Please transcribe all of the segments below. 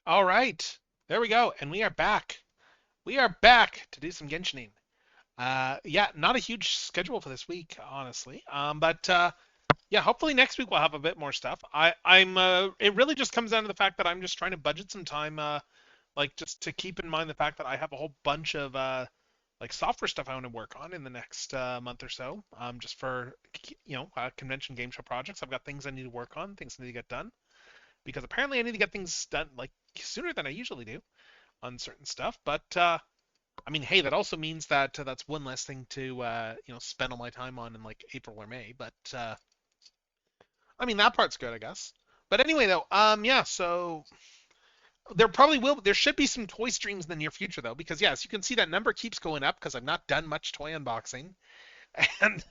All right, there we go, and we are back. We are back to do some Genshining. Yeah, not a huge schedule for this week, honestly. But yeah, hopefully next week we'll have a bit more stuff. I'm. It really just comes down to the fact that I'm just trying to budget some time, like just to keep in mind the fact that I have a whole bunch of like software stuff I want to work on in the next month or so. Just for convention game show projects. I've got things I need to work on, things I need to get done because apparently I need to get things done like sooner than I usually do on certain stuff. But I mean, hey, that also means that that's one less thing to spend all my time on in like April or May. But I mean that part's good, I guess. But anyway, though, yeah. So there should be some toy streams in the near future though, because yes, you can see that number keeps going up because I've not done much toy unboxing, and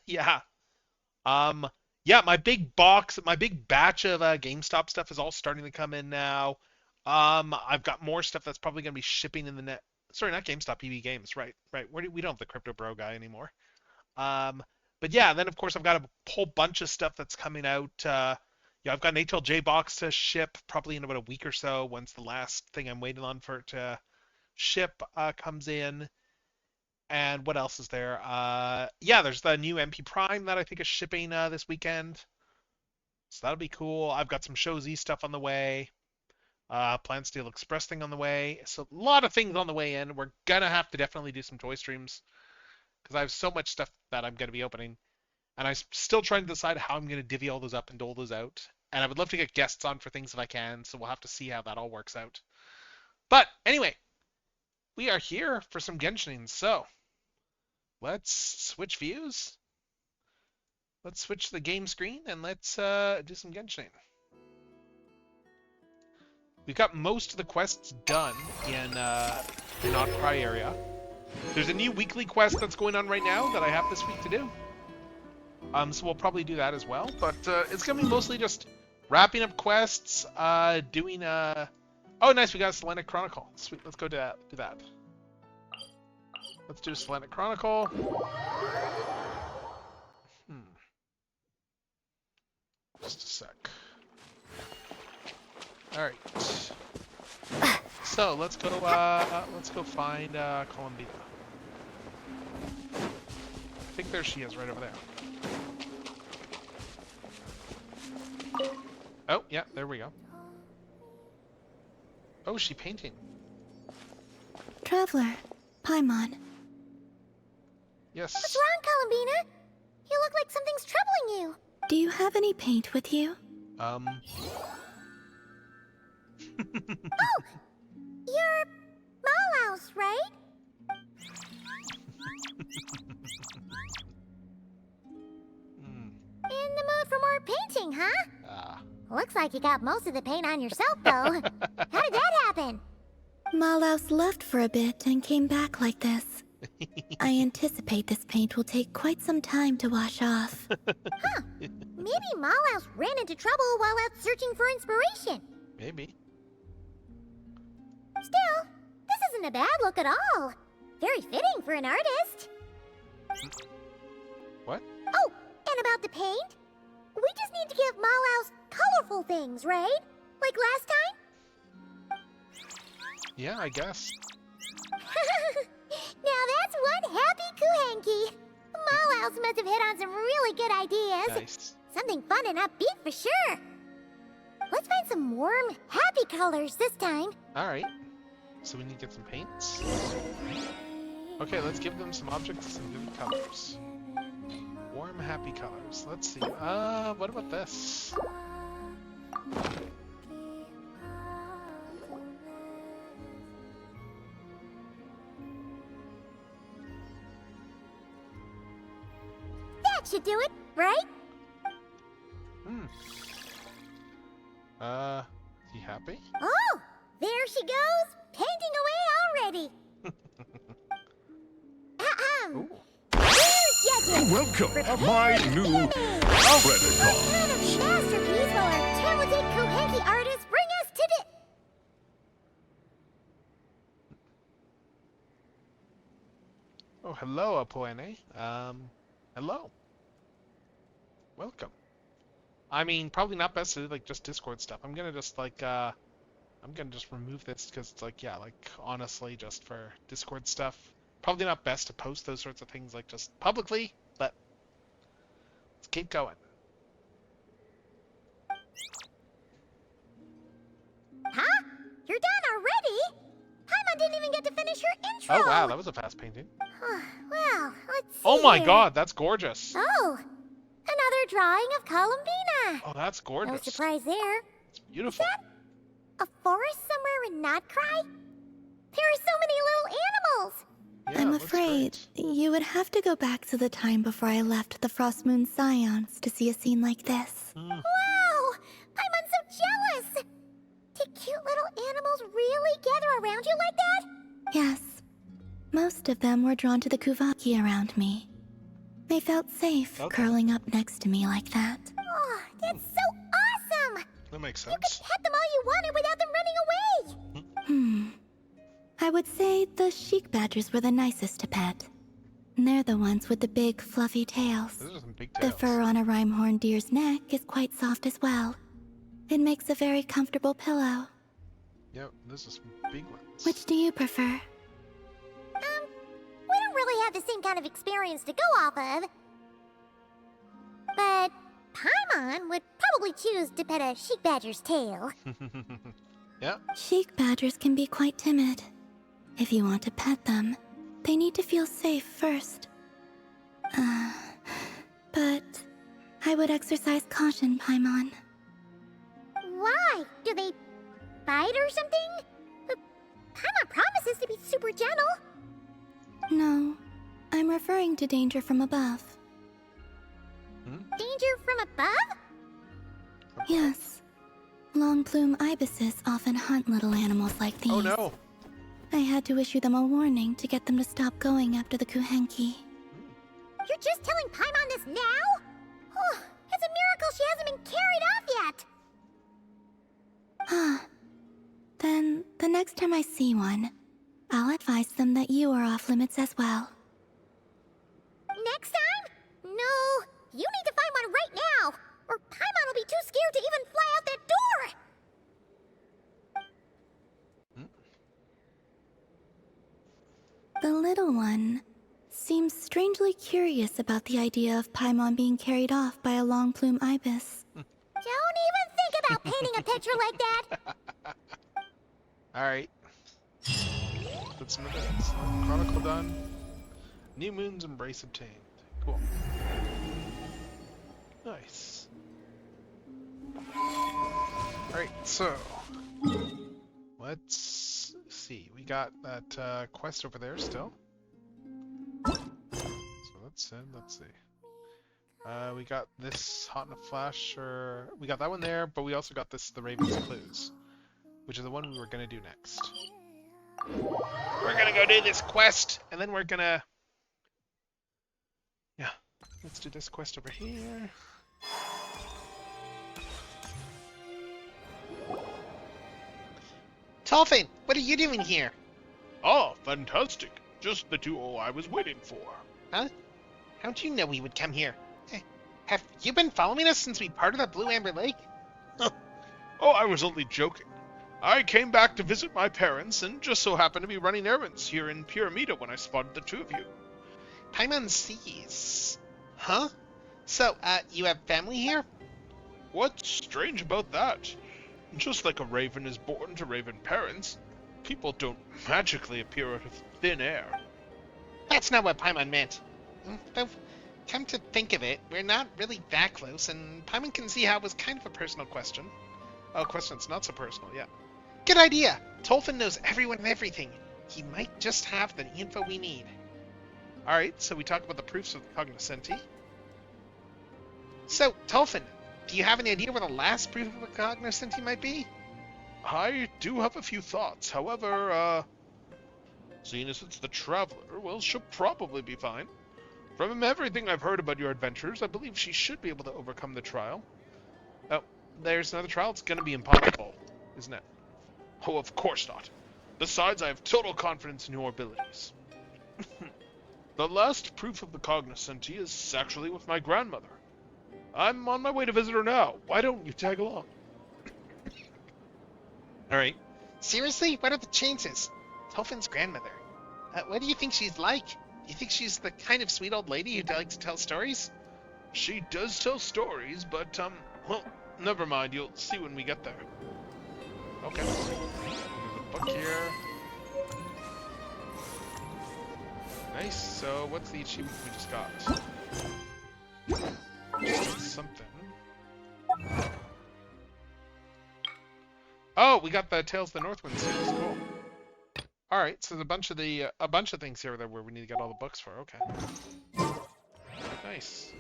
um, yeah, my big batch of GameStop stuff is all starting to come in now. I've got more stuff that's probably going to be shipping in the net. Sorry, not GameStop, EB Games. Right, right. We don't have the Crypto Bro guy anymore. Um, but yeah, then of course I've got a whole bunch of stuff that's coming out. Yeah, I've got an HLJ box to ship probably in about a week or so. Once the last thing I'm waiting on for it to ship comes in. And what else is there? Yeah, there's the new MP Prime that I think is shipping this weekend. So that'll be cool. I've got some Show Z stuff on the way. Plan Steel Express thing on the way. So a lot of things on the way in. We're gonna have to definitely do some toy streams because I have so much stuff that I'm gonna be opening, and I'm still trying to decide how I'm gonna divvy all those up and dole those out. And I would love to get guests on for things if I can. So we'll have to see how that all works out. But anyway, we are here for some Genshin. So let's switch views. Let's switch the game screen and let's do some Genshin. We've got most of the quests done in the Nod-Krai area. There's a new weekly quest that's going on right now that I have this week to do. So we'll probably do that as well. But it's gonna be mostly just wrapping up quests, doing Oh, nice, we got a Selenic Chronicle. Sweet, let's go do that. Let's do a Selenic Chronicle. Just a sec. All right. So let's go find Columbia. I think there she is, right over there. Oh, yeah, there we go. Oh, she painting. Traveler, Paimon. Yes. What's wrong, Columbina? You look like something's troubling you. Do you have any paint with you? Oh, you're Malaus, right? In the mood for more painting, huh? Looks like you got most of the paint on yourself, though. How did that happen? Malaus left for a bit and came back like this. I anticipate this paint will take quite some time to wash off. Huh. Maybe Malaus ran into trouble while out searching for inspiration. Maybe. Still, this isn't a bad look at all. Very fitting for an artist. What? Oh, and about the paint? We just need to give Malaus colorful things, right? Like last time? Yeah, I guess. Now that's one happy Kuhenki. Malaus must have hit on some really good ideas. Nice. Something fun and upbeat for sure. Let's find some warm, happy colors this time. All right. So we need to get some paints. Okay, let's give them some objects and vivid colors. Warm, happy colors. Let's see. What about this? That should do it, right? Is he happy? Oh, there she goes, painting away already. Ahem. Welcome to my new credit What card. kind of masterpiece will our talented Kuhenki artists bring us today? Oh, hello, Apoene. Hello. Welcome. I mean, probably not best to do, like, just Discord stuff. I'm gonna just, like, I'm gonna just remove this because it's like, yeah, like honestly, just for Discord stuff. Probably not best to post those sorts of things like just publicly, but let's keep going. Huh? You're done already? Paimon didn't even get to finish her intro. Oh wow, that was a fast painting. Well, let's see. Oh my here. god, that's gorgeous. Oh, another drawing of Columbina. Oh, that's No gorgeous. surprise there. It's beautiful. A forest somewhere in Nod-Krai? There are so many little animals. Yeah, I'm it looks afraid great. you would have to go back to the time before I left the Frost Moon Scions to see a scene like this. Hmm. Wow! I'm so jealous! Did cute little animals really gather around you like that? Yes. Most of them were drawn to the Kuvaki around me. They felt safe Okay. curling up next to me like that. Oh, that's so awesome! That makes You sense. could pet them all you wanted without them running away! I would say the sheik badgers were the nicest to pet. They're the ones with the big, fluffy tails. Those are some big The tails. fur on a rhyme-horn deer's neck is quite soft as well. It makes a very comfortable pillow. Yep, those are some big ones. Which do you prefer? We don't really have the same kind of experience to go off of. But Paimon would probably choose to pet a sheik badger's tail. Yeah. Sheik badgers can be quite timid. If you want to pet them, they need to feel safe first. But I would exercise caution, Paimon. Why? Do they bite or something? But Paimon promises to be super gentle. No, I'm referring to danger from above. Danger from above? Yes. Long plume ibises often hunt little animals like these. Oh no. I had to issue them a warning to get them to stop going after the Kuhenki. You're just telling Paimon this now? Oh, it's a miracle she hasn't been carried off yet. Ah. Then, the next time I see one, I'll advise them that you are off limits as well. Next time? No, you need to find one right now, or Paimon will be too scared to even fly out that door. The little one seems strangely curious about the idea of Paimon being carried off by a long plume ibis. Don't even think about painting a picture like that. Alright. Put some of this. Chronicle done. New Moon's Embrace obtained. Cool. Nice. Alright, so let's see. We got that quest over there still. So let's see. We got this Hot in a Flash, or we got that one there, but we also got this, the Raven's Clues, which is the one we were gonna do next. We're gonna go do this quest, and then we're gonna, yeah, let's do this quest over here. Dolphin, what are you doing here? Ah, fantastic. Just the duo I was waiting for. Huh? How'd you know we would come here? Have you been following us since we parted at Blue Amber Lake? Oh, I was only joking. I came back to visit my parents and just so happened to be running errands here in Pyramida when I spotted the two of you. Paimon sees. Huh? So, you have family here? What's strange about that? Just like a raven is born to raven parents, people don't magically appear out of thin air. That's not what Paimon meant. Though, come to think of it, we're not really that close, and Paimon can see how it was kind of a personal question. Oh, question's not so personal, yeah. Good idea! Tolfin knows everyone and everything. He might just have the info we need. Alright, so we talked about the proofs of the cognoscenti. So, Tolfin, do you have any idea where the last proof of a cognoscenti might be? I do have a few thoughts, however, seeing as it's the Traveler, well, she'll probably be fine. From everything I've heard about your adventures, I believe she should be able to overcome the trial. Oh, there's another trial. It's gonna be impossible, isn't it? Oh, of course not. Besides, I have total confidence in your abilities. The last proof of the cognoscenti is actually with my grandmother. I'm on my way to visit her now. Why don't you tag along? Alright. Seriously? What are the chances? Tofin's grandmother. What do you think she's like? Do you think she's the kind of sweet old lady who likes to tell stories? She does tell stories, but, well, never mind. You'll see when we get there. Okay. There's a book here. Nice. So what's the achievement we just got? Something. Oh, we got the Tales of the Northwind series. Cool. All right. So there's a bunch of things here that where we need to get all the books for. Okay. Nice.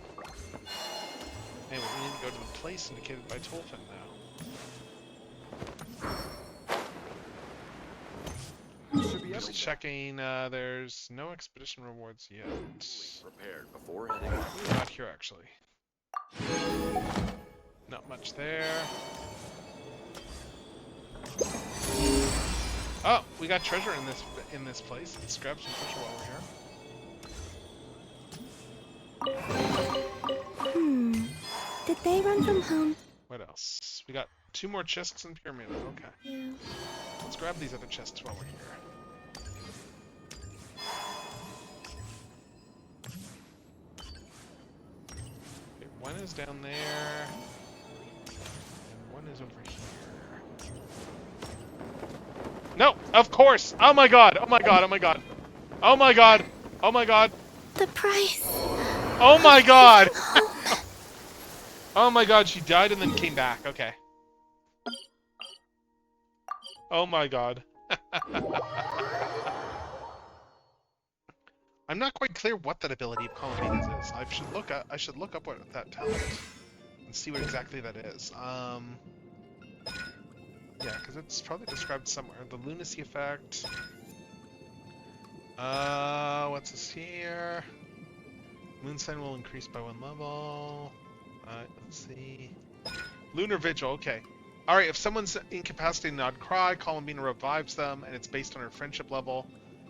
Anyway, we need to go to the place indicated by Tolfin now. Just checking. There's no expedition rewards yet. Prepared before heading. Not here actually. Not much there. Oh, we got treasure in this place. Let's grab some treasure while we're here. Did they run from home? What else? We got 2 more chests in Pyramid. Okay. Yeah. Let's grab these other chests while we're here. Okay, one is down there. And one is over here. No! Of course! Oh my god! Oh my god! Oh my god! Oh my god! Oh my god! The price. Oh my god! Oh my god, she died and then came back. Okay. Oh my god. I'm not quite clear what that ability of Columbinas is. I should look up what that talent and see what exactly that is. Yeah, because it's probably described somewhere. The lunacy effect. What's this here? Moonsign will increase by 1 level. Let's see. Lunar Vigil, okay. Alright, if someone's incapacitated Nod-Krai, Columbina revives them, and it's based on her friendship level.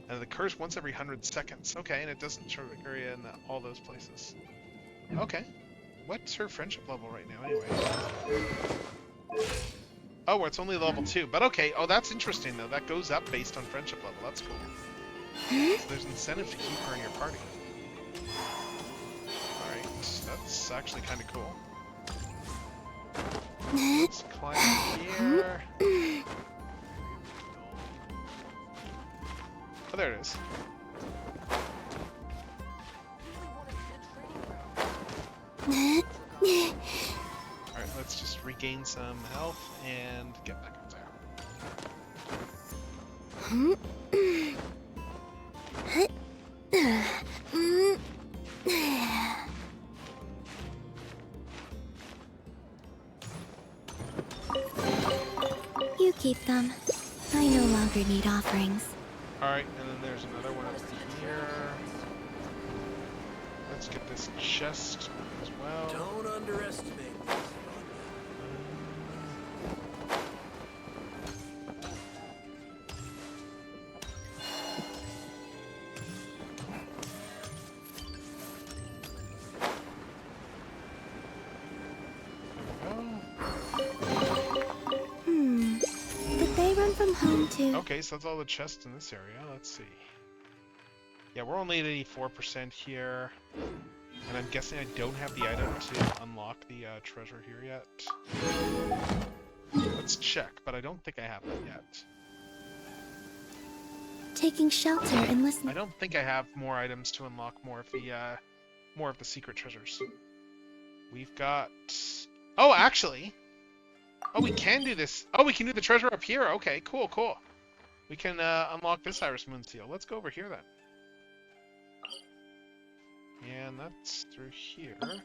And it occurs once every 100 seconds. Okay, and it doesn't trigger in all those places. Okay. What's her friendship level right now, anyway? Oh, well, it's only level 2. But okay, oh, that's interesting, though. That goes up based on friendship level. That's cool. So there's incentive to keep her in your party. Alright, that's actually kind of cool. Let's climb here. Oh, there it is. Alright, let's just regain some health and get back up there. You keep them. I no longer need offerings. Alright, and then there's another one over here. Let's get this chest as well. Don't underestimate this. Did they run from home too? Okay, so that's all the chests in this area. Let's see. Yeah, we're only at 84% here. And I'm guessing I don't have the item to unlock the treasure here yet. Let's check, but I don't think I have that yet. Taking shelter and I listening. don't think I have more items to unlock more of the secret treasures. We've got... Oh, actually! Oh, we can do this. Oh, we can do the treasure up here. Okay, cool, cool. We can unlock this Iris Moon Seal. Let's go over here then. And that's through here. So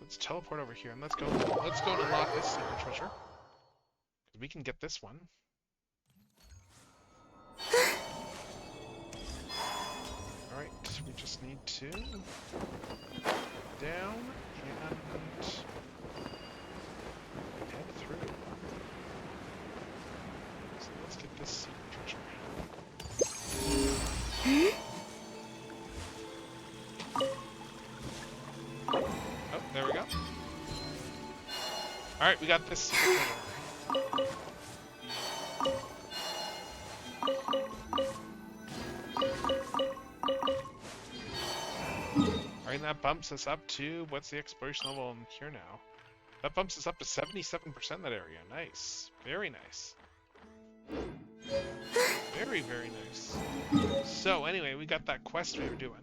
let's teleport over here and let's go and unlock this secret treasure. 'Cause we can get this one. Alright, we just need to down and head through. So let's get this secret treasure. Oh, there we go. Alright, we got this. Alright, that bumps us up to, what's the exploration level in here now? That bumps us up to 77% in that area. Nice. Very nice. Very, very nice. So, anyway, we got that quest we were doing.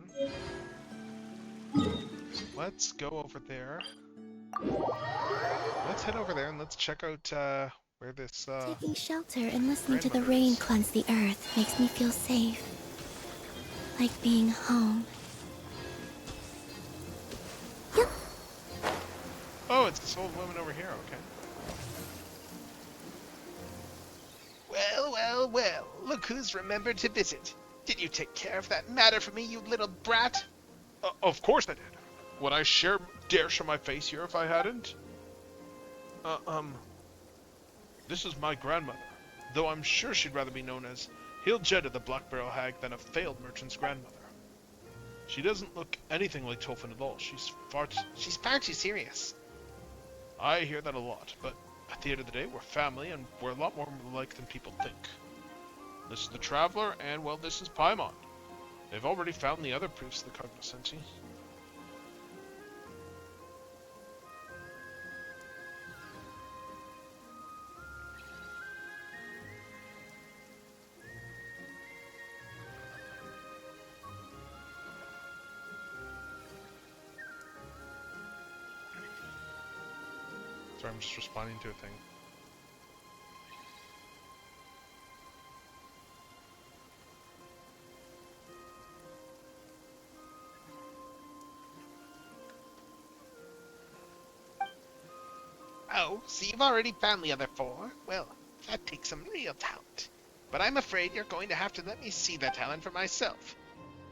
Let's go over there. Let's head over there and let's check out where this Taking shelter and listening to the grandmother rain is. cleanse the earth makes me feel safe. Like being home. Oh, it's this old woman over here, okay. Well, well, well. Look who's remembered to visit. Did you take care of that matter for me, you little brat? Of course I did. Would I dare show my face here if I hadn't? This is my grandmother, though I'm sure she'd rather be known as Hiljeda the Black Barrel Hag than a failed merchant's grandmother. She doesn't look anything like Tolfin at all. She's far too serious. I hear that a lot, but at the end of the day, we're family, and we're a lot more alike than people think. This is the Traveler, and, well, this is Paimon. They've already found the other proofs of the cognoscenti. Sorry, I'm just responding to a thing. Oh, so you've already found the other four? Well, that takes some real talent. But I'm afraid you're going to have to let me see that talent for myself.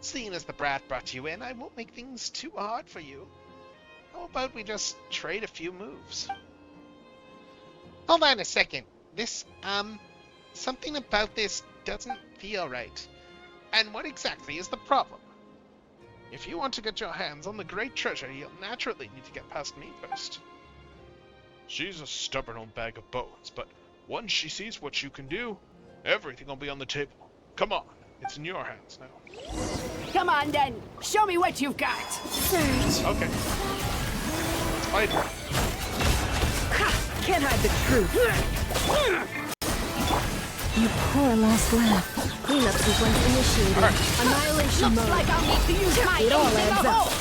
Seeing as the brat brought you in, I won't make things too hard for you. How about we just trade a few moves? Hold on a second. Something about this doesn't feel right. And what exactly is the problem? If you want to get your hands on the great treasure, you'll naturally need to get past me first. She's a stubborn old bag of bones, but once she sees what you can do, everything will be on the table. Come on, it's in your hands now. Come on then, show me what you've got. Surge. Okay. Let's fight her. Ha! Can't hide the truth. You poor lost laugh. Cleanup sequence initiated. Alright. Annihilation mode. Like I'll need to use my it all adds up.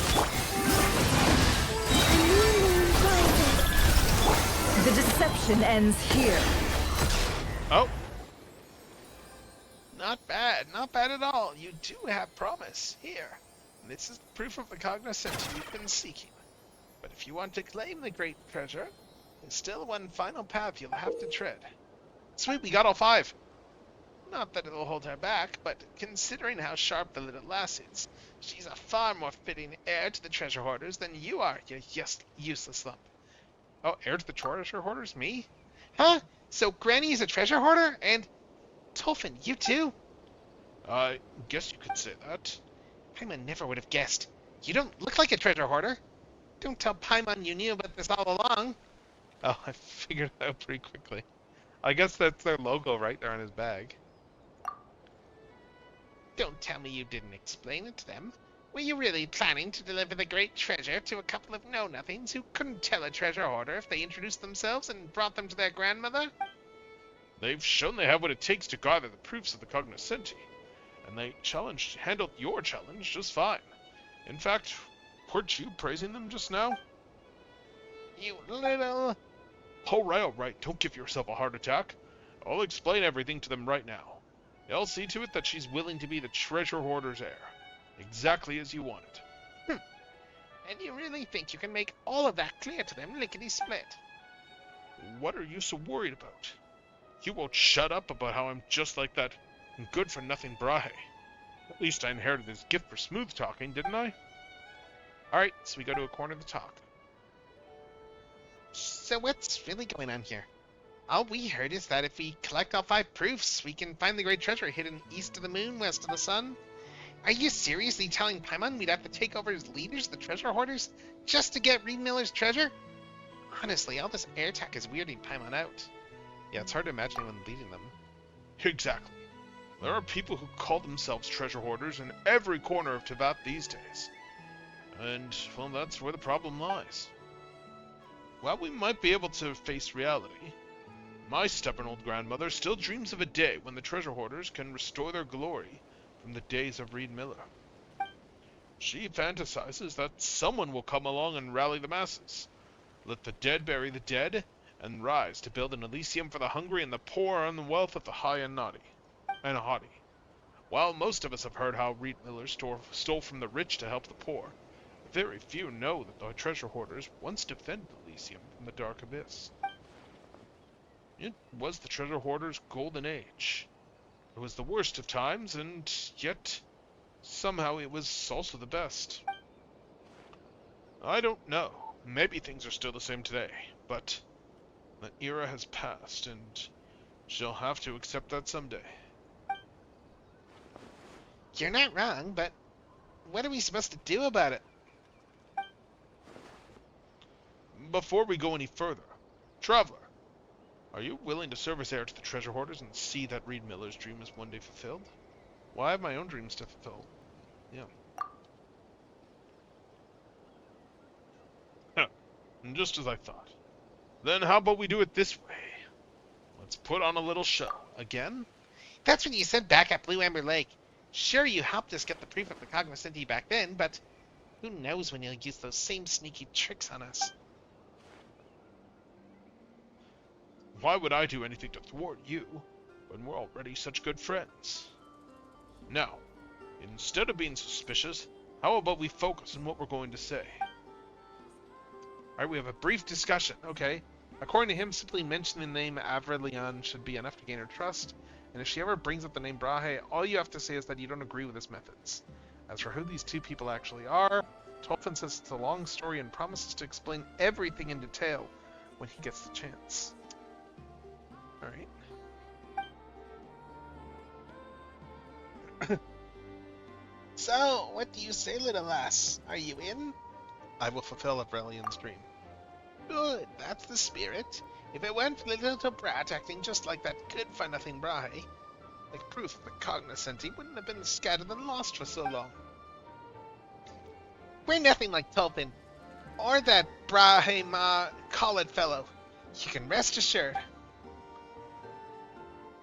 The deception ends here. Oh, Not bad, not bad at all. You do have promise. Here. This is proof of the cognoscenti you've been seeking. But if you want to claim the great treasure, there's still one final path you'll have to tread. sweet, we got all 5. Not that it'll hold her back, but considering how sharp the little lass is, she's a far more fitting heir to the treasure hoarders than you are, you useless lump. Oh, heir to the treasure hoarders? Me? Huh? So Granny is a treasure hoarder? And Tolfin, you too? I guess you could say that. Paimon never would have guessed. You don't look like a treasure hoarder. Don't tell Paimon you knew about this all along. Oh, I figured it out pretty quickly. I guess that's their logo right there on his bag. Don't tell me you didn't explain it to them. Were you really planning to deliver the great treasure to a couple of know-nothings who couldn't tell a treasure hoarder if they introduced themselves and brought them to their grandmother? They've shown they have what it takes to gather the proofs of the cognoscenti, and they handled your challenge just fine. In fact, weren't you praising them just now? You little... Alright, don't give yourself a heart attack. I'll explain everything to them right now. I'll see to it that she's willing to be the treasure hoarder's heir, exactly as you want it. And you really think you can make all of that clear to them lickety-split? What are you so worried about? You won't shut up about how I'm just like that good-for-nothing Brahe. At least I inherited his gift for smooth talking, didn't I? Alright, so we go to a corner to talk. So what's really going on here? All we heard is that if we collect all 5 proofs, we can find the great treasure hidden east of the moon, west of the sun. Are you seriously telling Paimon we'd have to take over as leaders of the treasure hoarders just to get Reed Miller's treasure? Honestly, all this air attack is weirding Paimon out. Yeah, it's hard to imagine anyone leading them. Exactly. There are people who call themselves treasure hoarders in every corner of Teyvat these days. And, well, that's where the problem lies. While we might be able to face reality, my stubborn old grandmother still dreams of a day when the treasure hoarders can restore their glory from the days of Reed Miller. She fantasizes that someone will come along and rally the masses, let the dead bury the dead, and rise to build an Elysium for the hungry and the poor and the wealth of the high and haughty. While most of us have heard how Reed Miller stole from the rich to help the poor, very few know that the treasure hoarders once defended Elysium from the dark abyss. It was the treasure hoarders' golden age. It was the worst of times, and yet somehow it was also the best. I don't know. Maybe things are still the same today, but the era has passed, and she'll have to accept that someday. You're not wrong, but what are we supposed to do about it? Before we go any further, Traveler, are you willing to serve as heir to the treasure hoarders and see that Reed Miller's dream is one day fulfilled? Well, I have my own dreams to fulfill. Yeah. And just as I thought. Then how about we do it this way? Let's put on a little show. Again? That's what you said back at Blue Amber Lake. Sure, you helped us get the proof of the cognoscenti back then, but who knows when you'll use those same sneaky tricks on us. Why would I do anything to thwart you when we're already such good friends? Now, instead of being suspicious, how about we focus on what we're going to say? Alright, we have a brief discussion. Okay. According to him, simply mentioning the name Avrilion should be enough to gain her trust, and if she ever brings up the name Brahe, all you have to say is that you don't agree with his methods. As for who these two people actually are, Tolfin says it's a long story and promises to explain everything in detail when he gets the chance. Alright. So, what do you say, little lass? Are you in? I will fulfill Avrelion's dream. Good, that's the spirit. If it weren't for the little brat acting just like that good-for-nothing Brahe, like proof of the cognoscenti wouldn't have been scattered and lost for so long. We're nothing like Tolfin, or that Brahe Ma Khalid fellow. You can rest assured.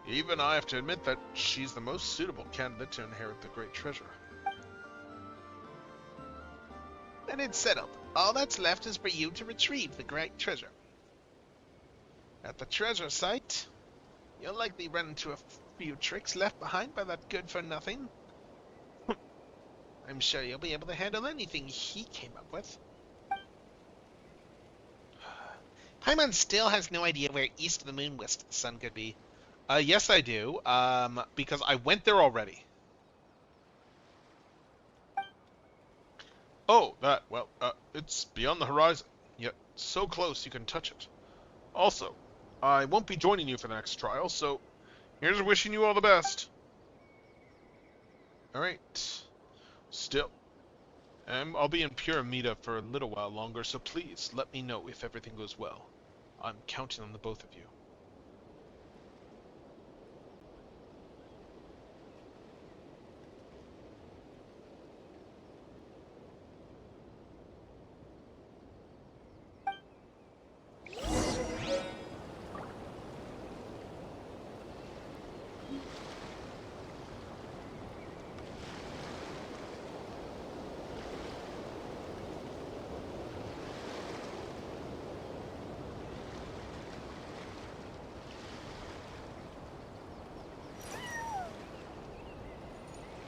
Even I have to admit that she's the most suitable candidate to inherit the great treasure. Then it's settled. All that's left is for you to retrieve the great treasure. At the treasure site, you'll likely run into a few tricks left behind by that good-for-nothing. I'm sure you'll be able to handle anything he came up with. Paimon still has no idea where east of the moon, west of the sun could be. Yes, I do. Because I went there already. Oh, that, well, it's beyond the horizon, yet so close you can touch it. Also, I won't be joining you for the next trial, so here's wishing you all the best. Alright. Still, I'll be in Pura Mida for a little while longer, so please let me know if everything goes well. I'm counting on the both of you.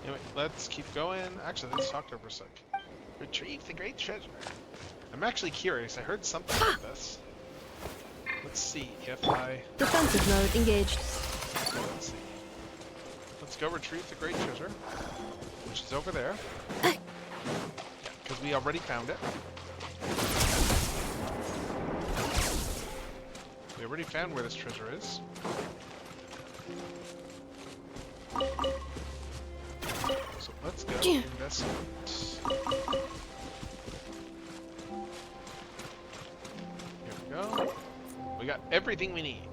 Anyway, let's keep going. Actually, let's talk to her for a sec. Retrieve the great treasure. I'm actually curious. I heard something like this. Let's see if I... Defensive mode engaged. Let's see. Let's go retrieve the great treasure, which is over there. Yeah, because we already found it. We already found where this treasure is. So let's go investigate. Here we go. got everything we need.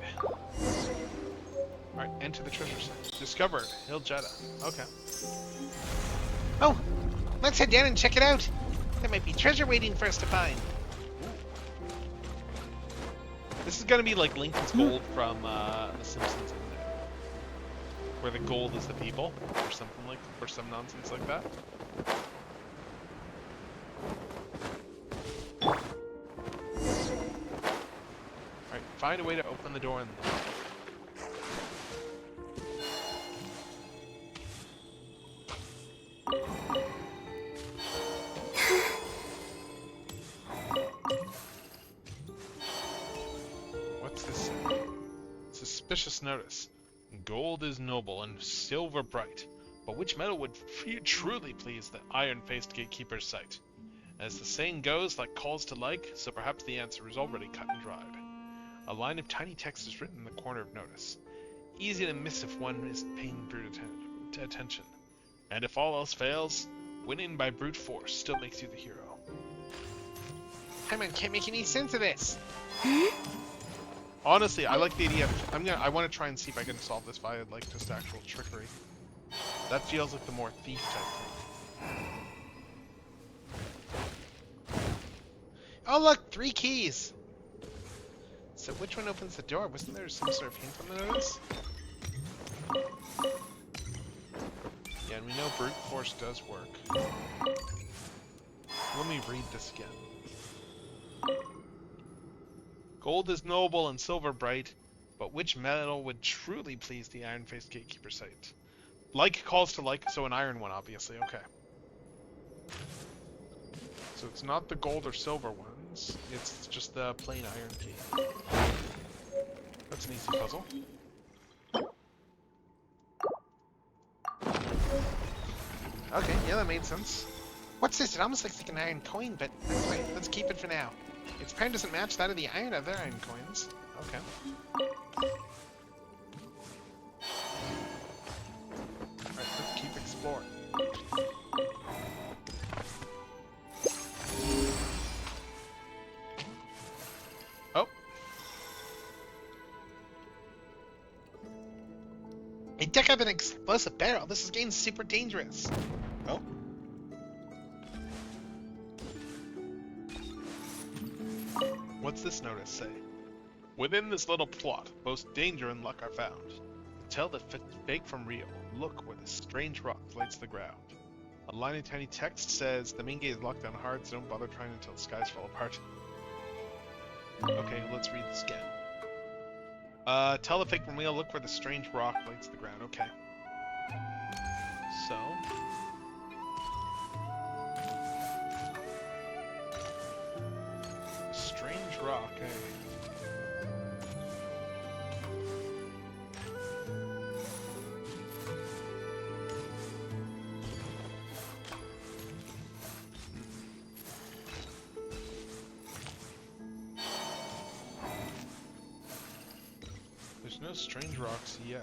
Alright, enter the treasure site. Discovered. Hill Jeddah. Okay. Oh, let's head down and check it out. There might be treasure waiting for us to find. This is gonna be like Lincoln's Gold from The Simpsons, isn't it? Where the gold is the people, or something like, or some nonsense like that. Alright, find a way to open the door and... What's this? Suspicious notice. Gold is noble and silver bright, but which metal would truly please the iron-faced gatekeeper's sight? As the saying goes, like calls to like, so perhaps the answer is already cut and dried. A line of tiny text is written in the corner of notice. Easy to miss if one isn't paying brute attention. And if all else fails, winning by brute force still makes you the hero. Paimon can't make any sense of this. Honestly, I like the idea of, I want to try and see if I can solve this via like just actual trickery. That feels like the more thief type thing. Oh look, 3 keys. So which one opens the door? Wasn't there some sort of hint on the notice? Yeah, and we know brute force does work. Let me read this again. Gold is noble and silver bright, but which metal would truly please the iron-faced gatekeeper sight? Like calls to like, so an iron one, obviously. Okay. So it's not the gold or silver ones, it's just the plain iron key. That's an easy puzzle. Okay, yeah, that made sense. What's this? It almost looks like an iron coin, but that's fine. Let's keep it for now. Its pattern doesn't match that of the other iron coins. Okay. Alright, let's keep exploring. Oh. Hey, dug up an explosive barrel. This is getting super dangerous. Oh. What's this notice say? Within this little plot, both danger and luck are found. Tell the fake from real. Look where the strange rock lights the ground. A line of tiny text says, the main gate is locked down hard, so don't bother trying until the skies fall apart. Okay, let's read this again. Tell the fake from real, look where the strange rock lights the ground. Okay. So... strange rock, eh? There's no strange rocks yet.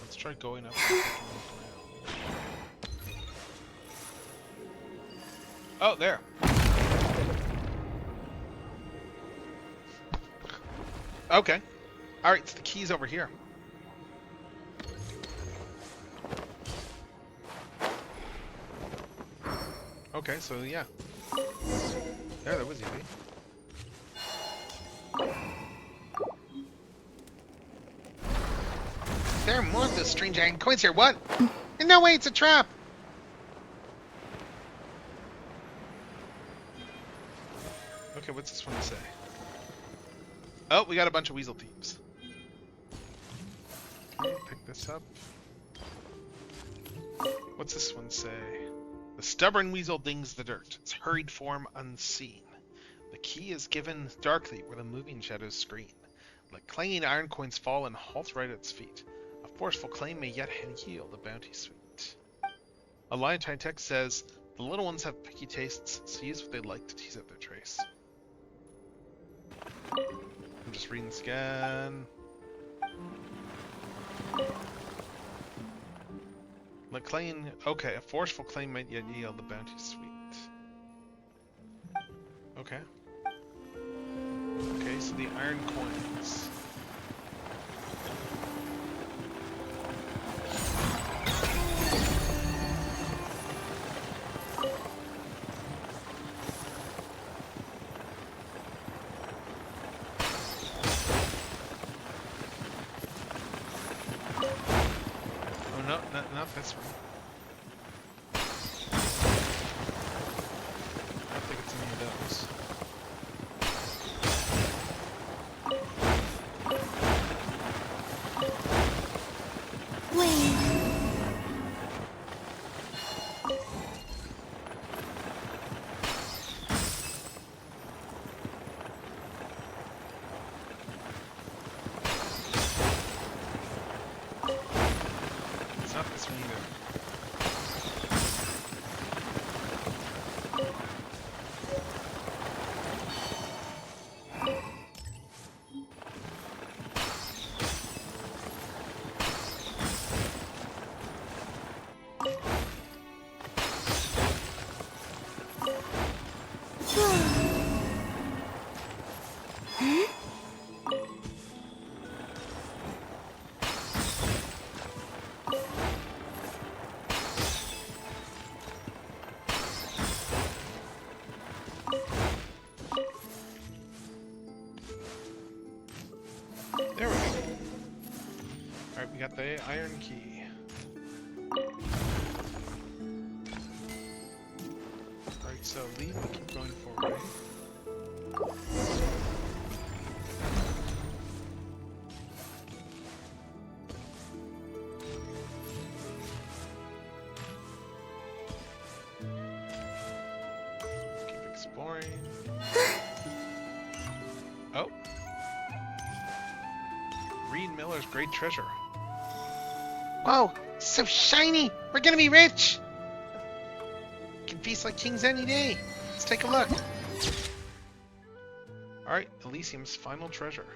Let's try going up and taking a look around. Oh, there! Okay. Alright, so the key's over here. Okay, so yeah. There, that was easy. There are more of those strange iron coins here. What? No way, it's a trap. Okay, what's this one say? Oh, we got a bunch of weasel thieves. Okay, pick this up. What's this one say? The stubborn weasel dings the dirt, its hurried form unseen. The key is given darkly where the moving shadows screen. Like clanging iron coins fall and halt right at its feet. A forceful claim may yet yield a bounty sweet. A line of tiny text says, the little ones have picky tastes, seize what they like to tease out their trace. I'm just reading this again. McLean, okay, a forceful claim might yet yield the bounty sweet. Okay. Okay, so the iron coins. Oh no, not this one. I don't think it's any of those. Wait. It's not this one either. There we go. Alright, we got the iron key. Alright, so leave and keep going forward. Keep exploring. Oh. Reed Miller's great treasure. Whoa, so shiny! We're gonna be rich! Can feast like kings any day. Let's take a look. Alright, Elysium's final treasure.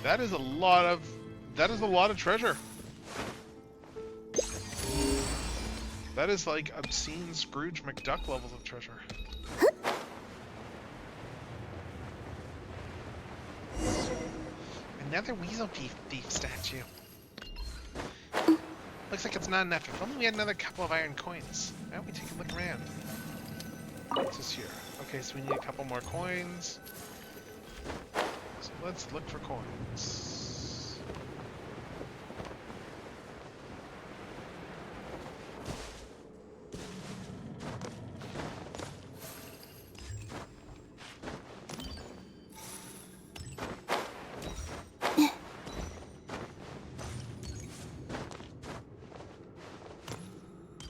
That is a lot of treasure. That is like obscene Scrooge McDuck levels of treasure. Another weasel thief statue. Looks like it's not enough. If only we had another couple of iron coins. Why don't we take a look around? What's this here? Okay, so we need a couple more coins. So let's look for coins.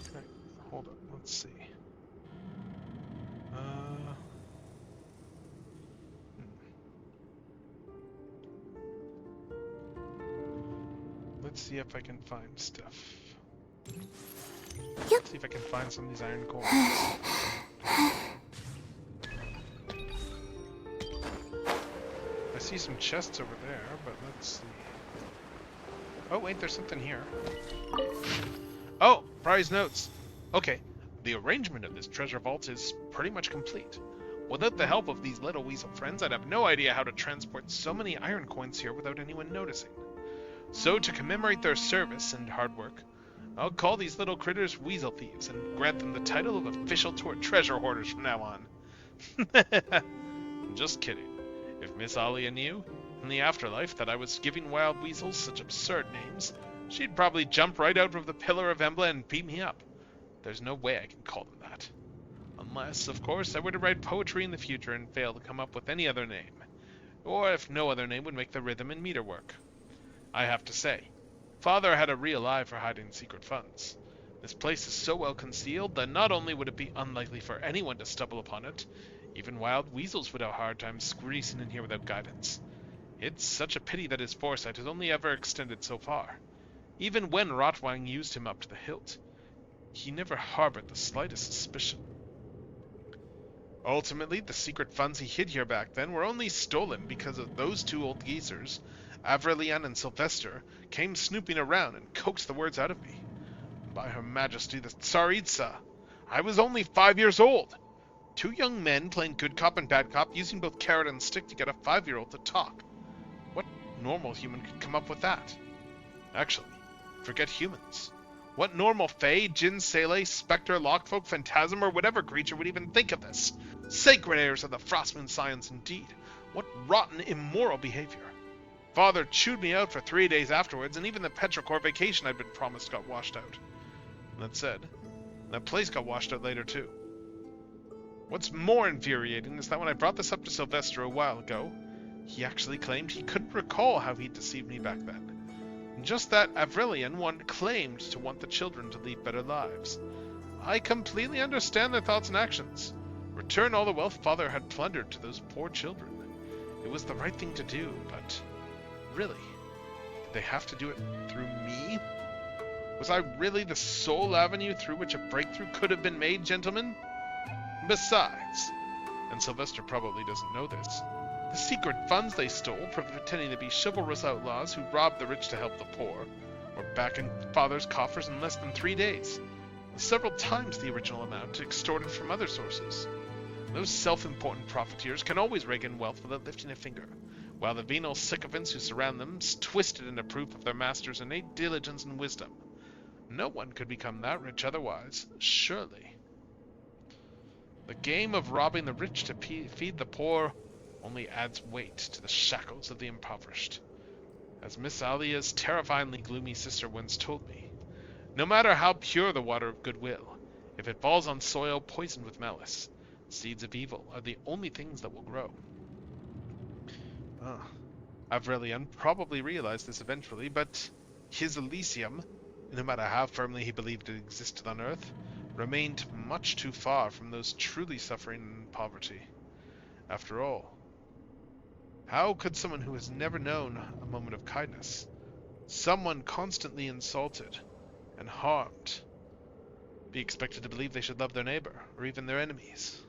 Okay, hold on, let's see. Let's see if I can find stuff. Yep. See if I can find some of these iron coins. I see some chests over there, but let's see. Oh wait, there's something here. Oh, prize notes. Okay, the arrangement of this treasure vault is pretty much complete. Without the help of these little weasel friends, I'd have no idea how to transport so many iron coins here without anyone noticing. So, to commemorate their service and hard work, I'll call these little critters weasel thieves and grant them the title of official treasure hoarders from now on. Just kidding. If Miss Alia knew, in the afterlife, that I was giving wild weasels such absurd names, she'd probably jump right out of the pillar of Embla and beat me up. There's no way I can call them that. Unless, of course, I were to write poetry in the future and fail to come up with any other name. Or if no other name would make the rhythm and meter work. I have to say, Father had a real eye for hiding secret funds. This place is so well concealed that not only would it be unlikely for anyone to stumble upon it, even wild weasels would have a hard time squeezing in here without guidance. It's such a pity that his foresight has only ever extended so far. Even when Rotwang used him up to the hilt, he never harbored the slightest suspicion. Ultimately, the secret funds he hid here back then were only stolen because of those two old geezers, Avrelian and Sylvester, came snooping around and coaxed the words out of me. By Her Majesty the Tsaritsa, I was only 5 years old. Two young men playing good cop and bad cop, using both carrot and stick to get a 5-year-old to talk. What normal human could come up with that? Actually, forget humans. What normal fae, djinn, sele, spectre, lockfolk, phantasm, or whatever creature would even think of this? Sacred heirs of the Frostmoon Scions indeed. What rotten, immoral behavior. Father chewed me out for 3 days afterwards, and even the petrichor vacation I'd been promised got washed out. That said, that place got washed out later too. What's more infuriating is that when I brought this up to Sylvester a while ago, he actually claimed he couldn't recall how he'd deceived me back then. And just that Avrilian one claimed to want the children to lead better lives. I completely understand their thoughts and actions. Return all the wealth Father had plundered to those poor children. It was the right thing to do, but really, did they have to do it through me? Was I really the sole avenue through which a breakthrough could have been made, gentlemen? Besides, and Sylvester probably doesn't know this, the secret funds they stole, pretending to be chivalrous outlaws who robbed the rich to help the poor, were back in Father's coffers in less than 3 days, several times the original amount extorted from other sources. Those self-important profiteers can always rake in wealth without lifting a finger, while the venal sycophants who surround them twist it into proof of their master's innate diligence and wisdom. No one could become that rich otherwise, surely. The game of robbing the rich to feed the poor only adds weight to the shackles of the impoverished. As Miss Alia's terrifyingly gloomy sister once told me, no matter how pure the water of goodwill, if it falls on soil poisoned with malice, seeds of evil are the only things that will grow. Avrilian probably realized this eventually, but his Elysium, no matter how firmly he believed it existed on Earth, remained much too far from those truly suffering in poverty. After all, how could someone who has never known a moment of kindness, someone constantly insulted and harmed, be expected to believe they should love their neighbor, or even their enemies?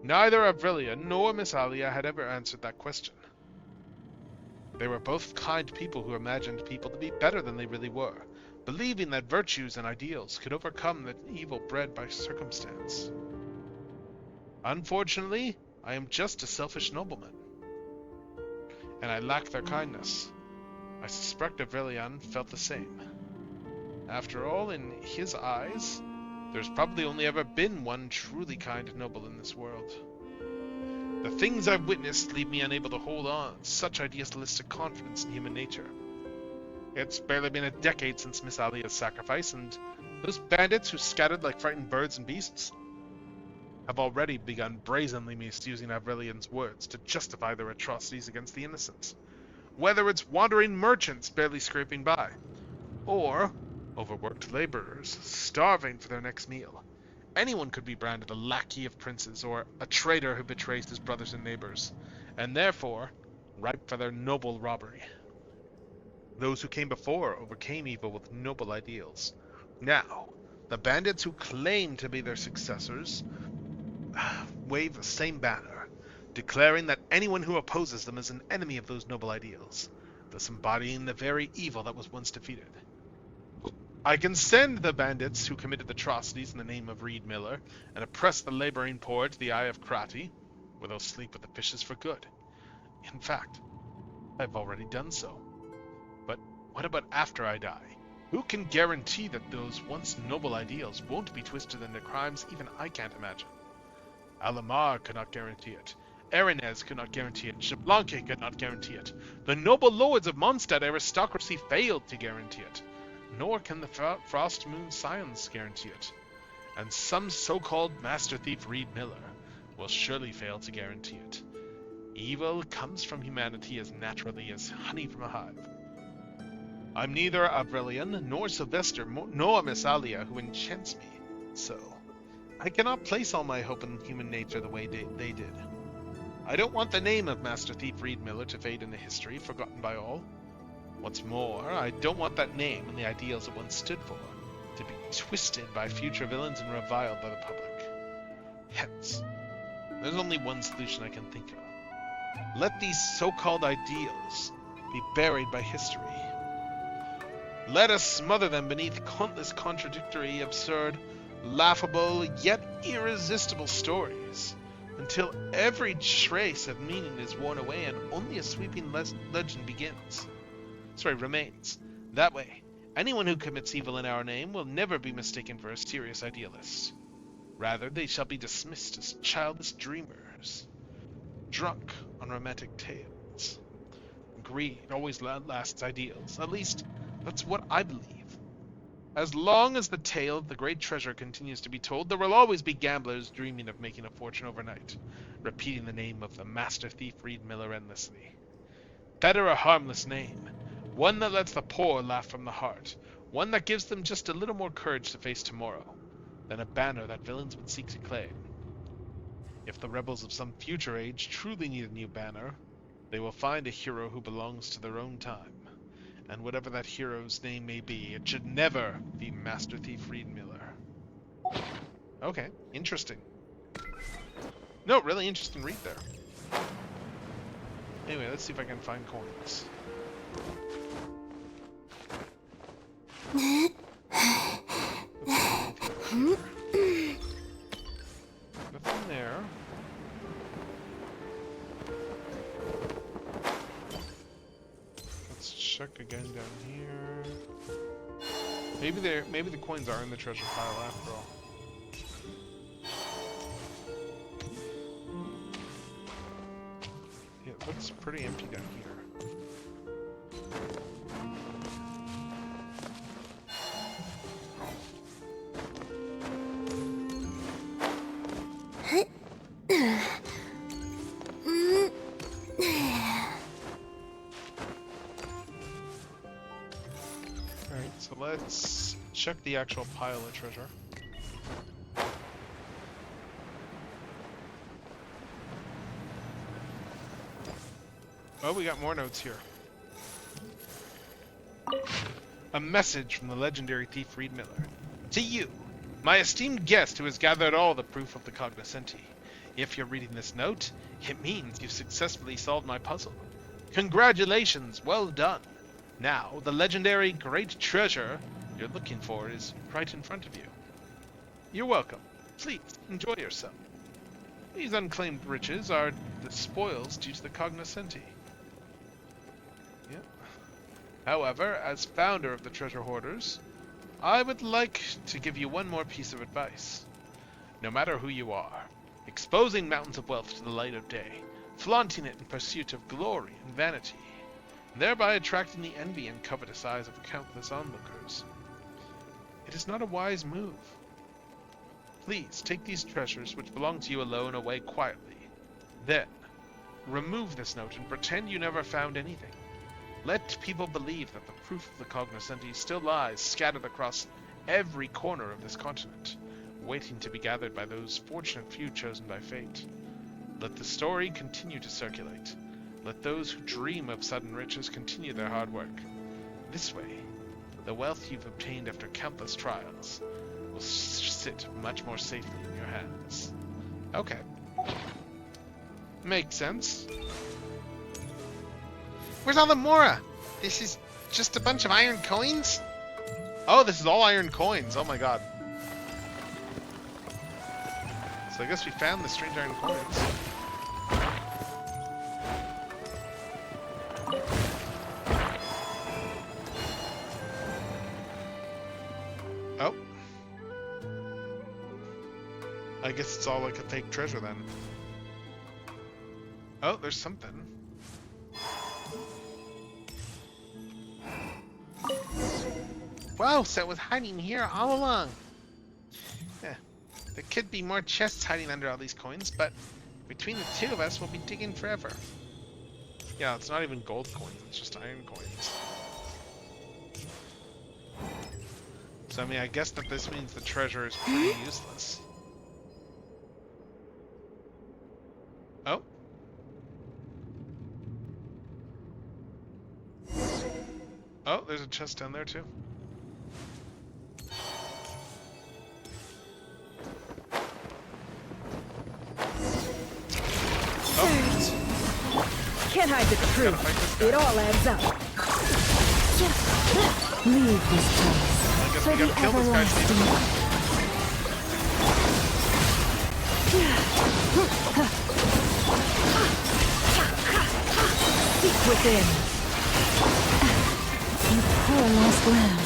Neither Avrilian nor Miss Alia had ever answered that question. They were both kind people who imagined people to be better than they really were, believing that virtues and ideals could overcome the evil bred by circumstance. Unfortunately, I am just a selfish nobleman, and I lack their kindness. I suspect Avrilian felt the same. After all, in his eyes, there's probably only ever been one truly kind noble in this world. The things I've witnessed leave me unable to hold on such idealistic confidence in human nature. It's barely been a decade since Miss Alia's sacrifice, and those bandits who scattered like frightened birds and beasts have already begun brazenly misusing Avrilian's words to justify their atrocities against the innocents. Whether it's wandering merchants barely scraping by, or overworked laborers starving for their next meal, anyone could be branded a lackey of princes or a traitor who betrays his brothers and neighbors, and therefore ripe for their noble robbery. Those who came before overcame evil with noble ideals. Now, the bandits who claim to be their successors wave the same banner, declaring that anyone who opposes them is an enemy of those noble ideals, thus embodying the very evil that was once defeated. I can send the bandits who committed atrocities in the name of Reed Miller and oppressed the laboring poor to the Eye of Krati, where they'll sleep with the fishes for good. In fact, I've already done so. But what about after I die? Who can guarantee that those once noble ideals won't be twisted into crimes even I can't imagine? Alamar could not guarantee it. Aranez could not guarantee it. Shablanque could not guarantee it. The noble lords of Mondstadt aristocracy failed to guarantee it. Nor can the Frostmoon Scions guarantee it. And some so-called Master Thief Reed Miller will surely fail to guarantee it. Evil comes from humanity as naturally as honey from a hive. I'm neither Avrilian, nor Sylvester, nor Miss Alia, who enchants me, so I cannot place all my hope in human nature the way they did. I don't want the name of Master Thief Reed Miller to fade into history, forgotten by all. What's more, I don't want that name and the ideals it once stood for to be twisted by future villains and reviled by the public. Hence, there's only one solution I can think of. Let these so-called ideals be buried by history. Let us smother them beneath countless contradictory, absurd, laughable, yet irresistible stories, until every trace of meaning is worn away and only a sweeping legend remains. That way, anyone who commits evil in our name will never be mistaken for a serious idealist. Rather, they shall be dismissed as childish dreamers, drunk on romantic tales. Greed always lasts ideals. At least, that's what I believe. As long as the tale of the great treasure continues to be told, there will always be gamblers dreaming of making a fortune overnight, repeating the name of the master thief Reed Miller endlessly. Better a harmless name, one that lets the poor laugh from the heart, one that gives them just a little more courage to face tomorrow, than a banner that villains would seek to claim. If the rebels of some future age truly need a new banner, they will find a hero who belongs to their own time. And whatever that hero's name may be, it should never be Master Thief Reed Miller. Okay, interesting. No, really interesting read there. Anyway, let's see if I can find coins. Nothing there. Let's check again down here. Maybe the coins are in the treasure pile after all. Yeah, it looks pretty empty down here. Alright, so let's check the actual pile of treasure. Oh, we got more notes here. A message from the legendary thief Reed Miller. To you, my esteemed guest who has gathered all the proof of the cognoscenti. If you're reading this note, it means you've successfully solved my puzzle. Congratulations, well done. Now, the legendary great treasure you're looking for is right in front of you. You're welcome. Please, enjoy yourself. These unclaimed riches are the spoils due to the cognoscenti. Yep. However, as founder of the Treasure Hoarders, I would like to give you one more piece of advice. No matter who you are, exposing mountains of wealth to the light of day, flaunting it in pursuit of glory and vanity, thereby attracting the envy and covetous eyes of countless onlookers. It is not a wise move. Please take these treasures which belong to you alone away quietly. Then, remove this note and pretend you never found anything. Let people believe that the proof of the cognoscenti still lies scattered across every corner of this continent, waiting to be gathered by those fortunate few chosen by fate. Let the story continue to circulate. Let those who dream of sudden riches continue their hard work. This way, the wealth you've obtained after countless trials will sit much more safely in your hands. Okay. Makes sense. Where's all the Mora? This is just a bunch of iron coins? Oh, this is all iron coins. Oh my god. So I guess we found the strange iron coins. Oh. I guess it's all like a fake treasure then. Oh, there's something. Whoa, so it was hiding here all along. Yeah, there could be more chests hiding under all these coins, but between the two of us, we'll be digging forever. Yeah, it's not even gold coins, it's just iron coins. So I mean, I guess that this means the treasure is pretty useless. Oh. Oh, there's a chest down there too. Surge. Can't hide the truth. It all adds up. Leave this place. I guess For we the gotta kill this guy, Steven. everlasting. Seek within. You poor lost lamb.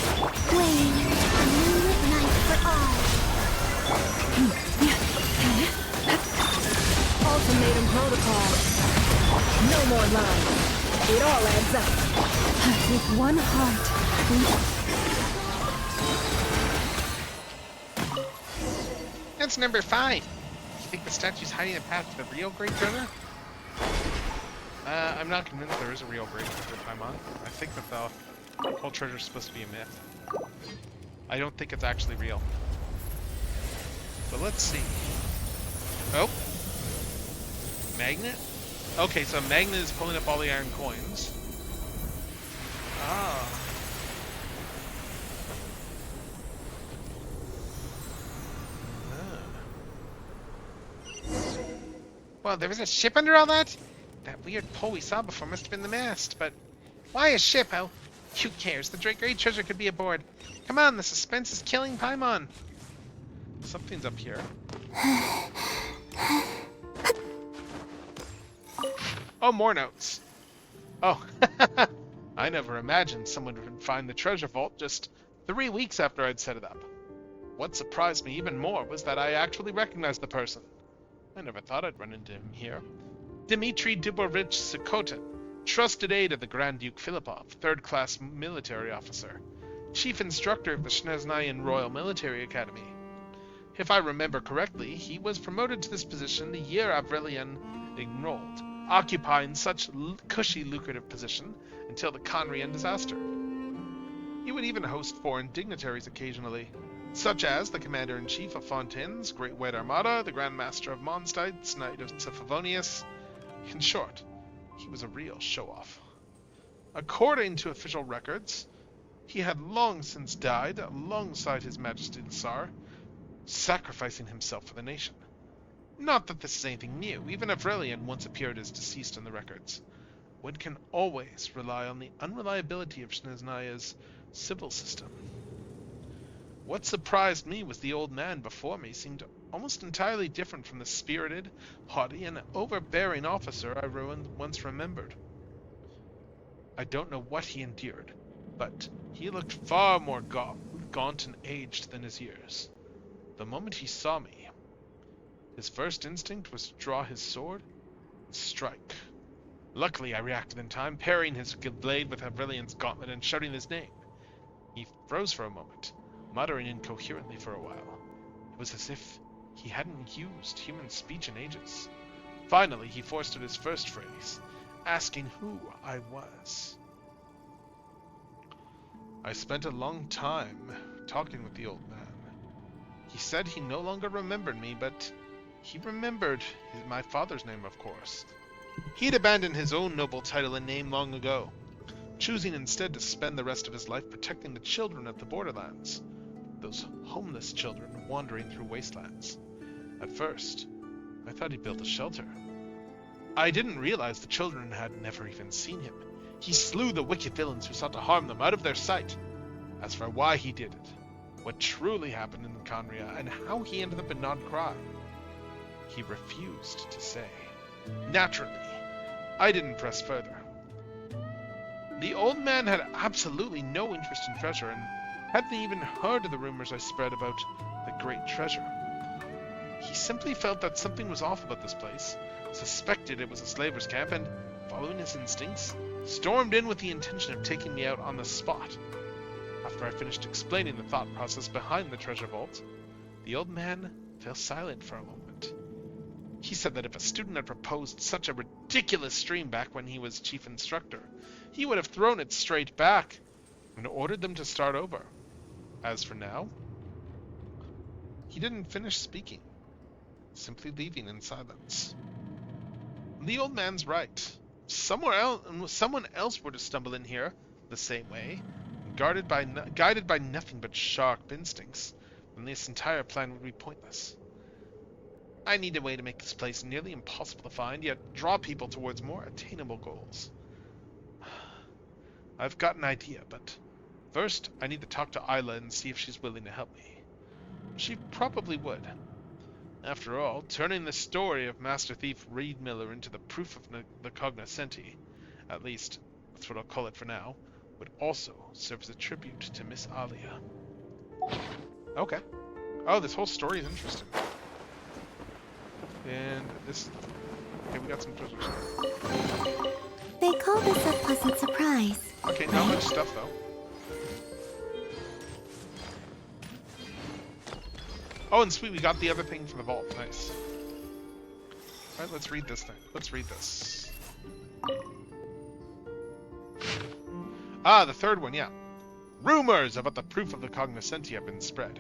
Wane, a moonlit night for all. Ultimatum protocol. No more lies. It all adds up. With one heart, That's number 5. You think the statue's hiding the path to the real Great Treasure? I'm not convinced there is a real Great Treasure, Paimon. I think that the whole treasure's supposed to be a myth. I don't think it's actually real. But let's see. Oh. Magnet? Okay, so Magnet is pulling up all the iron coins. Ah. Well, there was a ship under all that? That weird pole we saw before must have been the mast, but why a ship? Who cares? The Great Treasure could be aboard. Come on, the suspense is killing Paimon. Something's up here. Oh, more notes. Oh, I never imagined someone would find the treasure vault just 3 weeks after I'd set it up. What surprised me even more was that I actually recognized the person. I never thought I'd run into him here. Dmitry Dubovich Sikotin, trusted aide of the Grand Duke Filipov, third-class military officer, chief instructor of the Snezhnayan Royal Military Academy. If I remember correctly, he was promoted to this position the year Avrelian enrolled, occupying such cushy lucrative position until the Conrian disaster. He would even host foreign dignitaries occasionally, such as the Commander-in-Chief of Fontaine's Great White Armada, the Grand Master of Mondstadt's Knight of Favonius. In short, he was a real show-off. According to official records, he had long since died alongside His Majesty the Tsar, sacrificing himself for the nation. Not that this is anything new, even Avrelian once appeared as deceased in the records. One can always rely on the unreliability of Snezhnaya's civil system. What surprised me was the old man before me seemed almost entirely different from the spirited, haughty, and overbearing officer I once remembered. I don't know what he endured, but he looked far more gaunt and aged than his years. The moment he saw me, his first instinct was to draw his sword and strike. Luckily, I reacted in time, parrying his blade with Avrelian's gauntlet and shouting his name. He froze for a moment, muttering incoherently for a while. It was as if he hadn't used human speech in ages. Finally, he forced out his first phrase, asking who I was. I spent a long time talking with the old man. He said he no longer remembered me, but he remembered my father's name, of course. He'd abandoned his own noble title and name long ago, choosing instead to spend the rest of his life protecting the children of the borderlands, those homeless children wandering through wastelands. At first, I thought he built a shelter. I didn't realize the children had never even seen him. He slew the wicked villains who sought to harm them out of their sight. As for why he did it, what truly happened in Conria, and how he ended up in Nod-Krai, he refused to say. Naturally, I didn't press further. The old man had absolutely no interest in treasure and hadn't even heard of the rumors I spread about the Great Treasure. He simply felt that something was off about this place, suspected it was a slaver's camp, and, following his instincts, stormed in with the intention of taking me out on the spot. After I finished explaining the thought process behind the treasure vault, the old man fell silent for a moment. He said that if a student had proposed such a ridiculous stream back when he was chief instructor, he would have thrown it straight back and ordered them to start over. As for now, he didn't finish speaking, simply leaving in silence. The old man's right. Someone else were to stumble in here the same way, guided by nothing but sharp instincts, then this entire plan would be pointless. I need a way to make this place nearly impossible to find, yet draw people towards more attainable goals. I've got an idea, but First, I need to talk to Isla and see if she's willing to help me. She probably would. After all, turning the story of Master Thief Reed Miller into the proof of the cognoscenti, at least that's what I'll call it for now, would also serve as a tribute to Miss Alia. Okay. Oh, this whole story is interesting. And this... Okay, we got some treasures. They call this a pleasant surprise. Okay, not much stuff, though. Oh, and sweet, we got the other thing from the vault. Nice. Alright, let's read this thing. Let's read this. Ah, the third one, yeah. Rumors about the proof of the cognoscenti have been spread.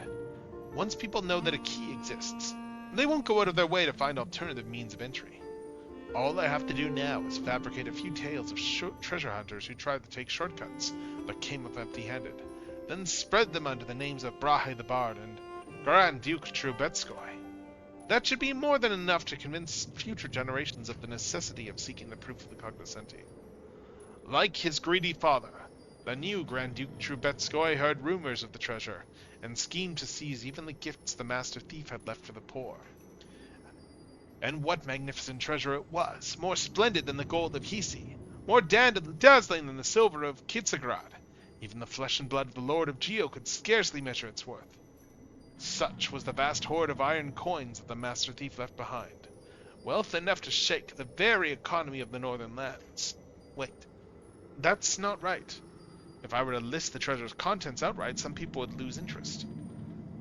Once people know that a key exists, they won't go out of their way to find alternative means of entry. All I have to do now is fabricate a few tales of treasure hunters who tried to take shortcuts, but came up empty-handed, then spread them under the names of Brahe the Bard and Grand Duke Trubetskoy. That should be more than enough to convince future generations of the necessity of seeking the proof of the cognoscenti. Like his greedy father, the new Grand Duke Trubetskoy heard rumors of the treasure, and schemed to seize even the gifts the Master Thief had left for the poor. And what magnificent treasure it was, more splendid than the gold of Hisi, more dazzling than the silver of Kitsagrad. Even the flesh and blood of the Lord of Geo could scarcely measure its worth. Such was the vast hoard of iron coins that the Master Thief left behind. Wealth enough to shake the very economy of the northern lands. Wait, that's not right. If I were to list the treasure's contents outright, some people would lose interest.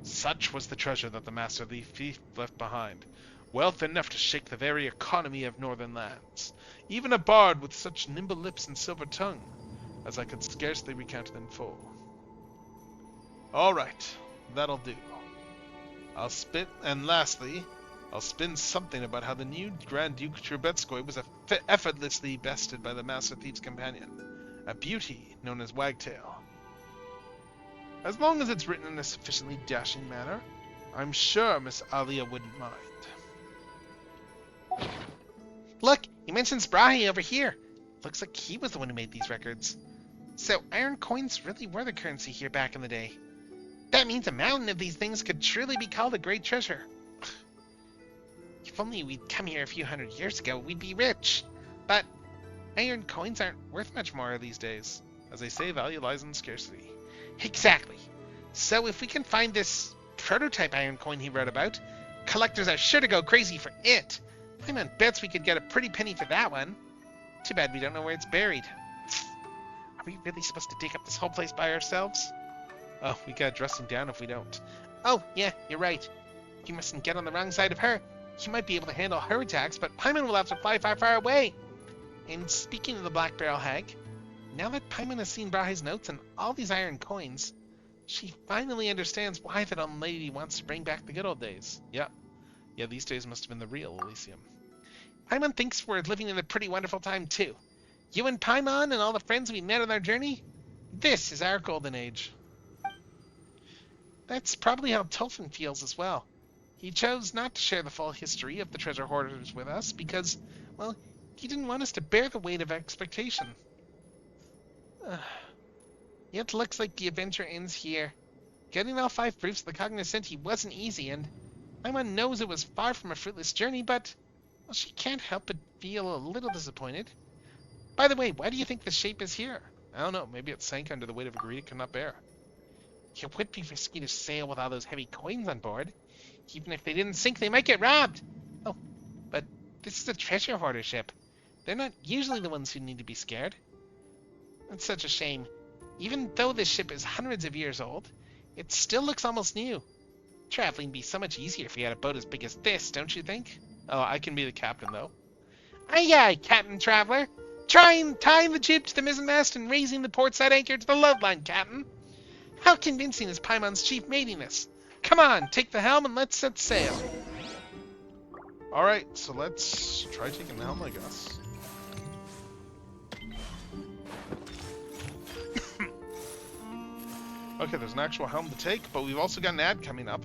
Such was the treasure that the Master Thief left behind. Wealth enough to shake the very economy of northern lands. Even a bard with such nimble lips and silver tongue, as I could scarcely recount it in full. All right, that'll do. And lastly, I'll spin something about how the new Grand Duke Trubetskoy was effortlessly bested by the Master Thief's companion, a beauty known as Wagtail. As long as it's written in a sufficiently dashing manner, I'm sure Miss Alia wouldn't mind. Look, he mentions Brahe over here. Looks like he was the one who made these records. So iron coins really were the currency here back in the day. That means a mountain of these things could truly be called a great treasure. If only we'd come here a few hundred years ago, we'd be rich. But iron coins aren't worth much more these days. As they say, value lies in scarcity. Exactly. So if we can find this prototype iron coin he wrote about, collectors are sure to go crazy for it. Paimon bets we could get a pretty penny for that one. Too bad we don't know where it's buried. Are we really supposed to dig up this whole place by ourselves? Oh, we got dressing down if we don't. Oh, yeah, you're right. You mustn't get on the wrong side of her. You might be able to handle her attacks, but Paimon will have to fly far, far away. And speaking of the Black Barrel Hag, now that Paimon has seen Brahe's notes and all these iron coins, she finally understands why that old lady wants to bring back the good old days. Yeah, these days must have been the real Elysium. Paimon thinks we're living in a pretty wonderful time, too. You and Paimon and all the friends we met on our journey, this is our golden age. That's probably how Tolfin feels as well. He chose not to share the full history of the treasure hoarders with us because, well, he didn't want us to bear the weight of expectation. It looks like the adventure ends here. Getting all 5 proofs of the cognoscenti wasn't easy, and Paimon knows it was far from a fruitless journey, but, well, she can't help but feel a little disappointed. By the way, why do you think the shape is here? I don't know, maybe it sank under the weight of a greed it could not bear. It would be risky to sail with all those heavy coins on board. Even if they didn't sink, they might get robbed. Oh, but this is a treasure hoarder ship. They're not usually the ones who need to be scared. It's such a shame. Even though this ship is hundreds of years old, it still looks almost new. Traveling would be so much easier if we had a boat as big as this, don't you think? Oh, I can be the captain, though. Aye, aye, Captain Traveler. Tying the jib to the mizzenmast and raising the portside anchor to the load line, Captain. How convincing is Paimon's chief mating us? Come on, take the helm and let's set sail. Alright, so let's try taking the helm, I guess. Okay, there's an actual helm to take, but we've also got an ad coming up.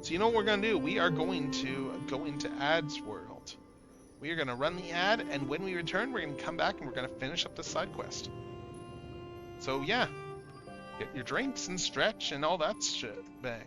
So you know what we're going to do? We are going to go into Ads World. We are going to run the ad, and when we return, we're going to come back and we're going to finish up this side quest. So yeah, Get your drinks and stretch and all that shit. Bang.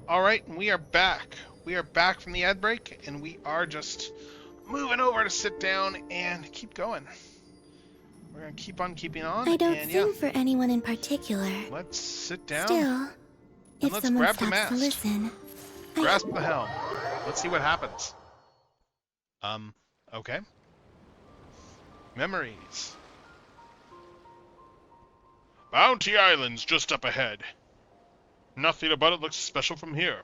All right, and we are back. We are back from the ad break, and we are just moving over to sit down and keep going. We're gonna keep on keeping on, I don't and sing yeah, for anyone in particular. let's sit down Still, and if let's someone grab the stops to mast, listen, grasp the helm. Let's see what happens. Okay. Memories. Bounty Island's just up ahead. Nothing about it looks special from here.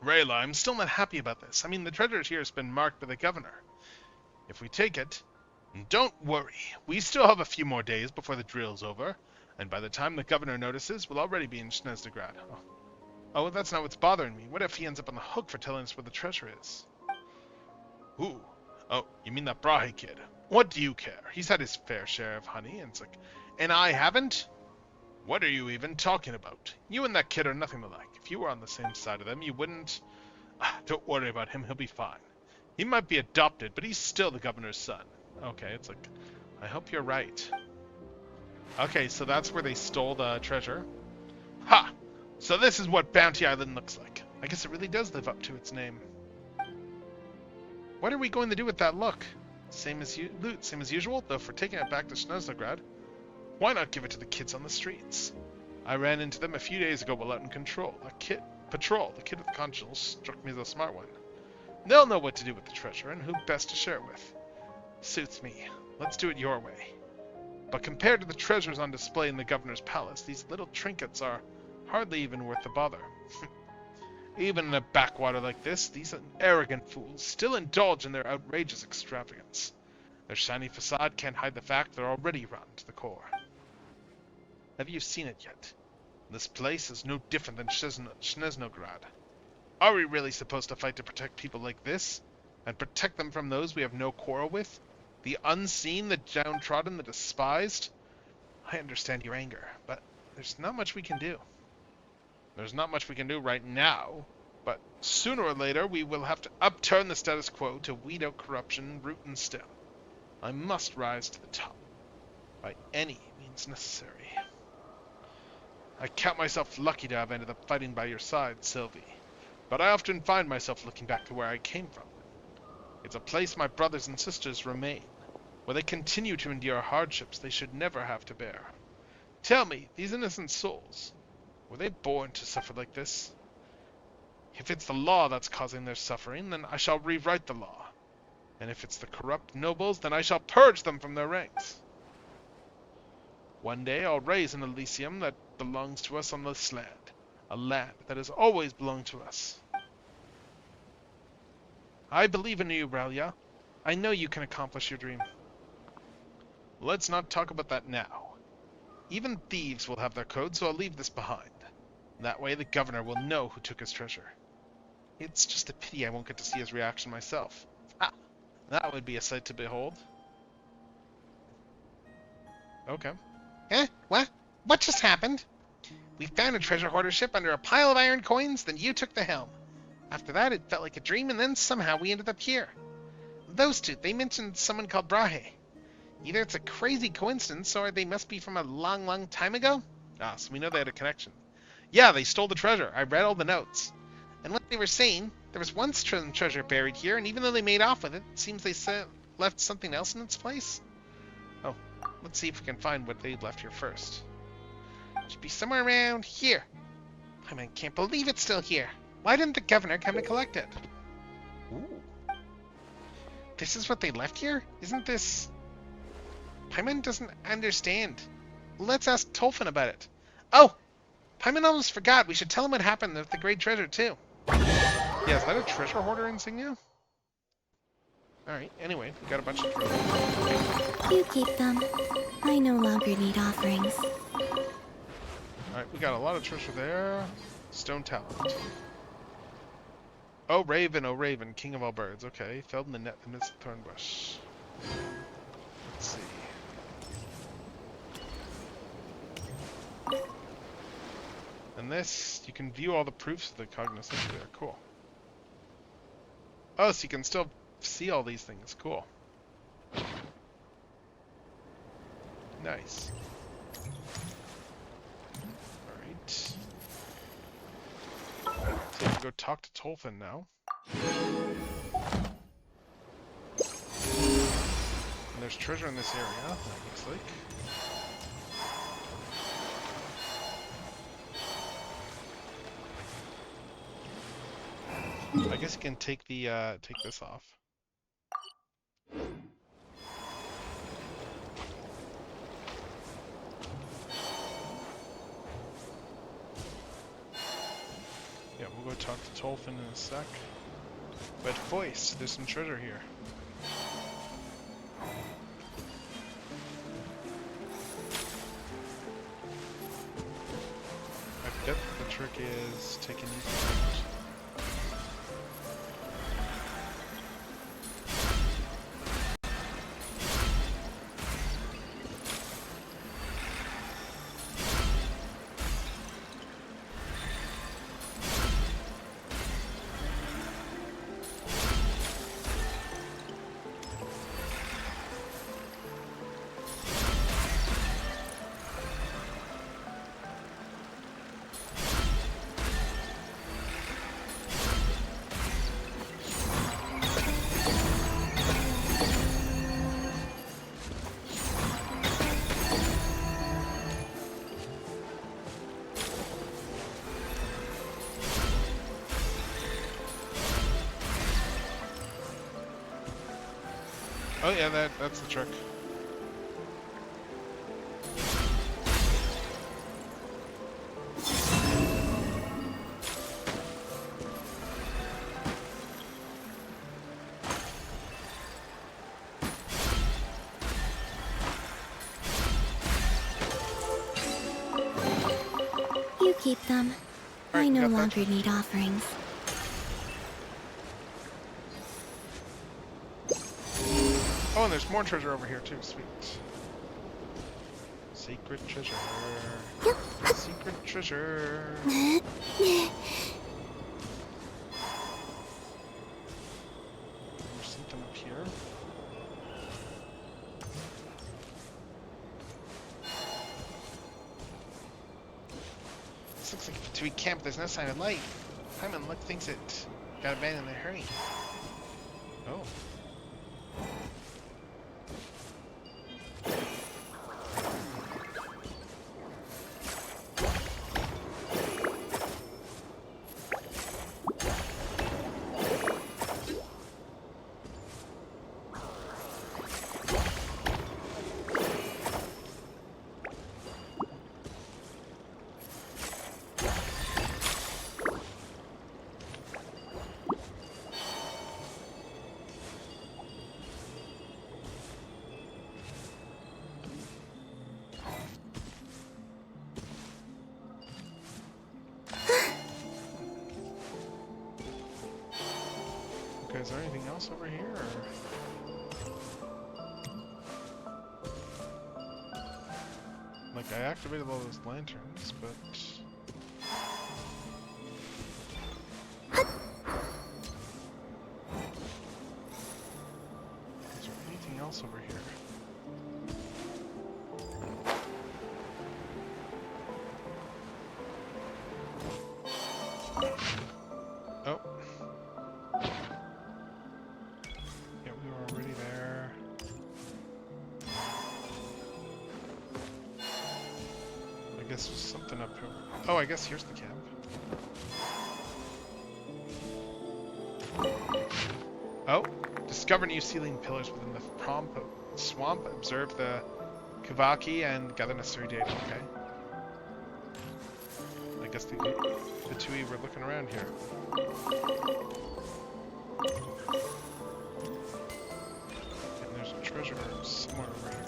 Rayla, I'm still not happy about this. I mean, the treasure here has been marked by the governor. If we take it, don't worry. We still have a few more days before the drill's over, and by the time the governor notices, we'll already be in Snezdegrad. Oh, that's not what's bothering me. What if he ends up on the hook for telling us where the treasure is? Ooh. Oh, you mean that Brahe kid? What do you care? He's had his fair share of honey, and it's like, and I haven't? What are you even talking about? You and that kid are nothing alike. If you were on the same side of them, you wouldn't... Don't worry about him, he'll be fine. He might be adopted, but he's still the governor's son. Okay, it's like, I hope you're right. Okay, so that's where they stole the treasure. Ha! So this is what Bounty Island looks like. I guess it really does live up to its name. What are we going to do with that look? Same as usual, though for taking it back to Snezdegrad. Why not give it to the kids on the streets? I ran into them a few days ago while out in patrol. The kid with conscience struck me as a smart one. They'll know what to do with the treasure and who best to share it with. Suits me. Let's do it your way. But compared to the treasures on display in the governor's palace, these little trinkets are hardly even worth the bother. Even in a backwater like this, these arrogant fools still indulge in their outrageous extravagance. Their shiny facade can't hide the fact they're already rotten to the core. Have you seen it yet? This place is no different than Snezhnograd. Are we really supposed to fight to protect people like this? And protect them from those we have no quarrel with? The unseen, the downtrodden, the despised? I understand your anger, but there's not much we can do. There's not much we can do right now, but sooner or later we will have to upturn the status quo to weed out corruption root and stem. I must rise to the top, by any means necessary. I count myself lucky to have ended up fighting by your side, Sylvie, but I often find myself looking back to where I came from. It's a place my brothers and sisters remain, where they continue to endure hardships they should never have to bear. Tell me, these innocent souls, were they born to suffer like this? If it's the law that's causing their suffering, then I shall rewrite the law. And if it's the corrupt nobles, then I shall purge them from their ranks. One day I'll raise an Elysium that belongs to us on this land, a land that has always belonged to us. I believe in you, Aurelia. I know you can accomplish your dream. Let's not talk about that now. Even thieves will have their code, so I'll leave this behind. That way the governor will know who took his treasure. It's just a pity I won't get to see his reaction myself. Ah, that would be a sight to behold. Okay. What? What just happened? We found a treasure hoarder ship under a pile of iron coins, then you took the helm. After that, it felt like a dream, and then somehow we ended up here. Those two, they mentioned someone called Brahe. Either it's a crazy coincidence, or they must be from a long, long time ago. Ah, so we know they had a connection. Yeah, they stole the treasure. I read all the notes. And what they were saying, there was once treasure buried here, and even though they made off with it, it seems they left something else in its place. Oh, let's see if we can find what they left here first. It should be somewhere around here. I can't believe it's still here. Why didn't the governor come to collect it? Ooh. This is what they left here? Isn't this... Paimon doesn't understand. Let's ask Tolfin about it. Oh! Paimon almost forgot. We should tell him what happened with the great treasure, too. Yeah, is that a treasure hoarder insignia? Alright, anyway, we got a bunch of treasure. You keep them. I no longer need offerings. Alright, we got a lot of treasure there. Stone talent. Oh Raven, king of all birds. Okay, felled in the net amidst the thorn bush. Let's see. And this, you can view all the proofs of the cognizance there. Cool. Oh, so you can still see all these things. Cool. Nice. Alright. So we can go talk to Tolfin now. And there's treasure in this area, it looks like. I guess you can take the take this off. Yeah, we'll go talk to Tolfin in a sec. But voice, there's some treasure here. I bet the trick is taking these out. Oh yeah, that's the trick. keep them. Alright, I we no got that. longer need offerings. Oh, and there's more treasure over here too. Sweet. Secret treasure. Secret treasure. There's something up here. This looks like a 2-week camp. There's no sign of light. Paimon, look, thinks it got abandoned in a hurry. Oh. Okay, is there anything else over here? Or... Like, I activated all those lanterns, but... Is there anything else over here? Oh. Yeah, we were already there. I guess there's something up here. Oh, I guess here's the camp. Oh, discover new ceiling pillars within the swamp. Observe the Kavaki and gather necessary data. Okay. I guess the two were looking around here. And there's a treasure somewhere over here.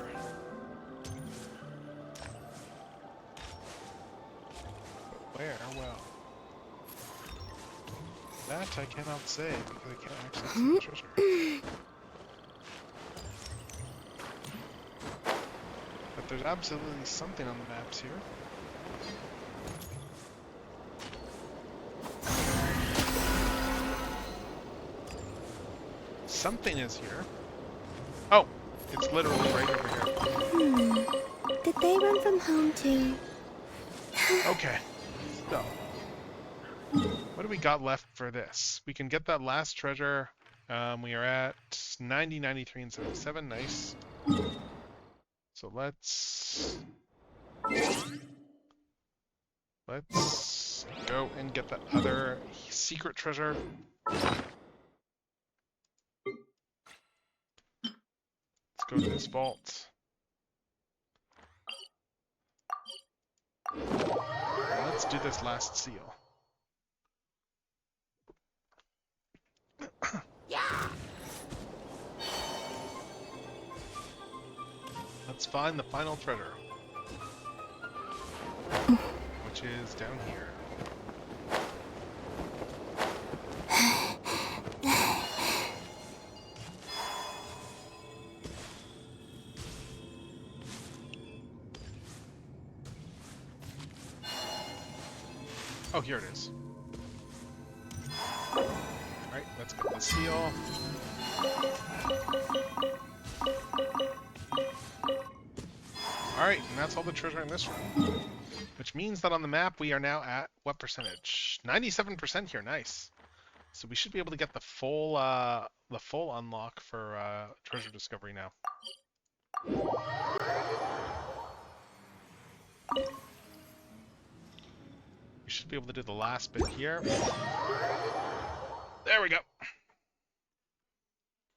But where? Well, that I cannot say because I can't actually see the treasure. But there's absolutely something on the maps here. Something is here. Oh, it's literally right over here. Did they run from home too? Okay, so what do we got left for this? We can get that last treasure. We are at 90, 93, and 77. Nice. So let's go and get that other secret treasure. Let's go to this vault. Let's do this last seal. Let's find the final treasure, which is down here. Oh, here it is. Alright, let's get the seal. Alright, and that's all the treasure in this room. Which means that on the map we are now at what percentage? 97% here, nice. So we should be able to get the full unlock for treasure discovery now. We should be able to do the last bit here. There we go.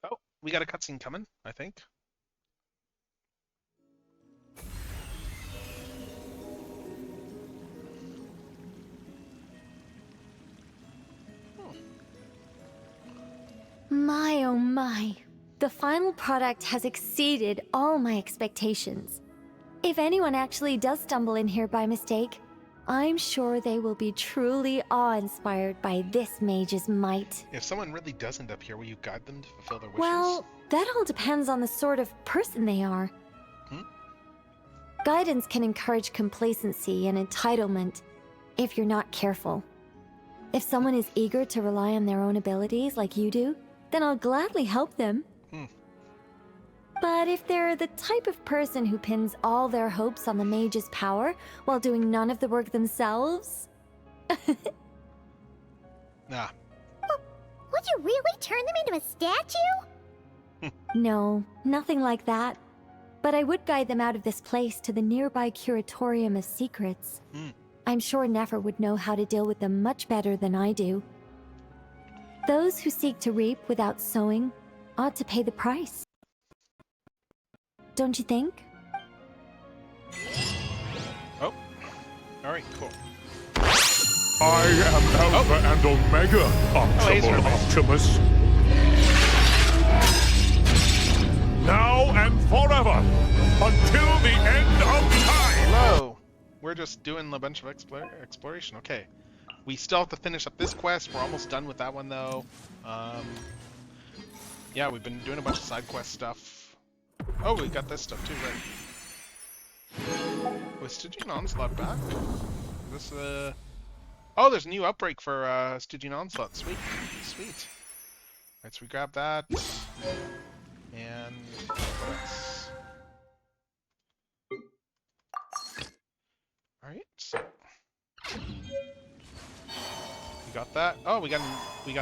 Oh, we got a cutscene coming, I think. My oh my. The final product has exceeded all my expectations. If anyone actually does stumble in here by mistake, I'm sure they will be truly awe-inspired by this mage's might. If someone really does end up here, will you guide them to fulfill their wishes? Well, that all depends on the sort of person they are. Hmm? Guidance can encourage complacency and entitlement if you're not careful. If someone is eager to rely on their own abilities like you do, then I'll gladly help them. But if they're the type of person who pins all their hopes on the mage's power while doing none of the work themselves... Nah. Would you really turn them into a statue? No, nothing like that. But I would guide them out of this place to the nearby Curatorium of Secrets. I'm sure Nefer would know how to deal with them much better than I do. Those who seek to reap without sowing ought to pay the price. Don't you think? Oh. Alright, cool. I am Alpha and Omega, Optimal Optimus. Now and forever, until the end of time! Hello! We're just doing a bunch of exploration. Okay. We still have to finish up this quest. We're almost done with that one, though. Yeah, we've been doing a bunch of side quest stuff. Oh, we got this stuff too, right? Was Stygian Onslaught back? Is this, Oh, there's a new outbreak for Stygian Onslaught. Sweet. Sweet. Alright, so we grab that. And what else? Alright, so we got that. Oh, we got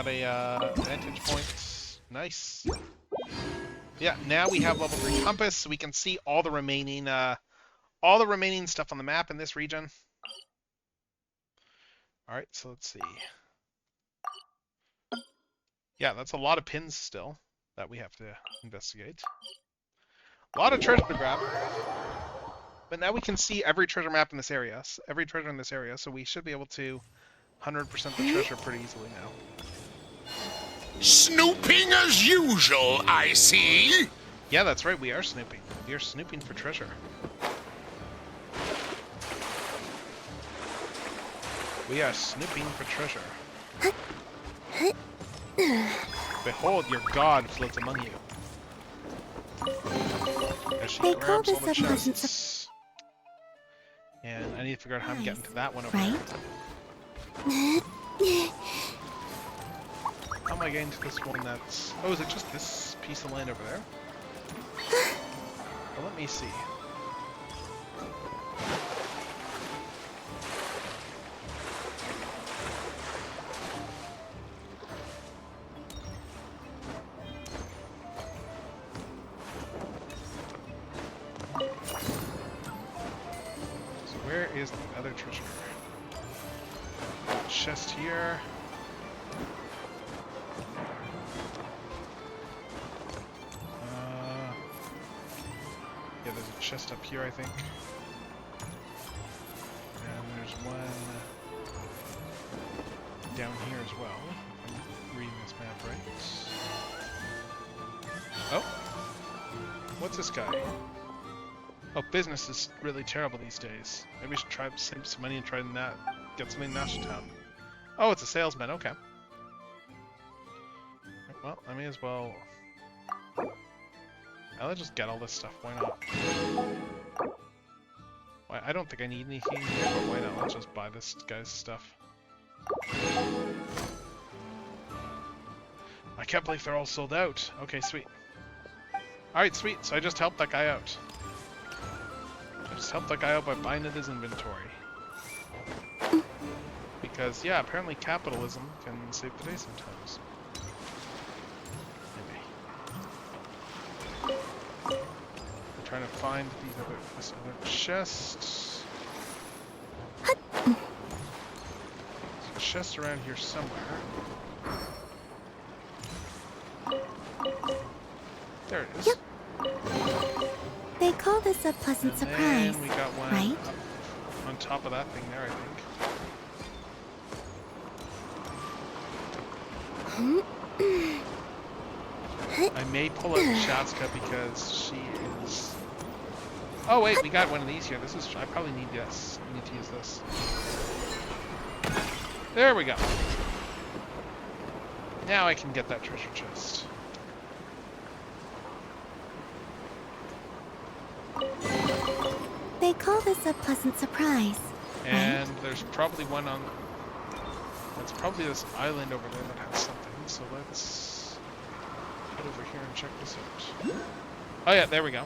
a vantage point. Nice. Yeah, now we have level 3 compass, so we can see all the remaining stuff on the map in this region. Alright, so let's see. Yeah, that's a lot of pins still that we have to investigate. A lot of treasure to grab. But now we can see every treasure map in this area, every treasure in this area, so we should be able to 100% the treasure pretty easily now. Snooping as usual, I see. Yeah, that's right, we are snooping. We are snooping for treasure. We are snooping for treasure. Behold, your god floats among you. As she They grabs call all this the a pleasant chests. And I need to figure out how I'm getting to that one over right? there. How am I getting to this one that's... Oh, is it just this piece of land over there? Well, let me see. So where is the other treasure? Chest here. Yeah, there's a chest up here, I think. And there's one down here as well, if I'm reading this map right. Oh! What's this guy? Oh, business is really terrible these days. Maybe we should try to save some money and try to get something in National Town. Oh, it's a salesman, okay. Well, I may as well... I'll just get all this stuff, why not? Why, I don't think I need anything here, but why not? Let's just buy this guy's stuff. I can't believe they're all sold out. Okay, sweet. Alright, sweet. So I just helped that guy out. I just helped that guy out by buying at his inventory. Because, yeah, apparently capitalism can save the day sometimes. Trying to find this other chest. There's a chest around here somewhere. There it is. Yep. They call this a pleasant And surprise, then we got one right? up on top of that thing there, I think. I may pull out Shaska because she is Oh wait, we got one of these here. This is. I probably need this. Need to use this. There we go. Now I can get that treasure chest. They call this a pleasant surprise. And there's probably one on. That's probably this island over there that has something. So let's head over here and check this out. Oh yeah, there we go.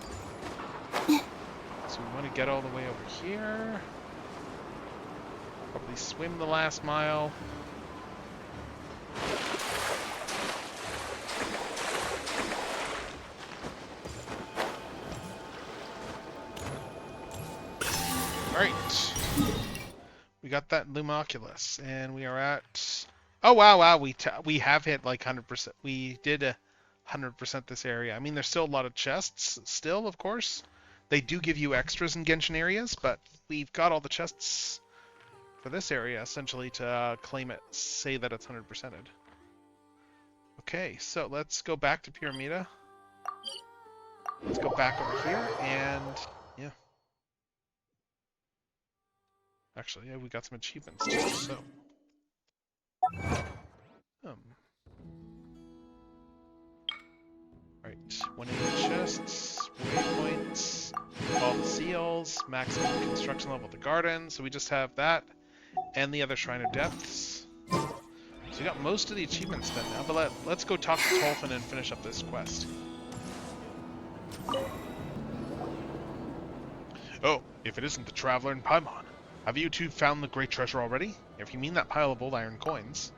So we want to get all the way over here. Probably swim the last mile. Alright. We got that Lumoculus, and we are at... Oh wow, we have hit like 100%. We did 100% this area. I mean, there's still a lot of chests, still, of course. They do give you extras in Genshin areas, but we've got all the chests for this area, essentially, to claim it, say that it's 100%ed. Okay, so let's go back to Pyramida. Let's go back over here, and... yeah. Actually, yeah, we got some achievements too, so... Right, 180 chests, waypoints, all the seals, maximum construction level of the garden, so we just have that, and the other Shrine of Depths. So we got most of the achievements done now, but let's go talk to Tolfin and finish up this quest. Oh, if it isn't the Traveler in Paimon. Have you two found the great treasure already? If you mean that pile of old iron coins.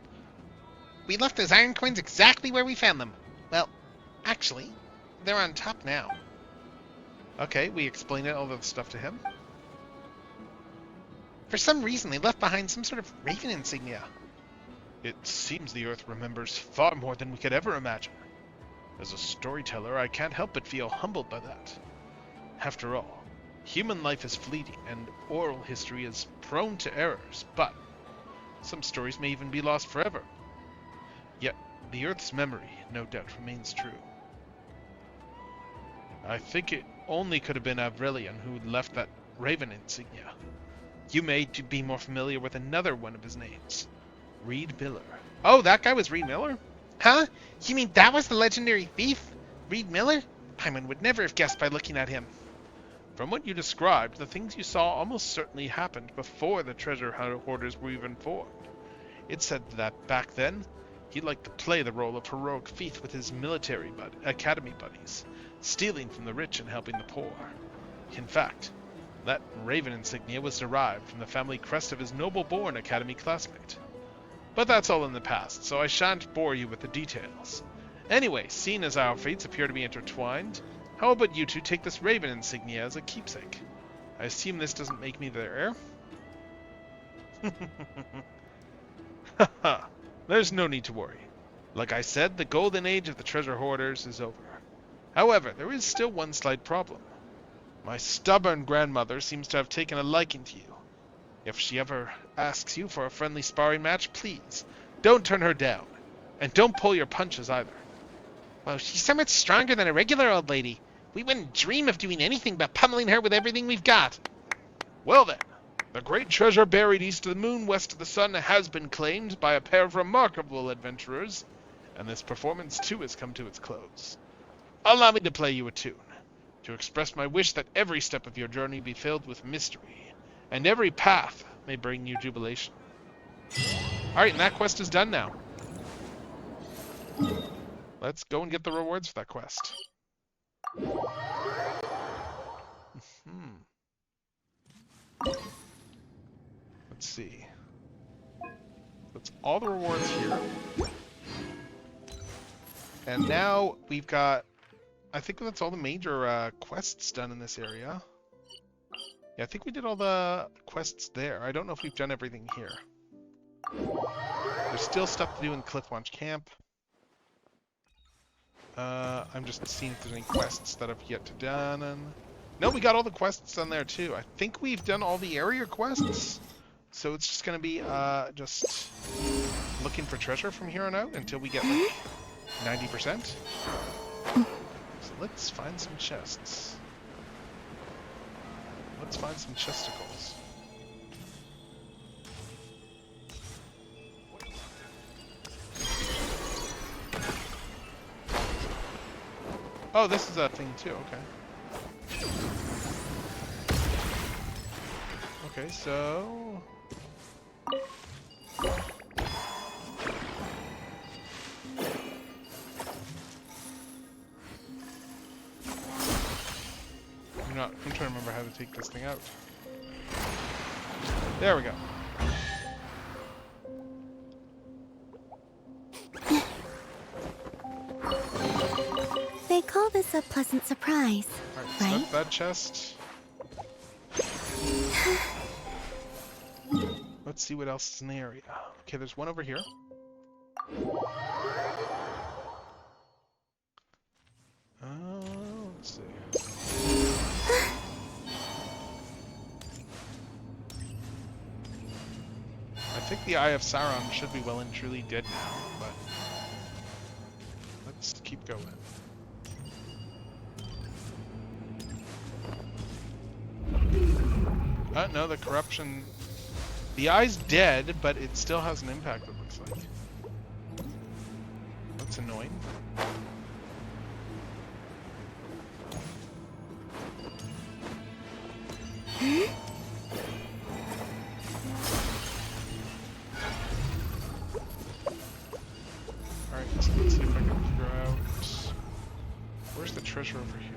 We left those iron coins exactly where we found them. Well, actually, they're on top now. Okay, we explained all the stuff to him. For some reason, they left behind some sort of raven insignia. It seems the Earth remembers far more than we could ever imagine. As a storyteller, I can't help but feel humbled by that. After all, human life is fleeting, and oral history is prone to errors, but some stories may even be lost forever. Yet, the Earth's memory, no doubt, remains true. I think it only could have been Avrilian who left that raven insignia. You may be more familiar with another one of his names, Reed Miller. Oh, that guy was Reed Miller? Huh? You mean that was the legendary thief? Reed Miller? Paimon would never have guessed by looking at him. From what you described, the things you saw almost certainly happened before the treasure hoarders were even formed. It said that back then, he liked to play the role of heroic thief with his military academy buddies, stealing from the rich and helping the poor. In fact, that raven insignia was derived from the family crest of his noble-born academy classmate. But that's all in the past, so I shan't bore you with the details. Anyway, seeing as our fates appear to be intertwined, how about you two take this raven insignia as a keepsake? I assume this doesn't make me their heir? Haha, there's no need to worry. Like I said, the golden age of the treasure hoarders is over. However, there is still one slight problem. My stubborn grandmother seems to have taken a liking to you. If she ever asks you for a friendly sparring match, please, don't turn her down. And don't pull your punches either. Well, she's so much stronger than a regular old lady. We wouldn't dream of doing anything but pummeling her with everything we've got. Well then, the great treasure buried east of the moon, west of the sun, has been claimed by a pair of remarkable adventurers, and this performance too has come to its close. Allow me to play you a tune, to express my wish that every step of your journey be filled with mystery, and every path may bring you jubilation. Alright, and that quest is done now. Let's go and get the rewards for that quest. Let's see. That's all the rewards here. And now we've got... I think that's all the major quests done in this area. Yeah, I think we did all the quests there. I don't know if we've done everything here. There's still stuff to do in Cliff Launch Camp. I'm just seeing if there's any quests that I've yet to done. And... no, we got all the quests done there too. I think we've done all the area quests. So it's just going to be just looking for treasure from here on out until we get like 90%. So let's find some chests. Let's find some chesticles. Oh, this is a thing too, okay. Okay, so... I'm trying to remember how to take this thing out. There we go. They call this a pleasant surprise, Alright, so right? that's that chest. Let's see what else is in the area. Okay, there's one over here. Let's see. I think the Eye of Sauron should be well and truly dead now, but let's keep going. No, the corruption... The eye's dead, but it still has an impact, it looks like. That's annoying. Alright, so let's see if I can figure out... Where's the treasure over here?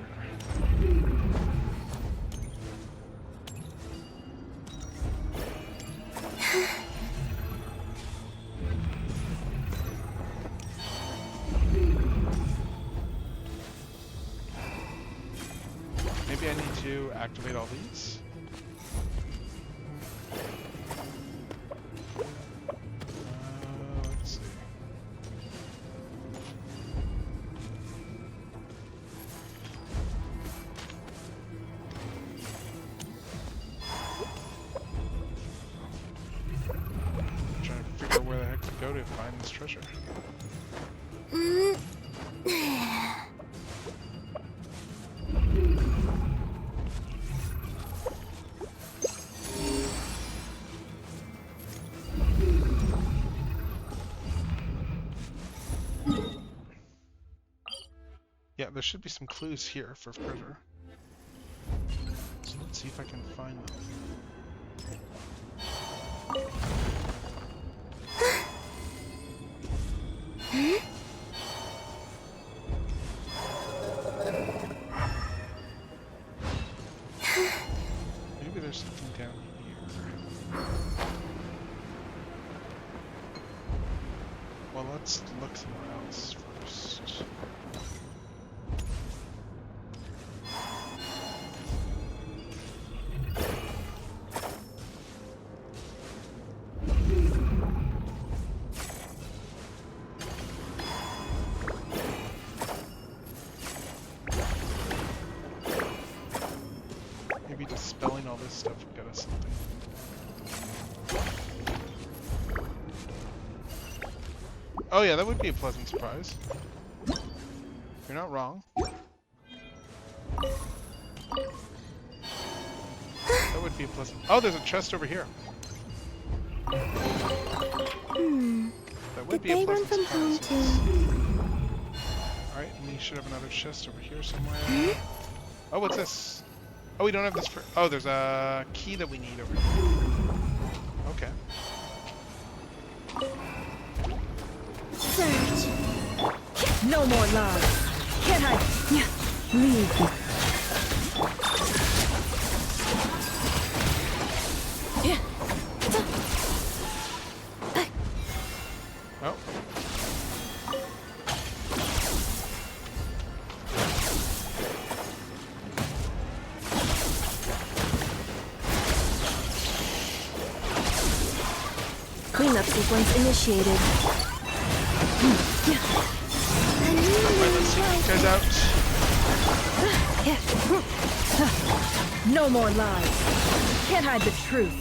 Maybe I need to activate all these. Let's see. I'm trying to figure out where the heck to go to find this treasure. Yeah, there should be some clues here for treasure. So let's see if I can find them. Maybe there's something down here. Well, let's look somewhere else first. Maybe dispelling all this stuff will get us something. Oh yeah, that would be a pleasant surprise. You're not wrong. That would be a pleasant... Oh, there's a chest over here. That would Did be a they run pleasant from home surprise. too? Alright, and we should have another chest over here somewhere. Oh, what's this? Oh, we don't have this for... Oh, there's a key that we need over here. Okay. Search. No more lies. Can't I? Leave me. Oh. Cleanup sequence initiated. Alright, let's see these guys out. No more lies. Can't hide the truth.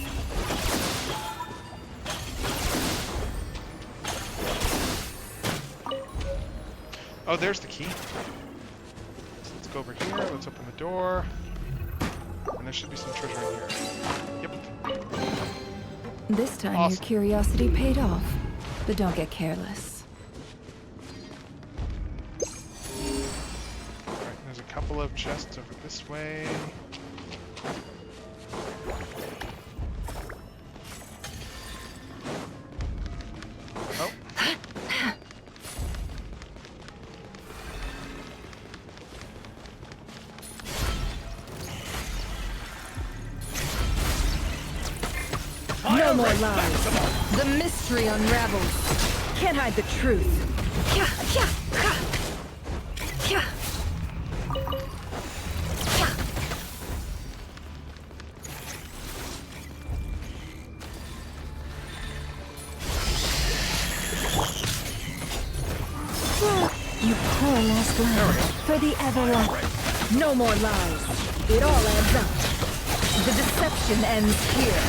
Oh, there's the key. So let's go over here. Let's open the door. And there should be some treasure in here. Yep. This time Awesome. your curiosity paid off, but don't get careless. Alright, there's a couple of chests over this way. Oh. No more lies. The mystery unravels. Can't hide the truth. You poor last lamb. For the everlasting. No more lies. It all adds up. The deception ends here.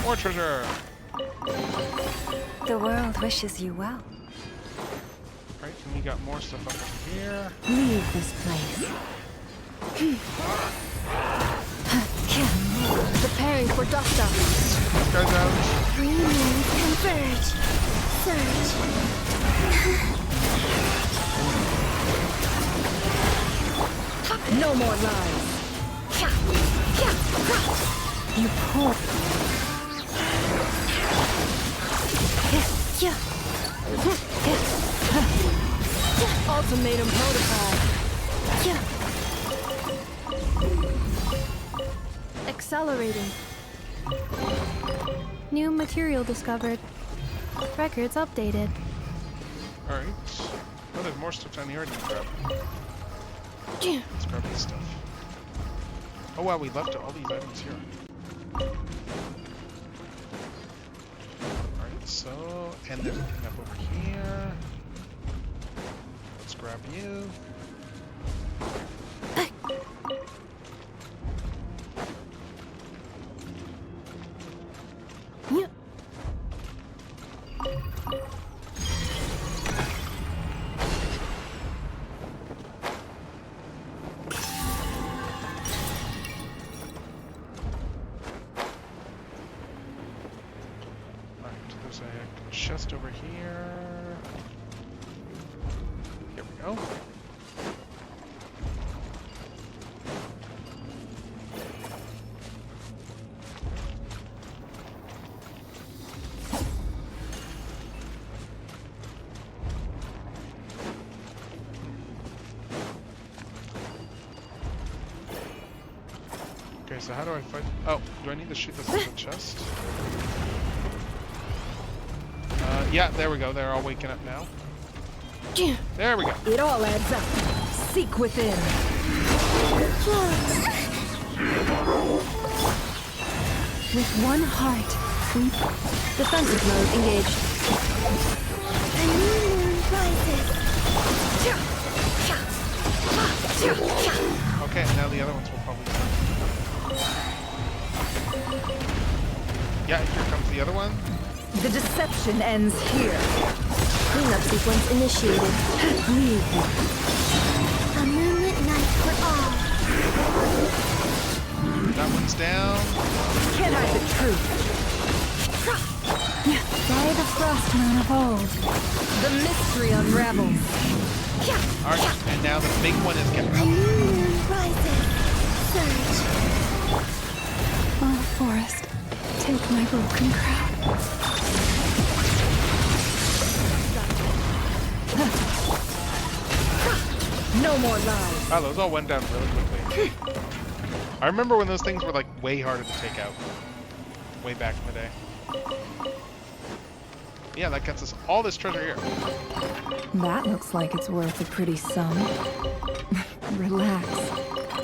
More treasure! The world wishes you well. Right, and we got more stuff up here. Leave this place. Preparing for dust up. These guys out. Three moons converge. Surge. No more lies. You poor... Ultimatum protocol. Accelerating. New material discovered. Records updated. Alright. Oh, there's more stuff down here I didn't grab. Let's grab this stuff. Oh wow, we left all these items here. Alright, so... and there's nothing up over here. Let's grab you. There's a chest over here. Here we go. Okay, so how do I fight? Oh, do I need to shoot this in the chest? Yeah, there we go. They're all waking up now. There we go. It all adds up. Seek within. With one heart, we... Defensive mode engaged. A new moon rises. Okay, now the other ones will probably come. Yeah, here comes the other one. The deception ends here. Cleanup sequence initiated. Leave. A moonlit night for all. That one's down. Can't hide the truth. By the frost moon of old. The mystery unravels. Alright, and now the big one is getting A up. new moon rises. Surge. Oh, forest, take my broken crown. No more lies. Wow, those all went down really quickly. I remember when those things were like way harder to take out. Way back in the day. Yeah, that gets us all this treasure here. That looks like it's worth a pretty sum. Relax.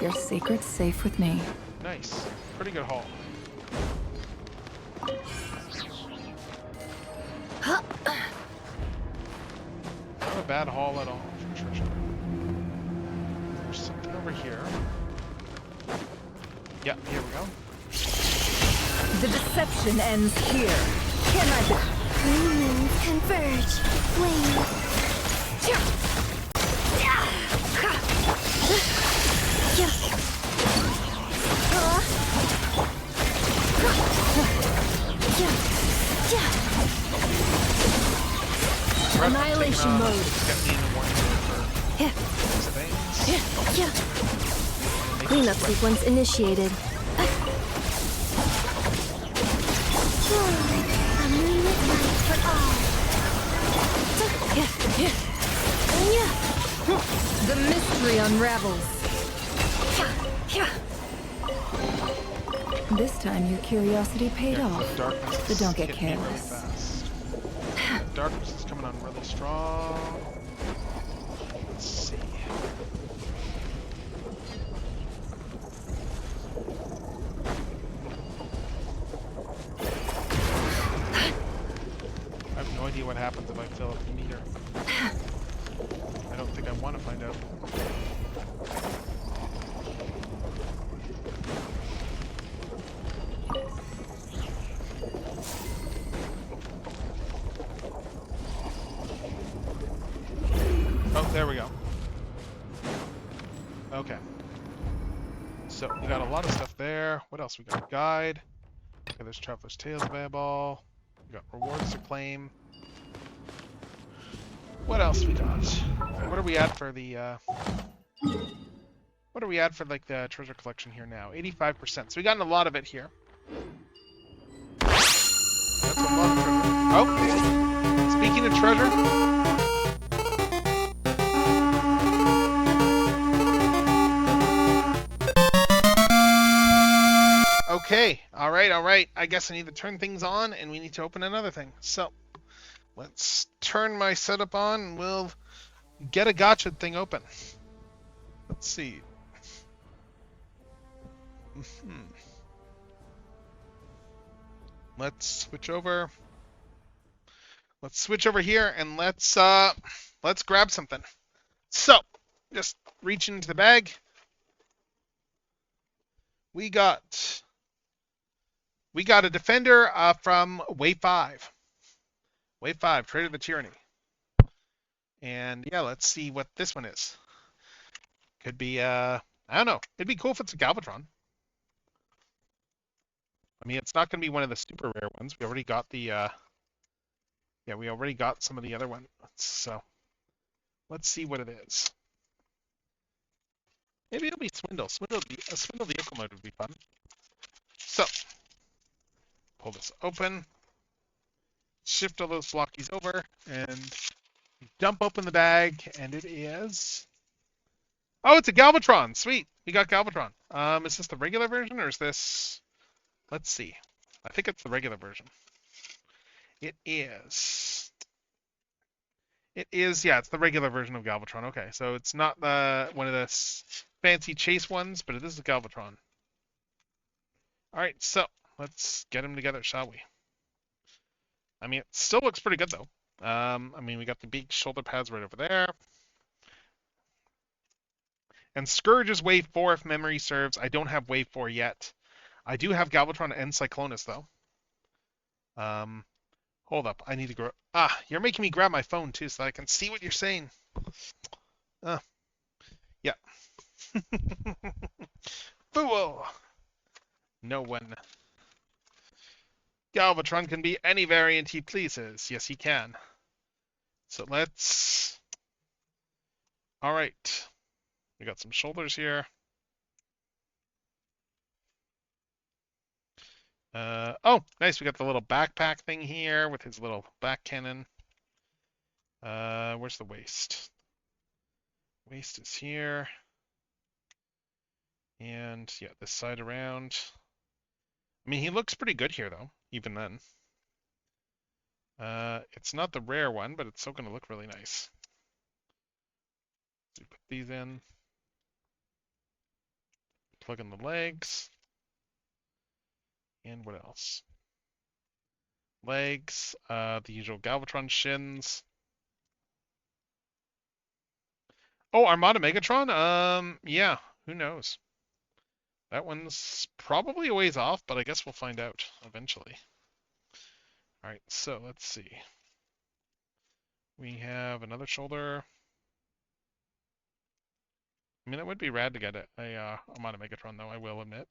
Your secret's safe with me. Nice. Pretty good haul. Not a bad haul at all for treasure. There's something over here. Yeah, here we go. The deception ends here. Can I be? Three moons converge. Flame. Get me in the warning for these things. Cleanup sequence initiated. A moonlit night for all. The mystery unravels. This time your curiosity paid Yeah, off. the darkness But don't get is hitting me really careless. fast. Darkness is coming on really strong. Let's see. I have no idea what happens if I fill up the meter. I don't think I want to find out. Oh, there we go. Okay. So, we got a lot of stuff there. What else? We got guide. Okay, there's Traveler's Tales available. We got rewards to claim. What else we got? What are we at for the, what are we at for, like, the treasure collection here now? 85%. So we gotten a lot of it here. That's a lot of treasure. Oh! Speaking of treasure... Okay, alright. I guess I need to turn things on and we need to open another thing. So, let's turn my setup on and we'll get a gotcha thing open. Let's see. Let's switch over. Let's switch over here and let's grab something. So, just reach into the bag. We got a defender from Wave 5. Wave 5, Traitor the Tyranny. And yeah, let's see what this one is. Could be, I don't know. It'd be cool if it's a Galvatron. I mean, it's not going to be one of the super rare ones. We already got the, yeah, we already got some of the other ones. So, let's see what it is. Maybe it'll be Swindle. A Swindle vehicle mode would be fun. So, pull this open. Shift all those flockies over and dump open the bag, and it is... Oh, it's a Galvatron! Sweet! We got Galvatron. Is this the regular version, or is this... Let's see. I think it's the regular version. It is... yeah, it's the regular version of Galvatron. Okay, so it's not one of the fancy chase ones, but it is a Galvatron. Alright, so, let's get them together, shall we? I mean, it still looks pretty good, though. I mean, we got the big shoulder pads right over there. And Scourge is Wave 4, if memory serves. I don't have Wave 4 yet. I do have Galvatron and Cyclonus, though. Hold up. I need to grow... Ah, you're making me grab my phone, too, so that I can see what you're saying. Yeah. Fool! No one... Galvatron can be any variant he pleases. Yes, he can. So let's... Alright. We got some shoulders here. Oh, nice. We got the little backpack thing here with his little back cannon. Where's the waist? Waist is here. And yeah, this side around. I mean, he looks pretty good here, though, even then. It's not the rare one, but it's still going to look really nice. So we put these in. Plug in the legs. And what else? Legs, the usual Galvatron shins. Oh, Armada Megatron? Yeah, who knows? That one's probably a ways off, but I guess we'll find out eventually. Alright, so let's see. We have another shoulder. I mean, it would be rad to get a Armada Megatron, though, I will admit.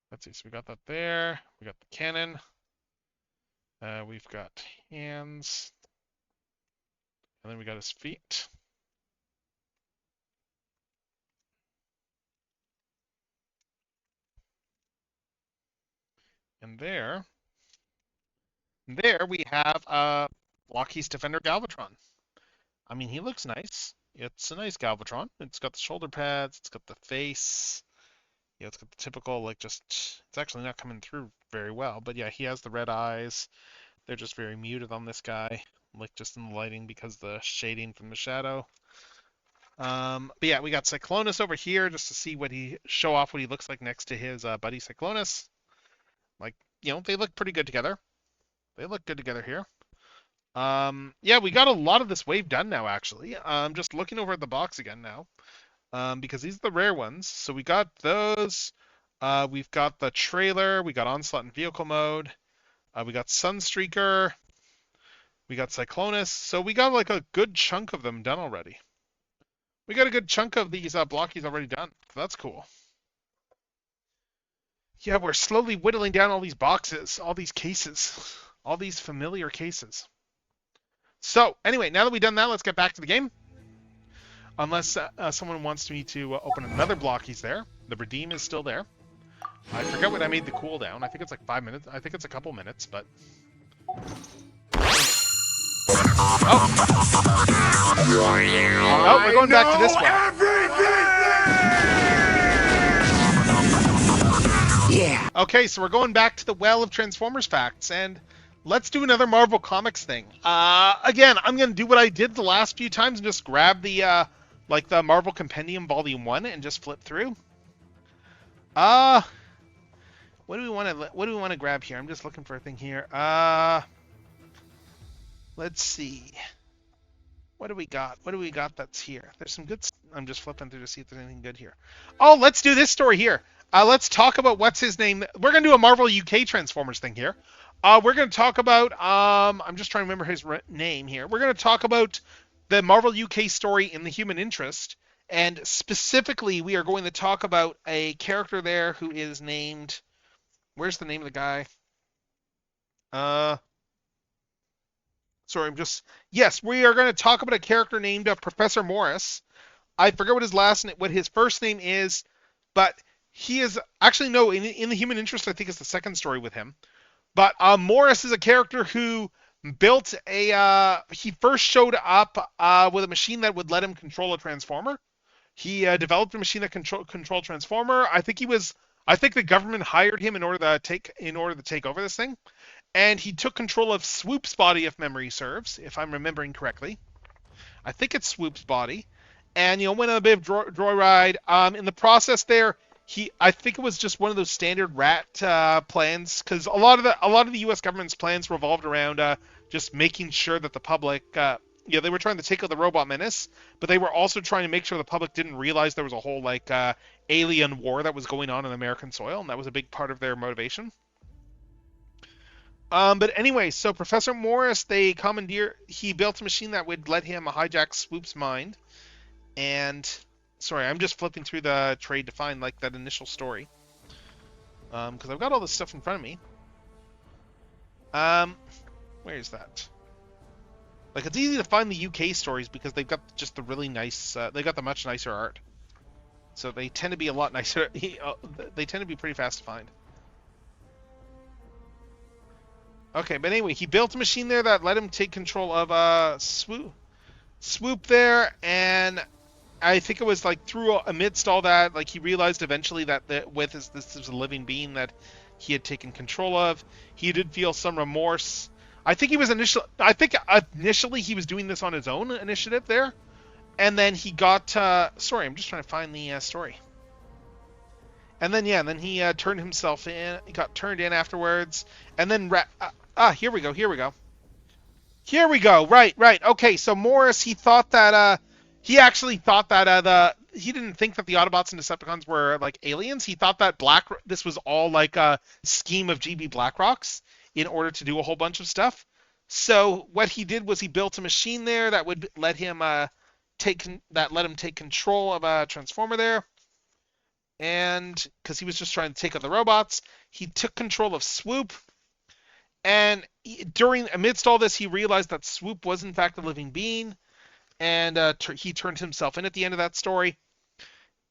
Let's see, so we got that there. We got the cannon. We've got hands, and then we got his feet. And there we have Lockheed's Defender Galvatron. I mean, he looks nice. It's a nice Galvatron. It's got the shoulder pads. It's got the face. Yeah, it's got the typical, like, just, it's actually not coming through very well. But yeah, he has the red eyes. They're just very muted on this guy, like just in the lighting because the shading from the shadow. But yeah, we got Cyclonus over here just to show off what he looks like next to his buddy Cyclonus. Like, they look pretty good together. They look good together here. Yeah, we got a lot of this wave done now, actually. I'm just looking over at the box again now, because these are the rare ones. So we got those. We've got the trailer. We got Onslaught and Vehicle Mode. We got Sunstreaker. We got Cyclonus. So we got like a good chunk of them done already. We got a good chunk of these blockies already done. So that's cool. Yeah, we're slowly whittling down all these boxes, all these cases, all these familiar cases. So anyway, now that we've done that, let's get back to the game. Unless someone wants me to open another blockies there. The redeem is still there. I forget what I made the cooldown. I think it's like 5 minutes. I think it's a couple minutes, but... Oh, we're going back to this one. Yeah. Okay, so we're going back to the Well of Transformers facts, and let's do another Marvel Comics thing. Again, I'm going to do what I did the last few times and just grab the, like the Marvel Compendium Volume 1 and just flip through. What do we want to grab here? I'm just looking for a thing here. Let's see. What do we got? What do we got that's here? There's some good... I'm just flipping through to see if there's anything good here. Oh, let's do this story here. Let's talk about what's his name. We're going to do a Marvel UK Transformers thing here. We're going to talk about... I'm just trying to remember his name here. We're going to talk about the Marvel UK story in the Human Interest. And specifically, we are going to talk about a character there who is named... Where's the name of the guy? Sorry, Yes, we are going to talk about a character named Professor Morris. I forget what his first name is, but he is... Actually, no, in the Human Interest, I think it's the second story with him. But Morris is a character who built he first showed up with a machine that would let him control a Transformer. He developed a machine that controlled Transformer. I think the government hired him in order to take over this thing. And he took control of Swoop's body, if memory serves, if I'm remembering correctly. I think it's Swoop's body. And, went on a bit of joyride. In the process there, I think it was just one of those standard rat plans, because a lot of the U.S. government's plans revolved around just making sure that the public, they were trying to take out the robot menace, but they were also trying to make sure the public didn't realize there was a whole, alien war that was going on American soil, and that was a big part of their motivation. But anyway, so Professor Morris, he built a machine that would let him hijack Swoop's mind. And, sorry, I'm just flipping through the trade to find, that initial story. Because I've got all this stuff in front of me. Where is that? It's easy to find the UK stories because they've got just the really nice, they got the much nicer art. So they tend to be a lot nicer. They tend to be pretty fast to find. Okay, but anyway, he built a machine there that let him take control of Swoop there, and I think it was amidst all that, he realized eventually that this was a living being that he had taken control of. He did feel some remorse. I think initially he was doing this on his own initiative there, and then he got sorry, I'm just trying to find the story. And then he turned himself in. He got turned in afterwards, and then here we go. Right. Okay, so Morris, he thought that he actually thought that he didn't think that the Autobots and Decepticons were aliens. He thought that this was all a scheme of GB Blackrock's in order to do a whole bunch of stuff. So what he did was he built a machine there that would let him take control of a Transformer there. And because he was just trying to take out the robots, he took control of Swoop. And amidst all this, he realized that Swoop was in fact a living being, and he turned himself in at the end of that story.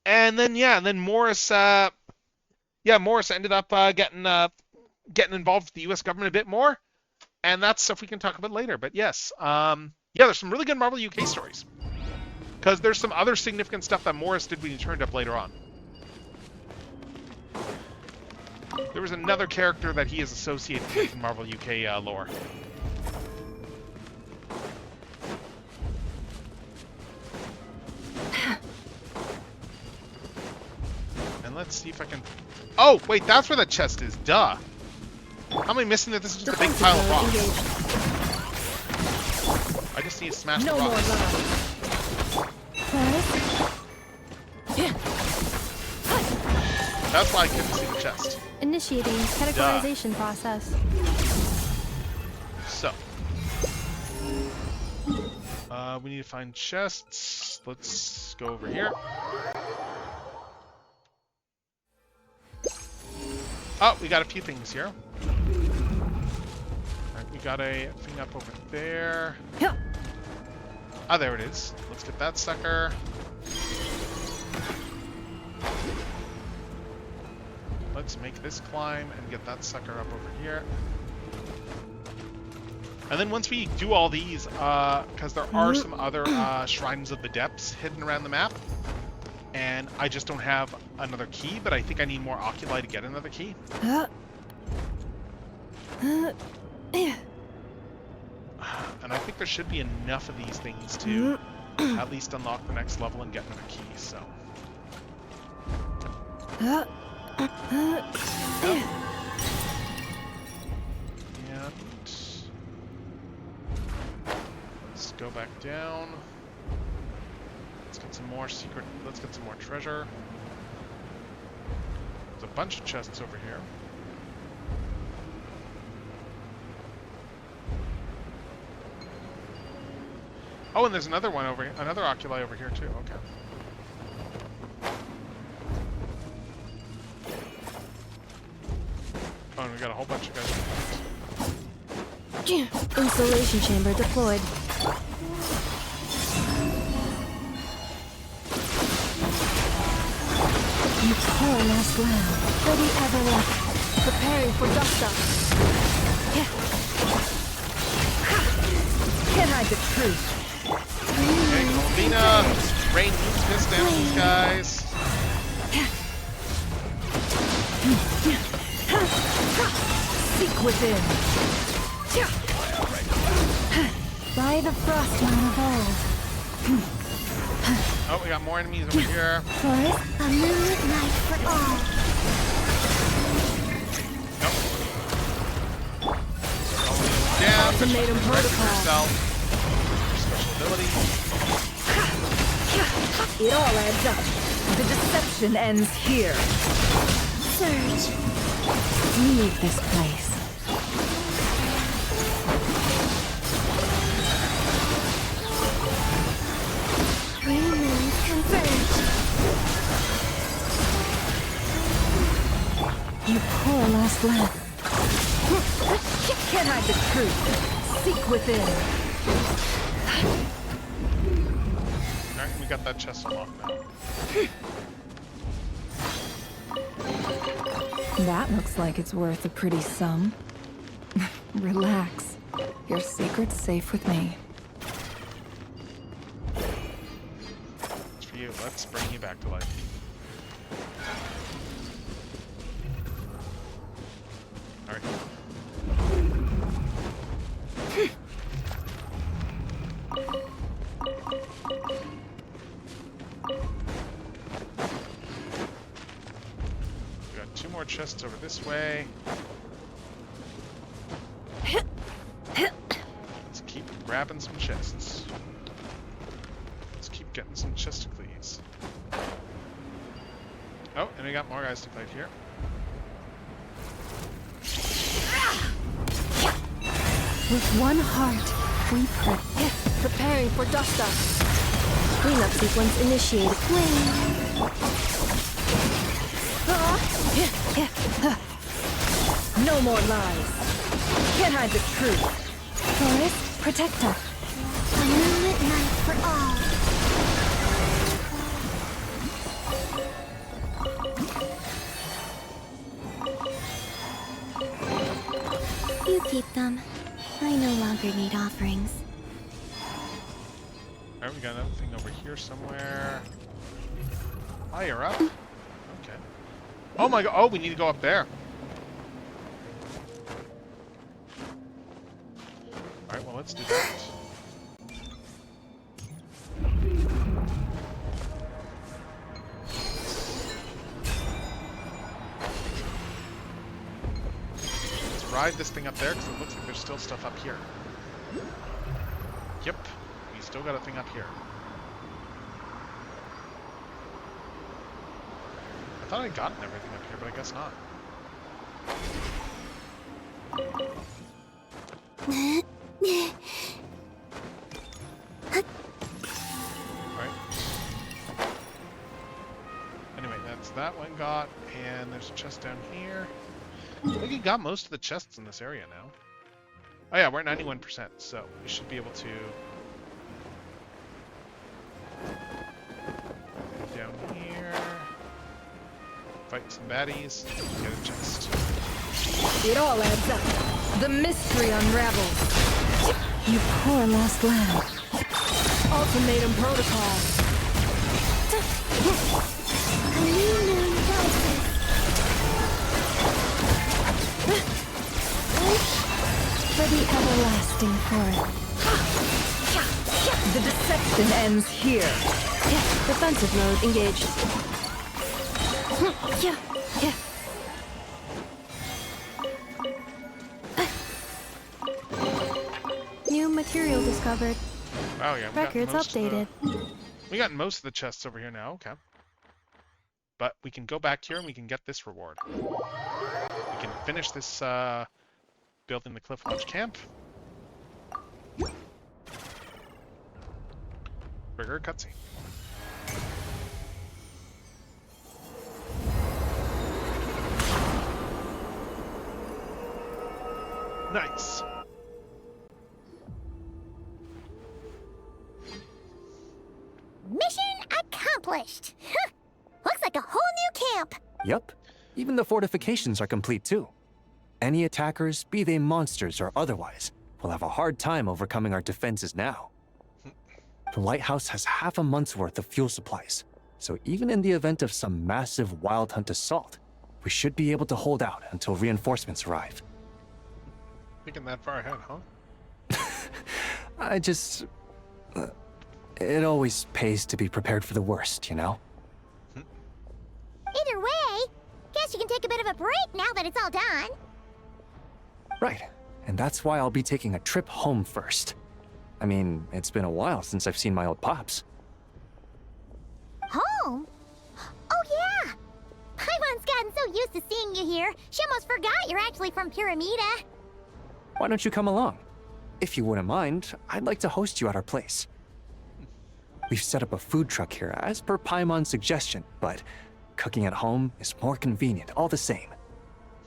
And then Morris, Morris ended up getting involved with the U.S. government a bit more, and that's stuff we can talk about later. But yes, there's some really good Marvel UK stories, because there's some other significant stuff that Morris did when he turned up later on. There was another character that he is associated with in Marvel UK lore. And let's see if I can... Oh, wait, that's where the chest is. Duh. How am I missing that this is just a big pile of rocks? I just need to smash the rocks. That's why I couldn't see the chest. Initiating categorization process. So. We need to find chests. Let's go over here. Oh, we got a few things here. Alright, we got a thing up over there. Ah, there it is. Let's get that sucker. Let's make this climb and get that sucker up over here. And then once we do all these, because there are some other Shrines of the Depths hidden around the map, and I just don't have another key, but I think I need more oculi to get another key. And I think there should be enough of these things to at least unlock the next level and get another key, so... Yep. And let's go back down. Let's get some more let's get some more treasure. There's a bunch of chests over here. Oh, and there's another one over here, another oculi over here too. Okay. Oh, and we got a whole bunch of guys. Installation chamber deployed. You poor last lamb. Ready ever left. Preparing for dust up. Can't hide the truth. Okay, Columbina, rain means piss down these guys. Seek within. By the frost man of old. Oh, we got more enemies over here. Forest, A moonlit night for all. Nope. Yeah, Ultimatum protocol. yourself. Special ability. It all adds up. The deception ends here. Surge. Leave this place. Three moons converge. You poor last lamb. Can't hide the truth. Seek within. Alright, we got that chest unlocked now. That looks like it's worth a pretty sum. Relax. Your secret's safe with me. It's for you. Let's bring you back to life. Alright. We got two more chests over this way. Let's keep grabbing some chests. Let's keep getting some chesticles. Oh, and we got more guys to fight here. With one heart, we Preparing for dust up. Cleanup sequence initiated. No more lies. Can't hide the truth. Forest Protector. A moonlit night for all. You keep them. I no longer need offerings. Alright, we got another thing over here somewhere. Higher up. Okay. Oh my god. Oh, we need to go up there. Alright, well, let's do that. Let's ride this thing up there because it looks like there's still stuff up here. Yep. We still got a thing up here. I thought I'd gotten everything up here, but I guess not. Alright. Anyway, that's that one got, and there's a chest down here. I think we got most of the chests in this area now. Oh yeah, we're at 91%, so we should be able to... down here... fight some baddies, get a chest. It all adds up. The mystery unravels. You poor lost lamb. Ultimatum protocol. A new moon rises. For the everlasting forest. The deception ends here. Defensive mode engaged. Yeah, yeah. New material discovered. Oh yeah, Records updated. We got most of the chests over here now, okay. But we can go back here and we can get this reward. We can finish this building the Cliff Lodge camp. Trigger cutscene. Nice. Mission accomplished. Looks like a whole new camp. Yup. Even the fortifications are complete too. Any attackers, be they monsters or otherwise, will have a hard time overcoming our defenses now. The lighthouse has half a month's worth of fuel supplies, so even in the event of some massive wild hunt assault, we should be able to hold out until reinforcements arrive. Thinking that far ahead, huh? I just... it always pays to be prepared for the worst, you know? Either way, guess you can take a bit of a break now that it's all done. Right, and that's why I'll be taking a trip home first. I mean, it's been a while since I've seen my old pops. Home? Oh yeah! Paimon's gotten so used to seeing you here, she almost forgot you're actually from Pyramida. Why don't you come along? If you wouldn't mind, I'd like to host you at our place. We've set up a food truck here as per Paimon's suggestion, but cooking at home is more convenient all the same.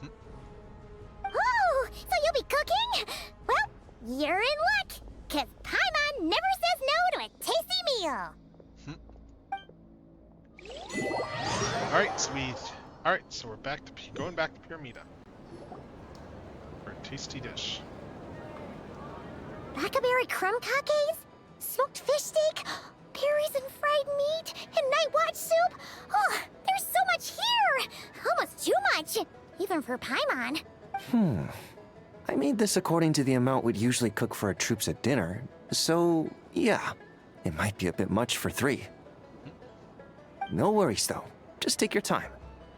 Oh, so you'll be cooking? Well, you're in luck, cause Paimon never says no to a tasty meal. Alright, sweet. Alright, so we're back to going back to Pyramida. For a tasty dish. Blackberry crumb cakes? Smoked fish steak? Berries and fried meat? And night watch soup? Oh, there's so much here! Almost too much, even for Paimon. I made this according to the amount we'd usually cook for our troops at dinner, so yeah, it might be a bit much for 3. No worries though, just take your time.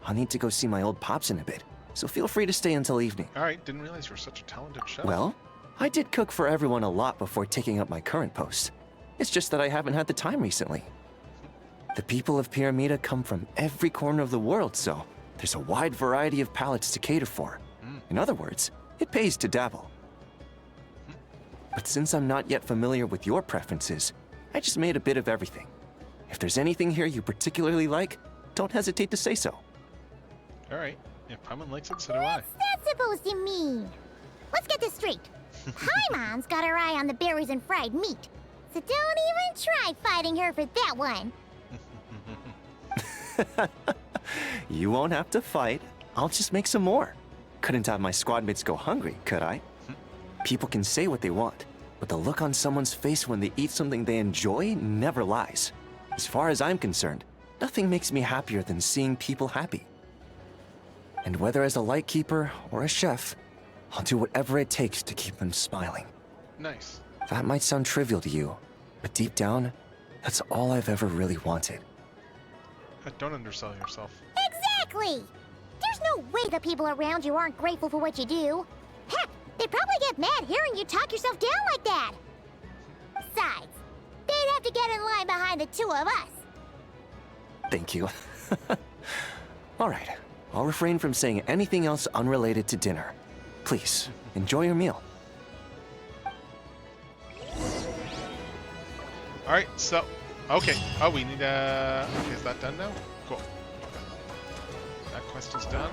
I'll need to go see my old pops in a bit, so feel free to stay until evening. Alright, didn't realize you were such a talented chef. Well, I did cook for everyone a lot before taking up my current post. It's just that I haven't had the time recently. The people of Pyramida come from every corner of the world, so there's a wide variety of palates to cater for. In other words, it pays to dabble. But since I'm not yet familiar with your preferences, I just made a bit of everything. If there's anything here you particularly like, don't hesitate to say so. Alright, if Paimon likes it, so do I. What's that supposed to mean? let's get this straight. Paimon's got her eye on the berries and fried meat. So don't even try fighting her for that one. You won't have to fight. I'll just make some more. Couldn't have my squad mates go hungry, could I? People can say what they want, but the look on someone's face when they eat something they enjoy never lies. As far as I'm concerned, nothing makes me happier than seeing people happy. And whether as a lightkeeper or a chef, I'll do whatever it takes to keep them smiling. Nice. That might sound trivial to you, but deep down, that's all I've ever really wanted. Don't undersell yourself. Exactly! There's no way the people around you aren't grateful for what you do. Heck, they'd probably get mad hearing you talk yourself down like that. Besides, they'd have to get in line behind the two of us. Thank you. All right, I'll refrain from saying anything else unrelated to dinner. Please, enjoy your meal. Alright, so... Okay. Oh, we need okay, is that done now? Cool. That quest is done.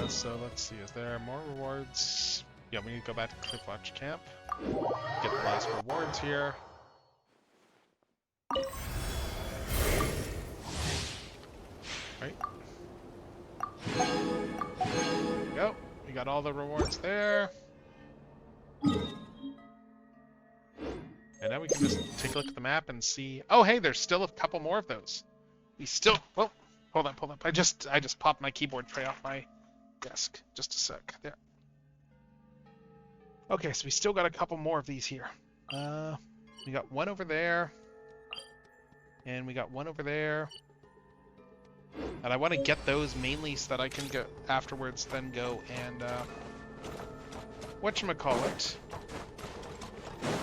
So let's see, is there more rewards? Yeah, we need to go back to Cliffwatch Camp. Get the last rewards here. Right. There we go. We got all the rewards there. And now we can just take a look at the map and see. Oh, hey, there's still a couple more of those. We still. Well, hold up. I just popped my keyboard tray off my desk. Just a sec. There. Okay, so we still got a couple more of these here. We got one over there, and we got one over there. And I want to get those mainly so that I can go afterwards. Then go and whatchamacallit.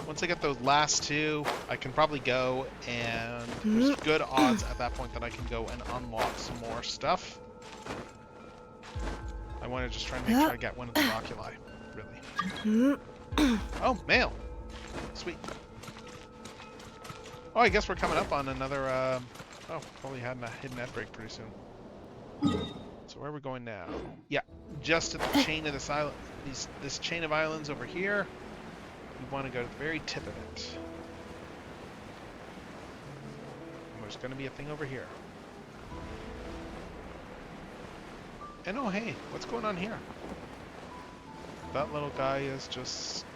Once I get those last two, I can probably go and there's good odds at that point that I can go and unlock some more stuff. I want to just try and make sure I get one of the oculi, really. Oh, mail! Sweet. Oh, I guess we're coming up on another, oh, probably had a hidden net break pretty soon. So where are we going now? Yeah, just at the chain of this island, this chain of islands over here. We want to go to the very tip of it. And there's going to be a thing over here. And oh hey, what's going on here? That little guy is just...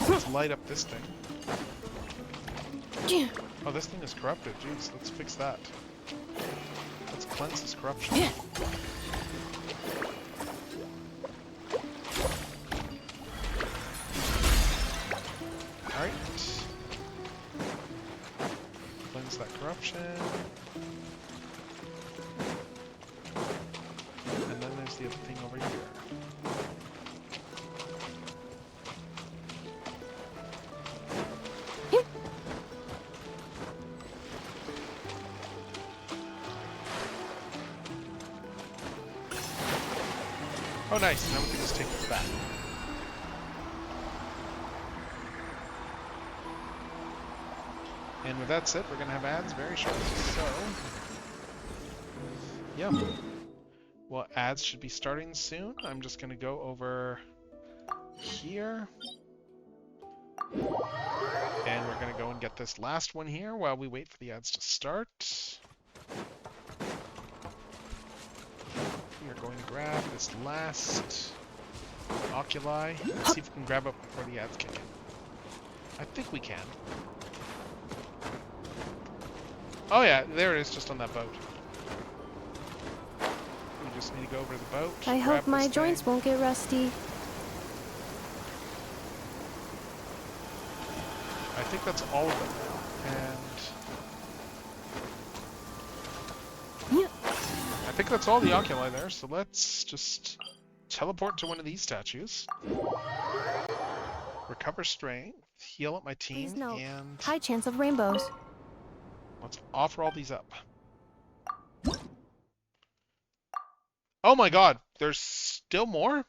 Let's light up this thing. Oh, this thing is corrupted. Jeez, let's fix that. Let's cleanse this corruption. Alright. Cleanse that corruption. And then there's the other thing over here. Oh nice, now we can just take this back. And with that said, we're going to have ads very shortly, so... yeah. Well, ads should be starting soon. I'm just going to go over here. And we're going to go and get this last one here while we wait for the ads to start. We are going to grab this last oculi. Let's see if we can grab it before the ads kick in. I think we can. Oh yeah, there it is, just on that boat. We just need to go over to the boat. I hope my joints won't get rusty. I think that's all of them now. And I think that's all the oculi there, so let's just teleport to one of these statues. Recover strength, heal up my team, and high chance of rainbows. Let's offer all these up. Oh my god, there's still more?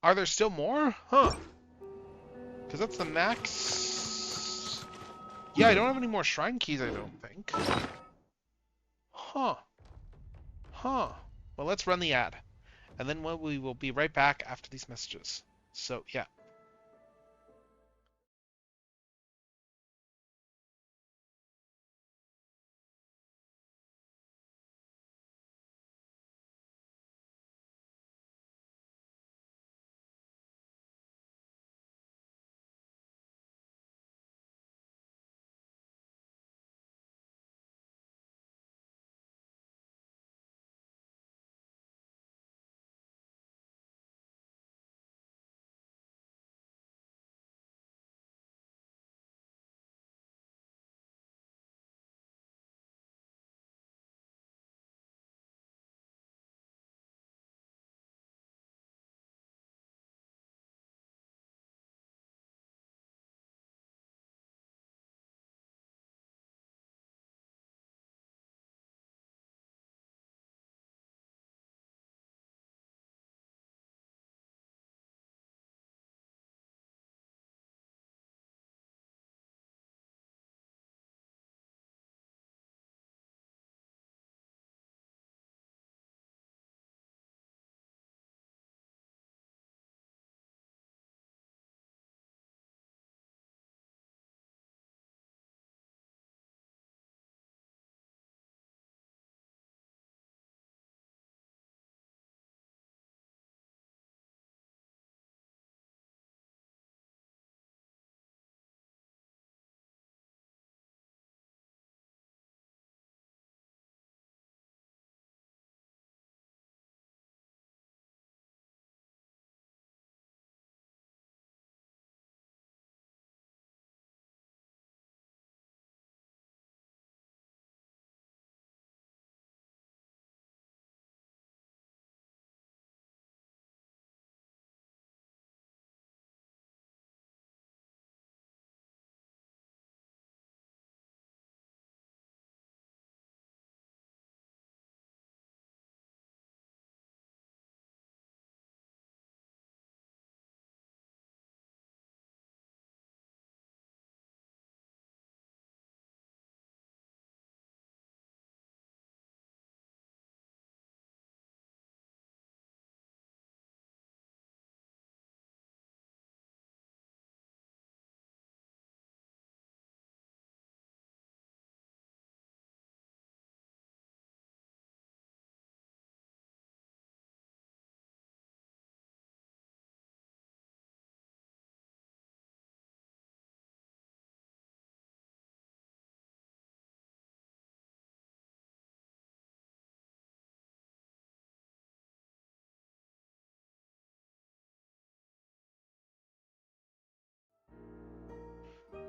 Are there still more? Huh. Because that's the max... Yeah, I don't have any more shrine keys, I don't think. Huh. Huh. Well, let's run the ad. And then we will be right back after these messages. So, yeah.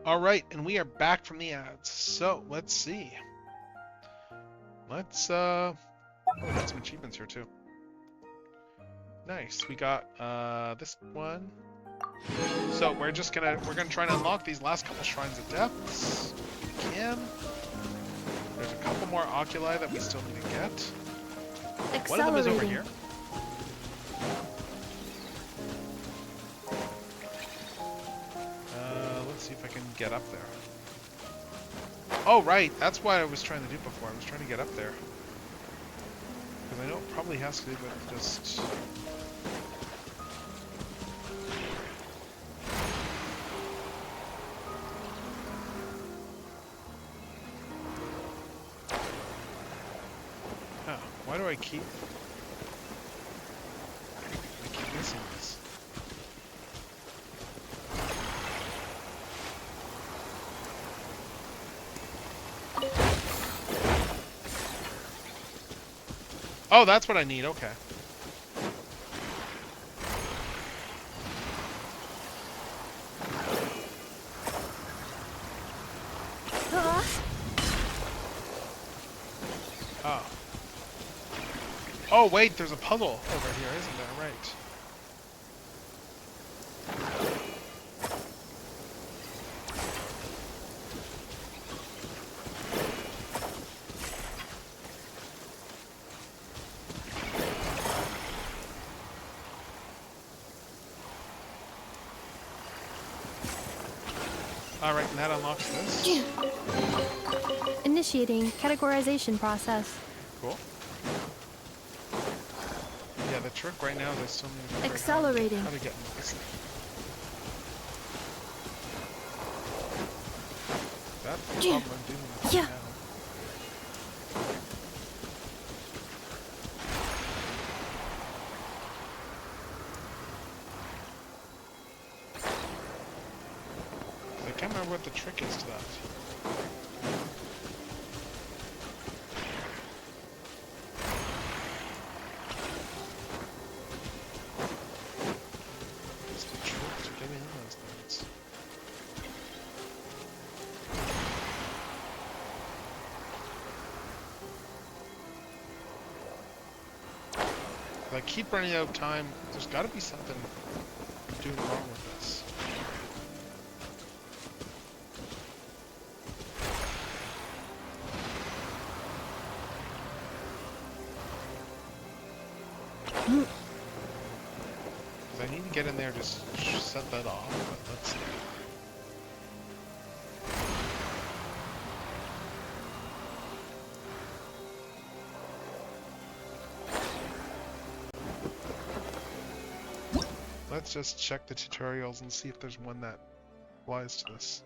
All right, and we are back from the ads. So, let's see. Let's, oh, we got some achievements here, too. Nice. We got, this one. So, we're gonna try and unlock these last couple Shrines of Depths. If we can. There's a couple more oculi that we still need to get. One of them is over here. Let's see if I can get up there. Oh, right. That's what I was trying to do before. I was trying to get up there. Because I know it probably has to do with just... Huh. Why do I keep missing this? Oh, that's what I need. Okay. Oh. Oh, wait, there's a puzzle over here, isn't there? Right. Alright, and that unlocks this. Initiating categorization process. Cool. Yeah, the trick right now, there's so many figure out Accelerating. how to get into this thing. That's the problem I'm dealing with Yeah. now. I can't remember what the trick is to that. What's the trick to getting in those things? If I keep running out of time, there's got to be something I'm doing wrong with this. I need to get in there to set that off, but let's see. Let's just check the tutorials and see if there's one that applies to this.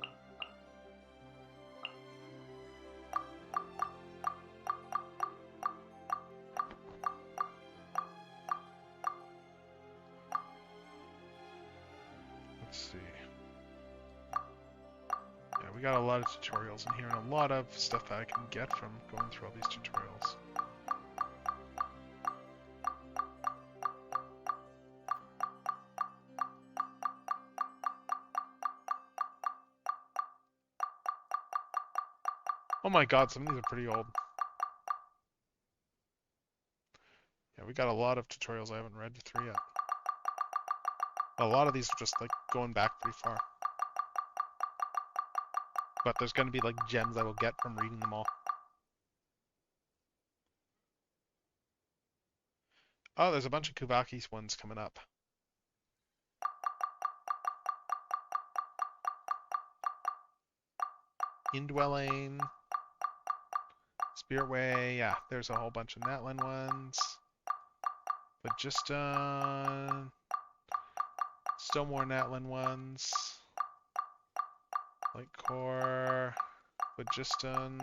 Let's see. Yeah, we got a lot of tutorials in here and a lot of stuff that I can get from going through all these tutorials. Oh my god, some of these are pretty old. Yeah, we got a lot of tutorials I haven't read through yet. A lot of these are just like going back pretty far. But there's going to be like gems I will get from reading them all. Oh, there's a bunch of Kuvaki's ones coming up. Indwelling. Spirit Way, yeah, there's a whole bunch of Natlan ones. But just still more Natlan ones. Light Core, Phlogiston,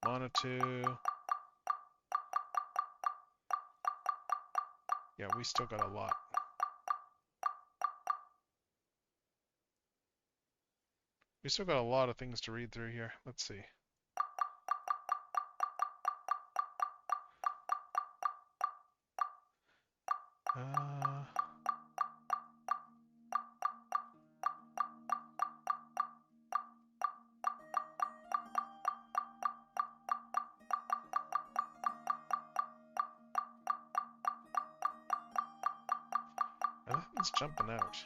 Monatu. Yeah, we still got a lot. We still got a lot of things to read through here. Let's see. Nothing's jumping out.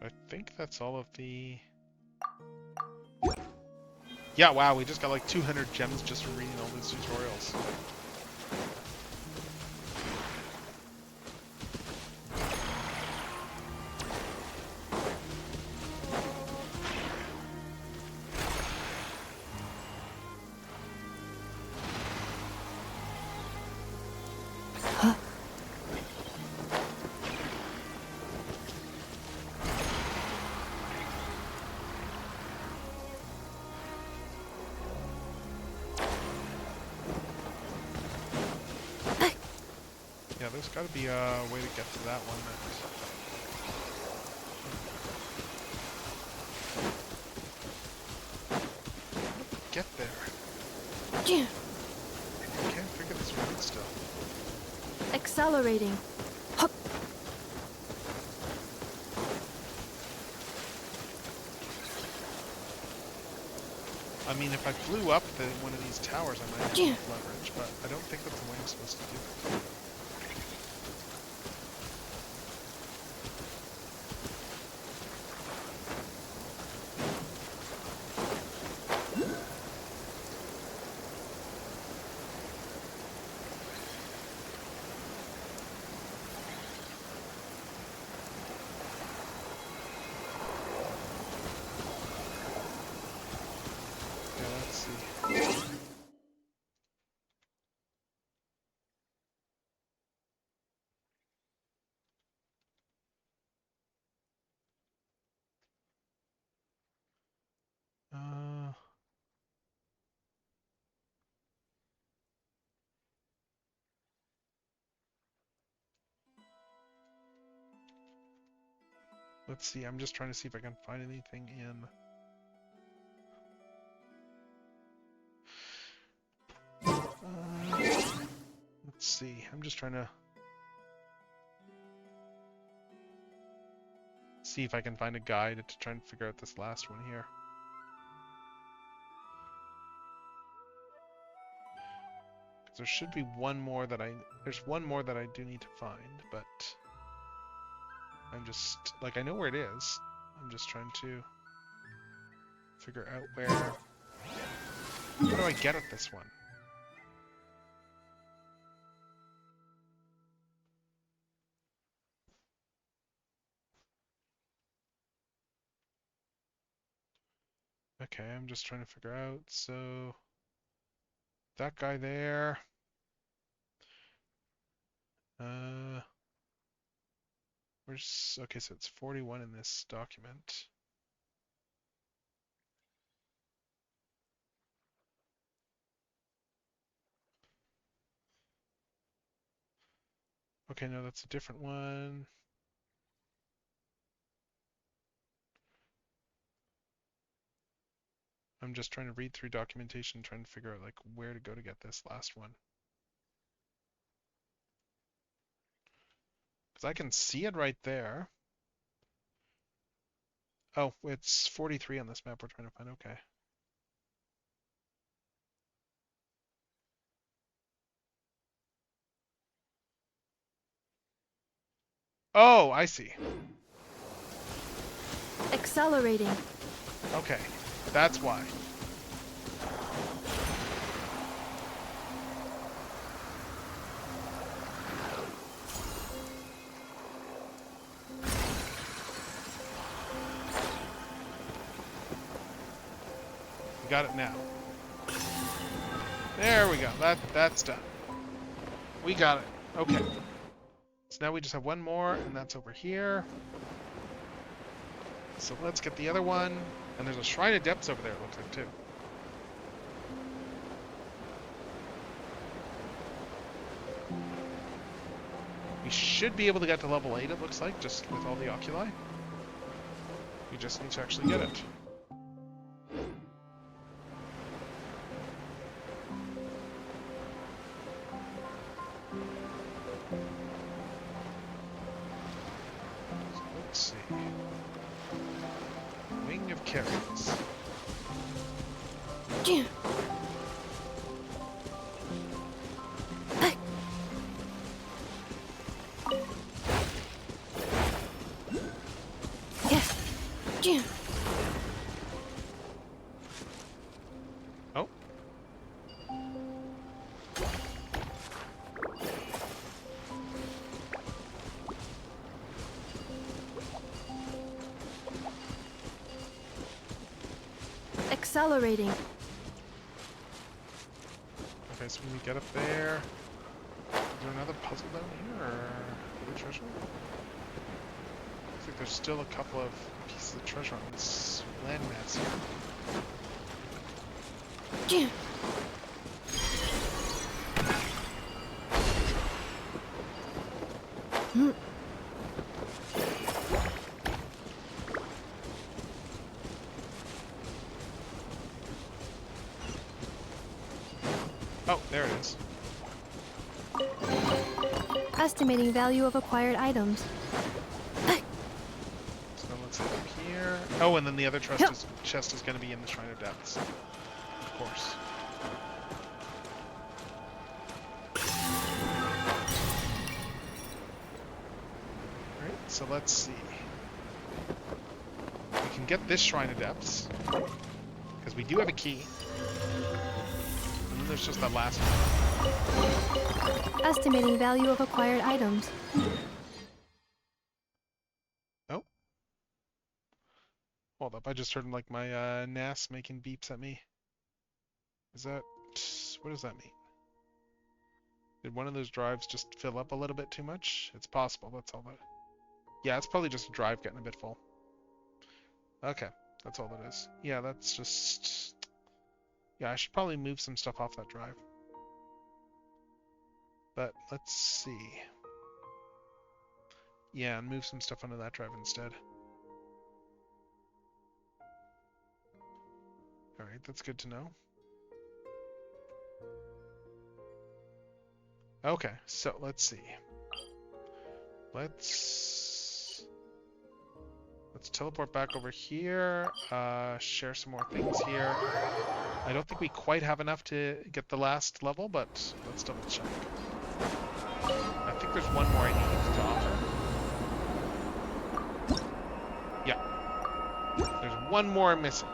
I think that's all of the... Yeah, wow, we just got like 200 gems just from reading all these tutorials. Yeah, there's got to be a way to get to that one. Get there. Yeah. I can't figure this route still. Accelerating. Hup. I mean, if I flew up one of these towers, I might have enough leverage, but I don't think that's the way I'm supposed to do it. Let's see, I'm just trying to see if I can find anything in... let's see, I'm just trying to see if I can find a guide to try and figure out this last one here. Because there should be one more that there's one more that I do need to find, but I'm just, like, I know where it is. I'm just trying to figure out where... How do I get at this one? Okay, I'm just trying to figure out, so... That guy there... Where's... Okay, so it's 41 in this document. Okay, no, that's a different one. I'm just trying to read through documentation, trying to figure out, like, where to go to get this last one. Because I can see it right there. Oh, it's 43 on this map we're trying to find. Okay. Oh, I see. Accelerating. Okay, that's why. We got it now. There we go. That's done. We got it. Okay. So now we just have one more, and that's over here. So let's get the other one. And there's a Shrine of Depths over there, it looks like, too. We should be able to get to level 8, it looks like, just with all the oculi. We just need to actually get it. So let's see. Wing of Carrions. Oh. Accelerating. Okay, so when we get up there, is there another puzzle down here, or the treasure? Looks like there's still a couple of pieces of treasure on this landmass here. Oh, there it is. Estimating value of acquired items. So let's head up here. Oh, and then the other chest is going to be in the Shrine of Depths. Of course. Alright, so let's see. We can get this Shrine of Depths, because we do have a key. And then there's just that last one. Estimating value of acquired items. Oh. Hold up, I just heard like my NAS making beeps at me. Is that... what does that mean? Did one of those drives just fill up a little bit too much? It's possible, that's all that... Yeah, it's probably just a drive getting a bit full. Okay, that's all that is. Yeah, that's just... Yeah, I should probably move some stuff off that drive. But let's see. Yeah, and move some stuff onto that drive instead. Alright, that's good to know. Okay, so let's see. Let's teleport back over here, share some more things here. I don't think we quite have enough to get the last level, but let's double check. I think there's one more I need to offer. Yeah. There's one more I'm missing.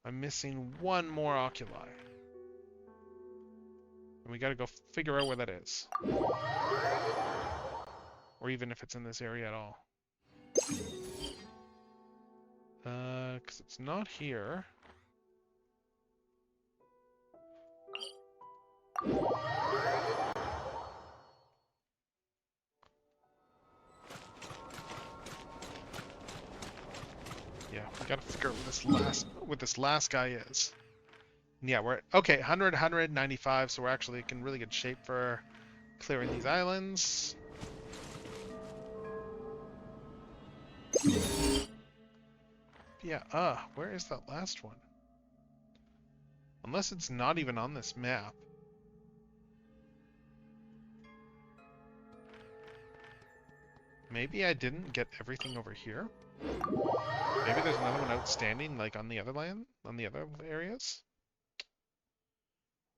I'm missing one more oculi. And we gotta go figure out where that is. Or even if it's in this area at all. Because it's not here. Yeah, we gotta figure out what this last guy is. Yeah, we're okay. 100, 195, so we're actually in really good shape for clearing these islands. Yeah, where is that last one? Unless it's not even on this map. Maybe I didn't get everything over here. Maybe there's another one outstanding, like on the other land, on the other areas.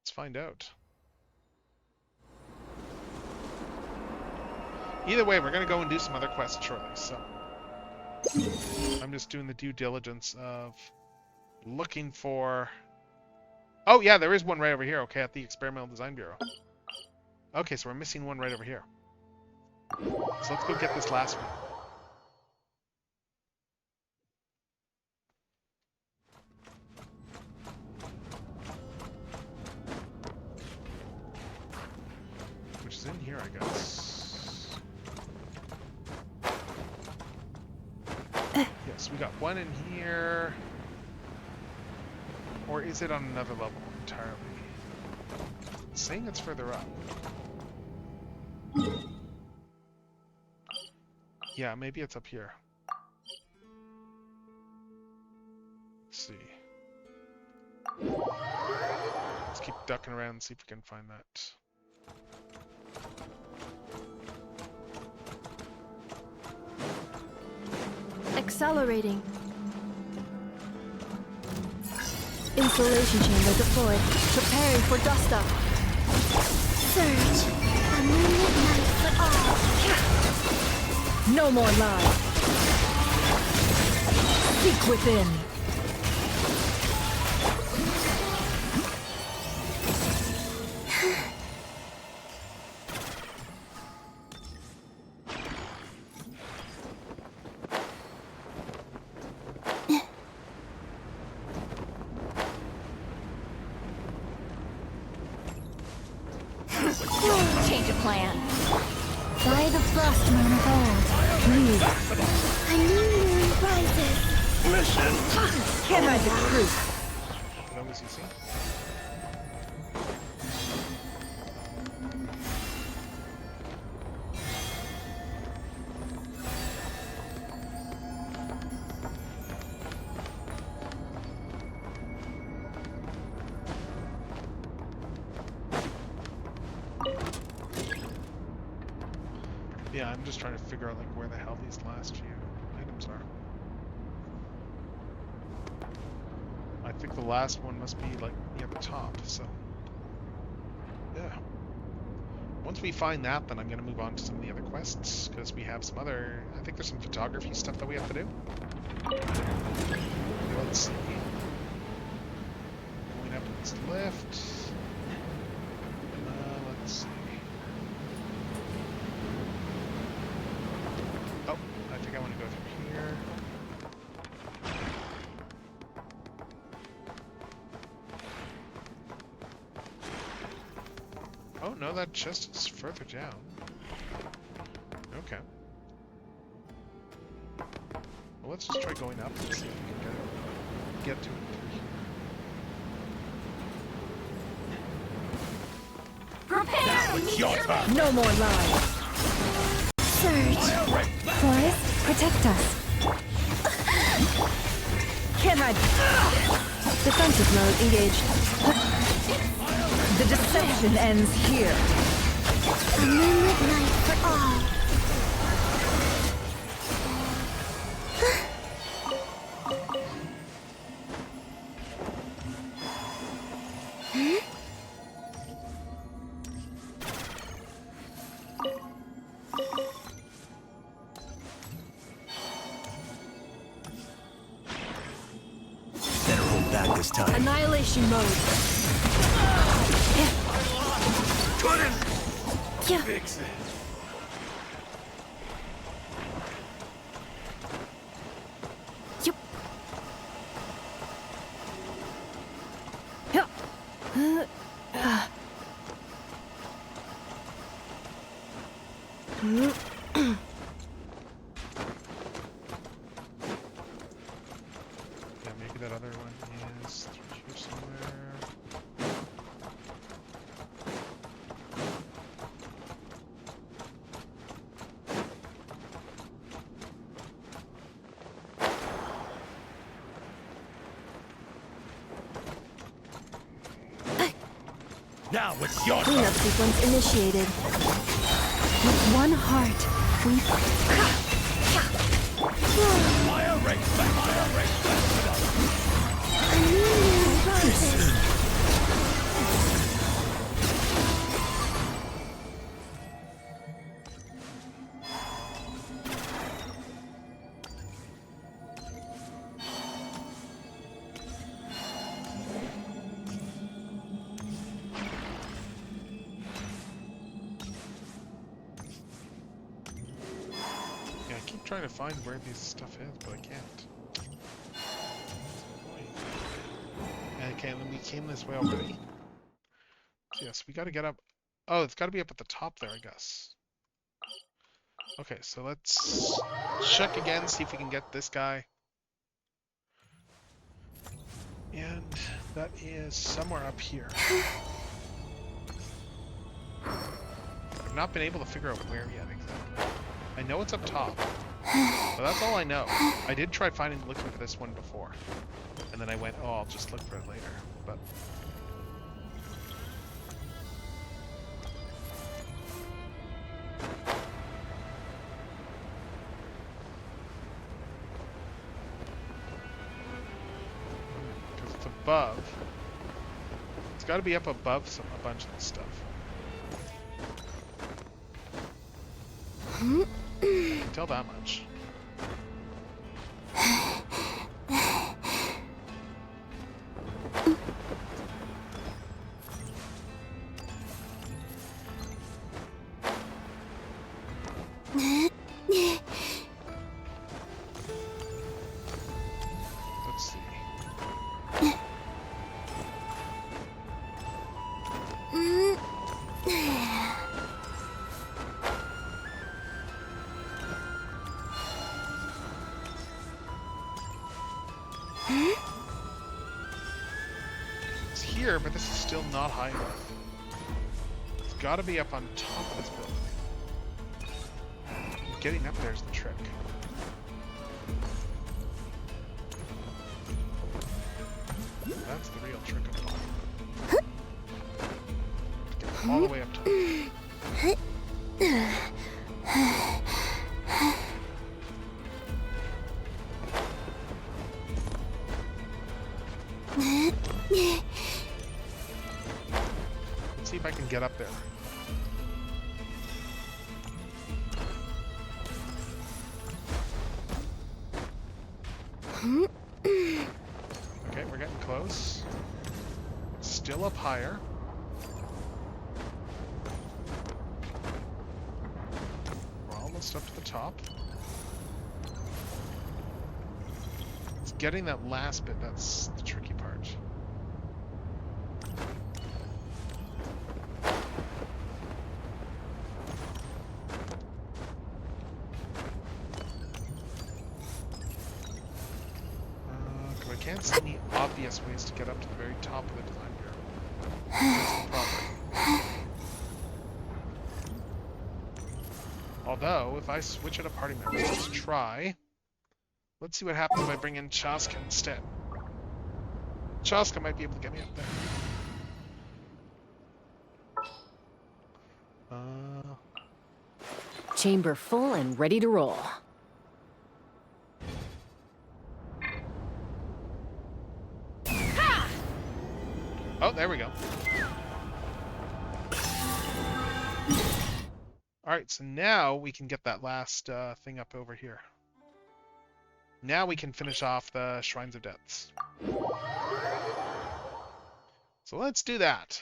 Let's find out. Either way, we're gonna go and do some other quests shortly, so I'm just doing the due diligence of looking for... Oh yeah, there is one right over here, okay, at the Experimental Design Bureau. Okay, so we're missing one right over here. So let's go get this last one. Which is in here, I guess. Yes, we got one in here. Or is it on another level entirely? It's saying it's further up. Yeah, maybe it's up here. Let's see. Let's keep ducking around and see if we can find that. Accelerating. Insulation chamber deployed. Preparing for dust up. Surge. A moonlit night for all. No more lies. Seek within. Change of plan. By the frost moon of old, leave. A new moon rises. Listen! Can't hide the truth. As long as you see. Yeah, I'm just trying to figure out like where the hell these last few items are. I think the last one must be like near the top, so yeah. Once we find that, then I'm gonna move on to some of the other quests, because we have some other, I think there's some photography stuff that we have to do. Let's see. Going up this lift. Let's see. Oh, I think I want to go through here. Oh no, that chest is further down. Okay. Well, let's just try going up and see if we can get to it through here. Prepare! It's your turn! No more lies. Surge. Forest, protect us. Camera. Defensive mode engaged. The deception ends here. A moonlit night for all. Better hold back this time. Annihilation mode. Yeah. Fix it. Yup. Yeah, maybe that other one is through here somewhere. Now it's your Cleanup sequence initiated. With one heart, we Yeah, I keep trying to find where this stuff is, but I can't. Okay, then we came this way already. So yes, we gotta get up. Oh, it's gotta be up at the top there, I guess. Okay, so let's check again, see if we can get this guy. And that is somewhere up here. I've not been able to figure out where yet exactly. I know it's up top, but that's all I know. I did try looking for this one before, and then I went, oh, I'll just look for it later. But because it's above, it's got to be up above a bunch of this stuff. I can tell that much. Let's see. It's here, but this is still not high enough. It's got to be up on top of this building. Getting up there is the trick. That's the real trick of it all. Get all the way up top. Let's see if I can get up there. Okay, we're getting close. It's still up higher. We're almost up to the top. It's getting that last bit that's the tricky part. I can't see any obvious ways to get up to the very top of the design bureau. That's the problem. Although, if I switch out a party member, let's Let's see what happens if I bring in Chaska instead. Chaska might be able to get me up there. Chamber full and ready to roll. Oh, there we go. Alright, so now we can get that last thing up over here. Now we can finish off the Shrines of Deaths. So let's do that.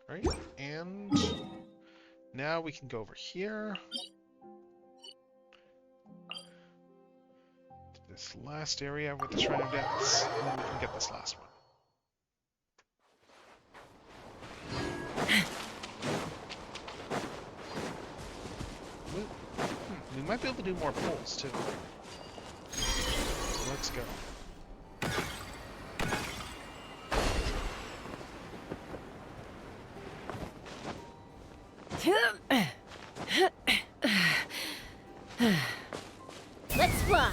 Right, and now we can go over here to this last area with the Shrine of Deaths, and then we can get this last one. We might be able to do more pulls too. So let's go. Let's fly.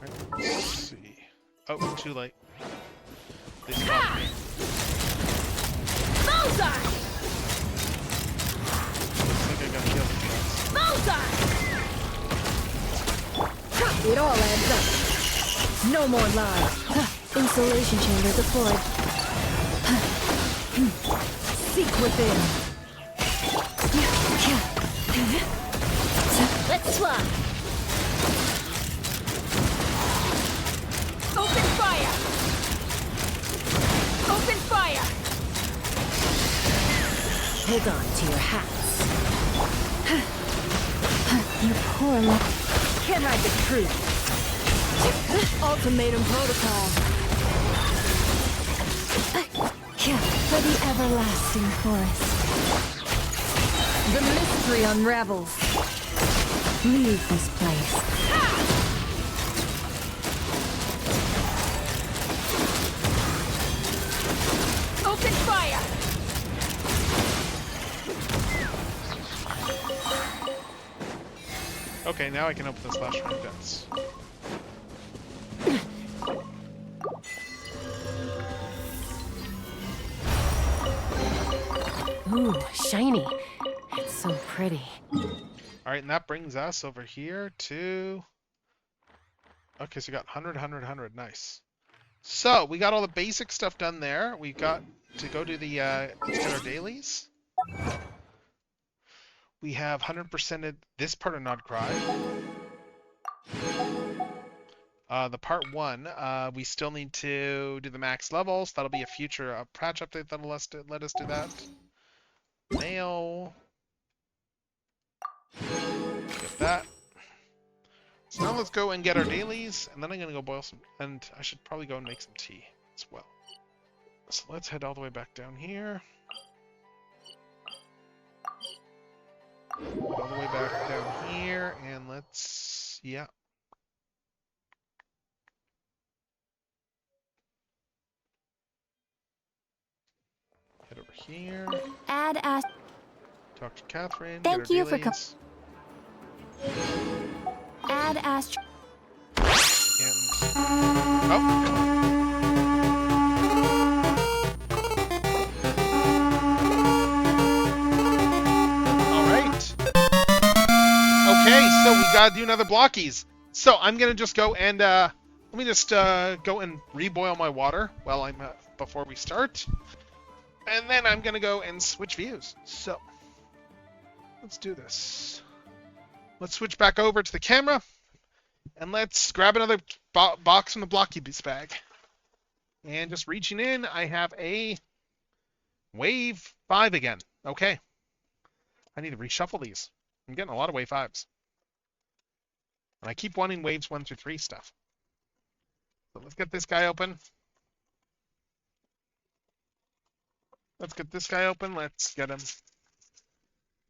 Right, let's see. Oh, too late. They stopped me. Bullseye! Looks like I got killed. Bullseye! It all adds up. No more lies. Insulation chamber deployed. Seek within. Let's fly. Open fire! Open fire! Hold on to your hats. You poor Can't hide the truth. Ultimatum protocol. For the everlasting forest. The mystery unravels. Leave this place. Open fire! Okay, now I can open this last Shrine of Deaths. Ooh, shiny. It's so pretty. Alright, and that brings us over here to... Okay, so we got 100, 100, 100. Nice. So, we got all the basic stuff done there. We've got to go do the... let's get our dailies. We have 100%ed this part of Nod-Krai. The part 1, we still need to do the max levels. That'll be a future patch update that'll let us do that. Mail. Get that. So now let's go and get our dailies, and then I'm going to go boil some... And I should probably go and make some tea as well. So let's head all the way back down here. All the way back down here, and let's... Yeah. Head over here. Add Ast. Talk to Catherine. Thank you for Add Ast. And... Oh! Okay, so we gotta do another blockies. So I'm gonna just go and let me just go and reboil my water while I'm before we start, and then I'm gonna go and switch views. So let's do this. Let's switch back over to the camera, and let's grab another box from the blockies bag. And just reaching in, I have a wave 5 again. Okay, I need to reshuffle these. I'm getting a lot of wave 5s. And I keep wanting waves 1 through 3 stuff. So let's get this guy open. Let's get this guy open. Let's get him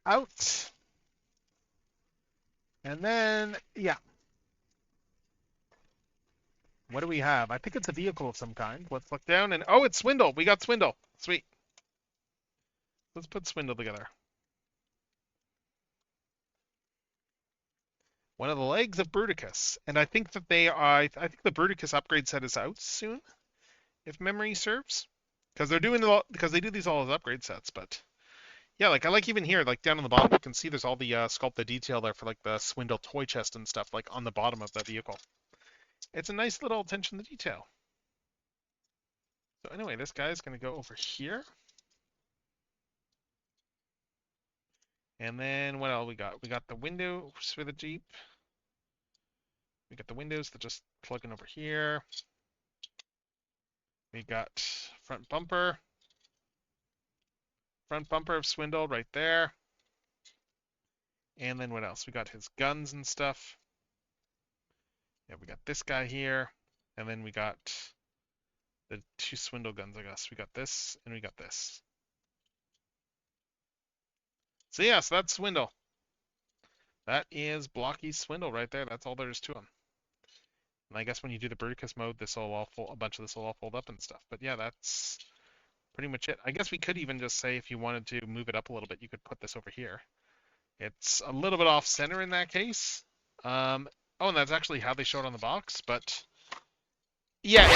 out. And then, yeah. What do we have? I think it's a vehicle of some kind. Let's look down and, oh, it's Swindle. We got Swindle. Sweet. Let's put Swindle together. One of the legs of Bruticus. And I think that I think the Bruticus upgrade set is out soon, if memory serves. Because they do these all as upgrade sets, but yeah, like I like even here, like down on the bottom, you can see there's all the sculpted detail there for like the Swindle toy chest and stuff, like on the bottom of the vehicle. It's a nice little attention to detail. So anyway, this guy's gonna go over here. And then what else we got? We got the windows for the Jeep. We got the windows that just plug in over here. We got front bumper. Front bumper of Swindle right there. And then what else? We got his guns and stuff. Yeah, we got this guy here. And then we got the two Swindle guns, I guess. We got this and we got this. So yeah, so that's Swindle. That is blocky Swindle right there. That's all there is to him. And I guess when you do the Bruticus mode, a bunch of this will all fold up and stuff. But yeah, that's pretty much it. I guess we could even just say if you wanted to move it up a little bit, you could put this over here. It's a little bit off center in that case. Oh, and that's actually how they show it on the box. But yeah.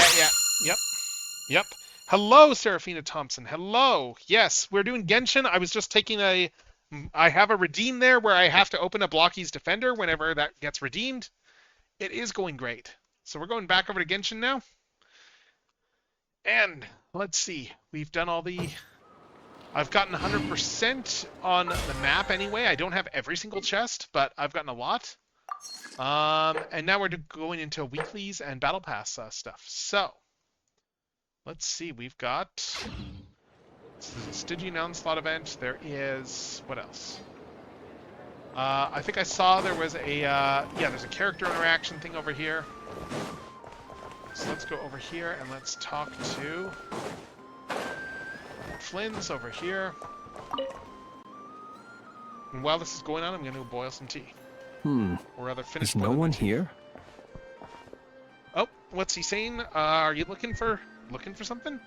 Yep. Hello, Seraphina Thompson. Hello. Yes, we're doing Genshin. I was just taking I have a redeem there where I have to open a Blocky's Defender whenever that gets redeemed. It is going great. So we're going back over to Genshin now. And let's see. We've done I've gotten 100% on the map anyway. I don't have every single chest, but I've gotten a lot. And now we're going into weeklies and battle pass stuff. So let's see. We've got Stygian Onslaught event. There is, what else? I think I saw there was there's a character interaction thing over here. So let's go over here and let's talk to Flynn's over here. And while this is going on, I'm going to boil some tea. Or rather, finish. Is no one here? Oh, what's he saying? Are you looking for something?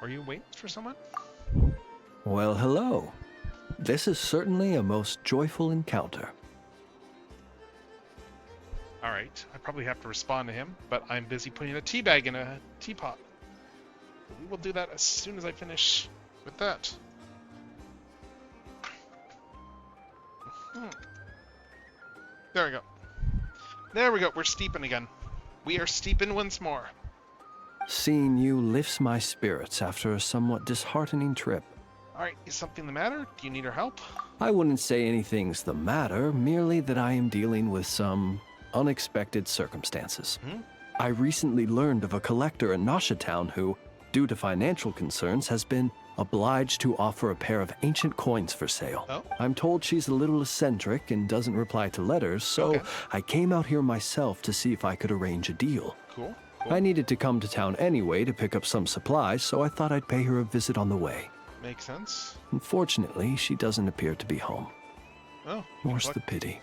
Are you waiting for someone? Well, hello. This is certainly a most joyful encounter. All right, I probably have to respond to him, but I'm busy putting a tea bag in a teapot. We will do that as soon as I finish with that. There we go. There we go. We're steeping again. We are steeping once more. Seeing you lifts my spirits after a somewhat disheartening trip. All right, is something the matter? Do you need our help? I wouldn't say anything's the matter, merely that I am dealing with some unexpected circumstances. I recently learned of a collector in Nasha Town who, due to financial concerns, has been obliged to offer a pair of ancient coins for sale. Oh. I'm told she's a little eccentric and doesn't reply to letters, so I came out here myself to see if I could arrange a deal. Cool. I needed to come to town anyway to pick up some supplies, so I thought I'd pay her a visit on the way. Makes sense. Unfortunately, she doesn't appear to be home. Oh. More's the pity.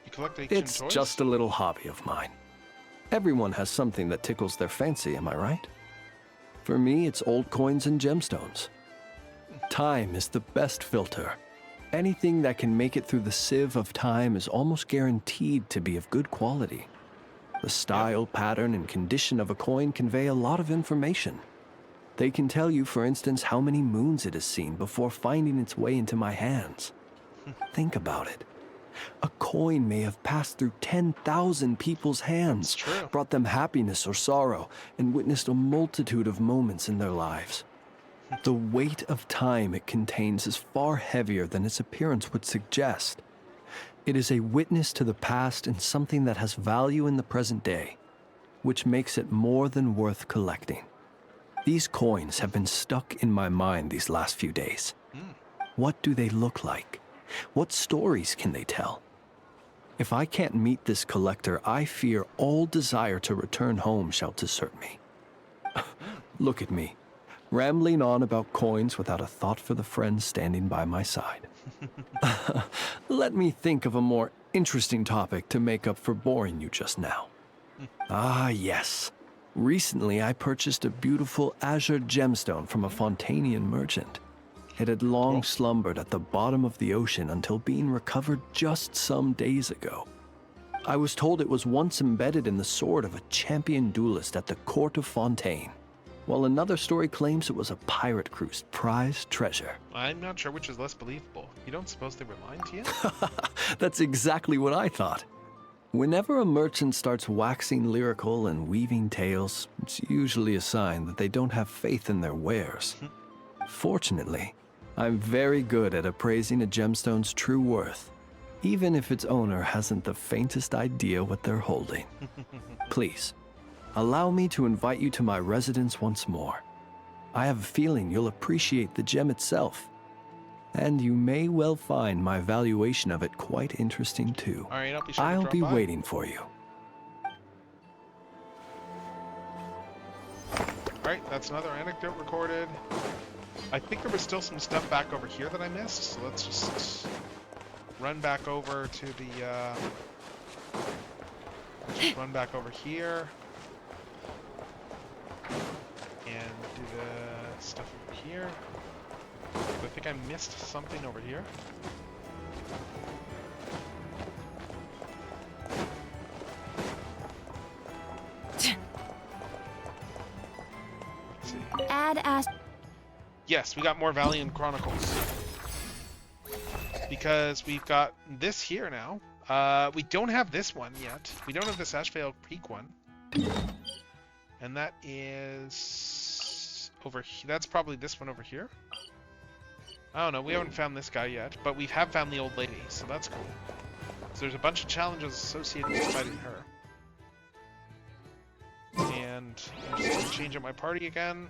You collect ancient It's toys? just a little hobby of mine. Everyone has something that tickles their fancy, am I right? For me, it's old coins and gemstones. Time is the best filter. Anything that can make it through the sieve of time is almost guaranteed to be of good quality. The style, pattern, and condition of a coin convey a lot of information. They can tell you, for instance, how many moons it has seen before finding its way into my hands. Think about it. A coin may have passed through 10,000 people's hands, brought them happiness or sorrow, and witnessed a multitude of moments in their lives. The weight of time it contains is far heavier than its appearance would suggest. It is a witness to the past and something that has value in the present day, which makes it more than worth collecting. These coins have been stuck in my mind these last few days. What do they look like? What stories can they tell? If I can't meet this collector, I fear all desire to return home shall desert me. Look at me, rambling on about coins without a thought for the friends standing by my side. Let me think of a more interesting topic to make up for boring you just now. Ah, yes. Recently, I purchased a beautiful azure gemstone from a Fontanian merchant. It had long slumbered at the bottom of the ocean until being recovered just some days ago. I was told it was once embedded in the sword of a champion duelist at the court of Fontaine, while another story claims it was a pirate crew's prized treasure. I'm not sure which is less believable. You don't suppose they were lying to you? That's exactly what I thought. Whenever a merchant starts waxing lyrical and weaving tales, it's usually a sign that they don't have faith in their wares. Fortunately, I'm very good at appraising a gemstone's true worth, even if its owner hasn't the faintest idea what they're holding. Please, allow me to invite you to my residence once more. I have a feeling you'll appreciate the gem itself, and you may well find my valuation of it quite interesting too. All right, I'll be sure to I'll drop be by. waiting for you. All right, that's another anecdote recorded. I think there was still some stuff back over here that I missed, so let's just run back over to the, just run back over here and do the stuff over here. I think I missed something over here. Let's see. Add as. Yes, we got more Valiant Chronicles. Because we've got this here now. We don't have this one yet. We don't have this Ashvale Peak one. And that is over here. That's probably this one over here. I don't know, we haven't found this guy yet, but we have found the old lady, so that's cool. So there's a bunch of challenges associated with fighting her. And I'm just gonna change up my party again.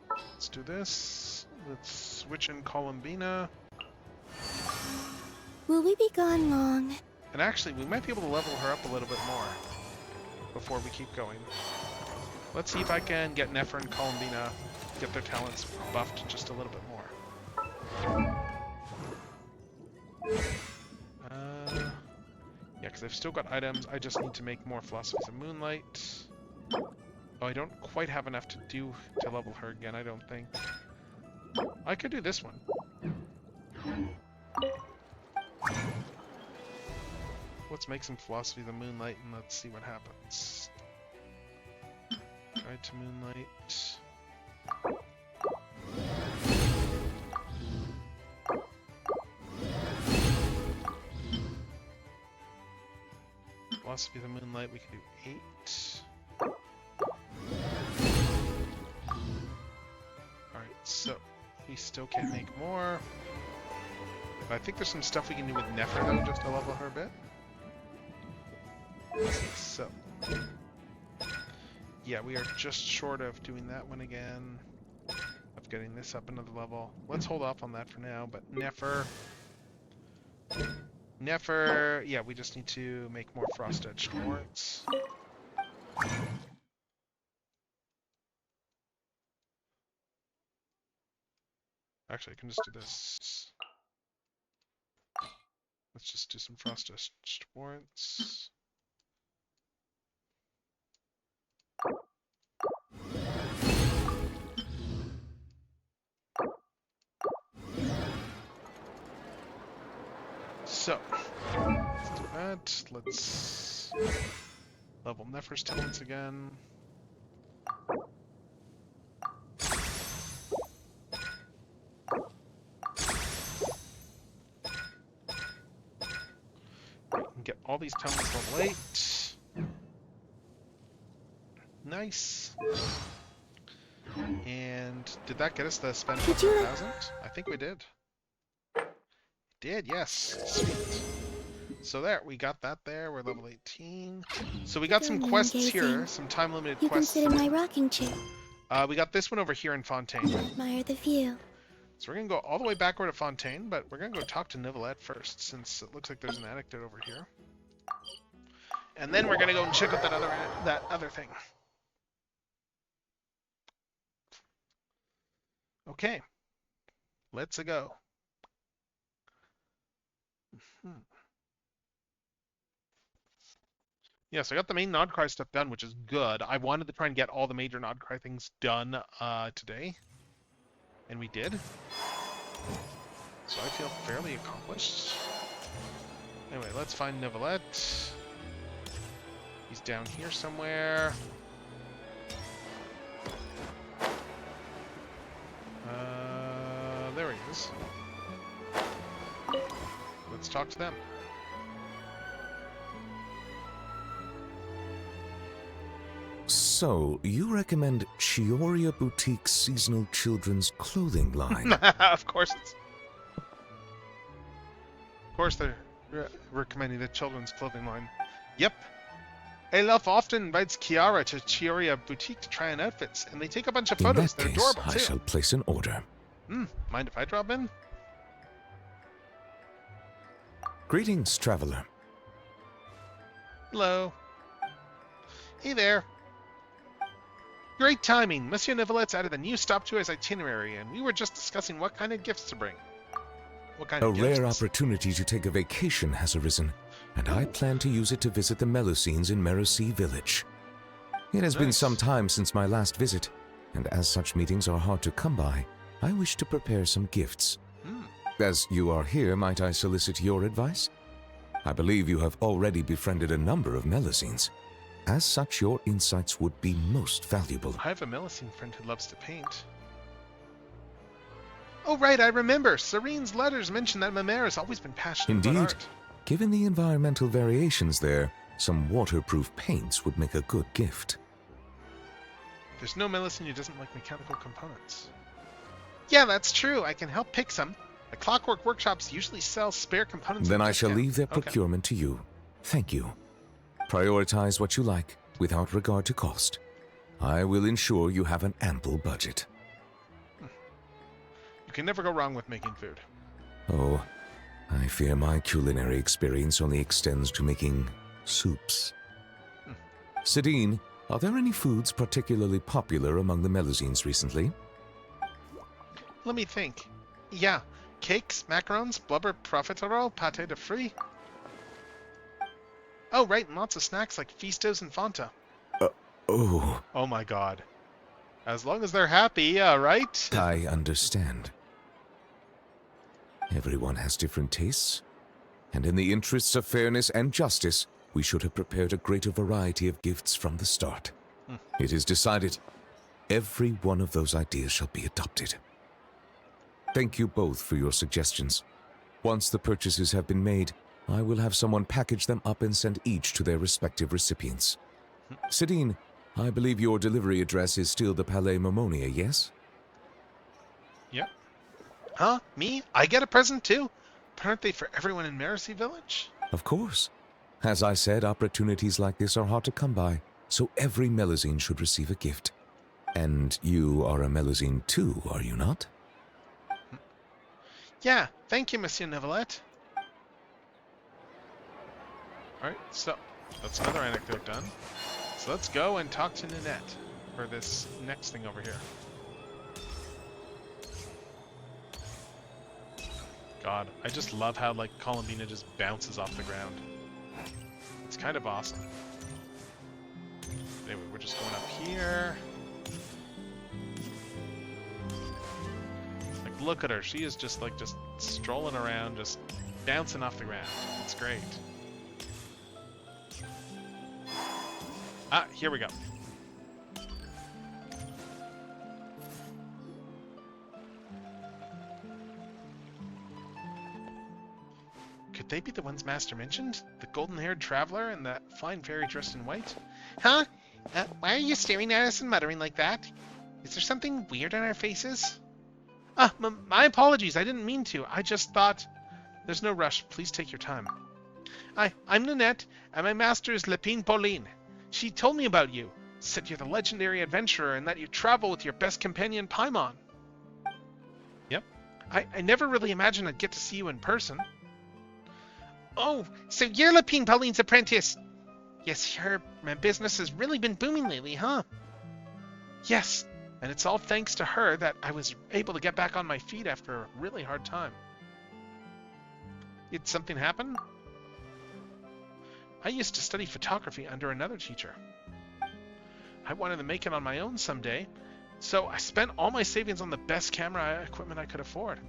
Let's do this. Let's switch in Columbina. Will we be gone long? And actually, we might be able to level her up a little bit more before we keep going. Let's see if I can get Nefer and Columbina, get their talents buffed just a little bit more. Yeah, because I've still got items. I just need to make more Philosophies of Moonlight. Oh, I don't quite have enough to level her again, I don't think. I could do this one. Let's make some Philosophy of the Moonlight and let's see what happens. Guide to Moonlight. Philosophy of the Moonlight, we can do 8. Alright, so we still can't make more. But I think there's some stuff we can do with Nefer though, just to level her a bit. So. Yeah, we are just short of doing that one again. Of getting this up another level. Let's hold off on that for now, but Nefer, yeah, we just need to make more frost-edged warrants. Actually, I can just do this. Let's just do some frost-edged warrants. So, let's do that. Let's level Nefer's talents again. We can get all these talents level 8. Nice. And did that get us the spend 1,000? I think we did. Did, yes. Sweet. So there, we got that there. We're level 18. So we got some quests here, some time-limited quests. You can sit in my rocking chair. We got this one over here in Fontaine. Admire the view. So we're going to go all the way backward to Fontaine, but we're going to go talk to Nicolette first, since it looks like there's an anecdote over here. And then we're going to go and check out that other thing. Okay. Let's go. Yeah, so I got the main Nod-Krai stuff done, which is good. I wanted to try and get all the major Nod-Krai things done today, and we did. So I feel fairly accomplished. Anyway, let's find Neuvillette. He's down here somewhere. There he is. Let's talk to them. So, you recommend Chioria Boutique's seasonal children's clothing line? Of course they're recommending the children's clothing line. Yep. Elf often invites Kiara to Chioria Boutique to try on outfits, and they take a bunch of photos. They're adorable, I too. shall place an order. Mind if I drop in? Greetings, traveler. Hello. Hey there. Great timing. Monsieur Neuvillette's added a new stop to his itinerary, and we were just discussing what kind of gifts to bring. What kind of A gifts? rare opportunity to take a vacation has arisen, and I plan to use it to visit the Melusines in Merosi Village. It has been some time since my last visit, and as such meetings are hard to come by, I wish to prepare some gifts. As you are here, might I solicit your advice? I believe you have already befriended a number of Melusines. As such, your insights would be most valuable. I have a Melusine friend who loves to paint. Oh, right, I remember. Serene's letters mention that Mamere has always been passionate about Indeed. art. Given the environmental variations there, some waterproof paints would make a good gift. There's no Melusine who doesn't like mechanical components. Yeah, that's true. I can help pick some. The Clockwork Workshops usually sell spare components. Then at I shall discount. leave their Okay. procurement to you. Thank you. Prioritize what you like, without regard to cost. I will ensure you have an ample budget. You can never go wrong with making food. Oh, I fear my culinary experience only extends to making soups. Sidine, are there any foods particularly popular among the Melusines recently? Let me think. Yeah, cakes, macarons, blubber profiterole, pâté de fruits. Oh, right, and lots of snacks like Fistos and Fanta. Oh. Oh my god. As long as they're happy, yeah, right? I understand. Everyone has different tastes, and in the interests of fairness and justice, we should have prepared a greater variety of gifts from the start. It is decided. Every one of those ideas shall be adopted. Thank you both for your suggestions. Once the purchases have been made, I will have someone package them up and send each to their respective recipients. Sidine, I believe your delivery address is still the Palais Momonia, yes? Yep. Huh? Me? I get a present too? But aren't they for everyone in Merosi Village? Of course. As I said, opportunities like this are hard to come by, so every Melusine should receive a gift. And you are a Melusine too, are you not? Yeah, thank you, Monsieur Neuvillette. Alright, so that's another anecdote done. So let's go and talk to Ninette for this next thing over here. God, I just love how, like, Columbina just bounces off the ground. It's kind of awesome. Anyway, we're just going up here. Like, look at her. She is just, like, just strolling around, just bouncing off the ground. It's great. Ah, here we go. Could they be the ones Master mentioned? The golden-haired traveler and that fine fairy dressed in white? Huh? Why are you staring at us and muttering like that? Is there something weird on our faces? Ah, my apologies. I didn't mean to. I just thought... There's no rush. Please take your time. I'm Ninette, and my master is Lepine Pauline. She told me about you. Said you're the legendary adventurer and that you travel with your best companion, Paimon. Yep. I never really imagined I'd get to see you in person. Oh, so you're Lepine Pauline's apprentice. Yes, her business has really been booming lately, huh? Yes. And it's all thanks to her that I was able to get back on my feet after a really hard time. Did something happen? I used to study photography under another teacher. I wanted to make it on my own someday, so I spent all my savings on the best camera equipment I could afford.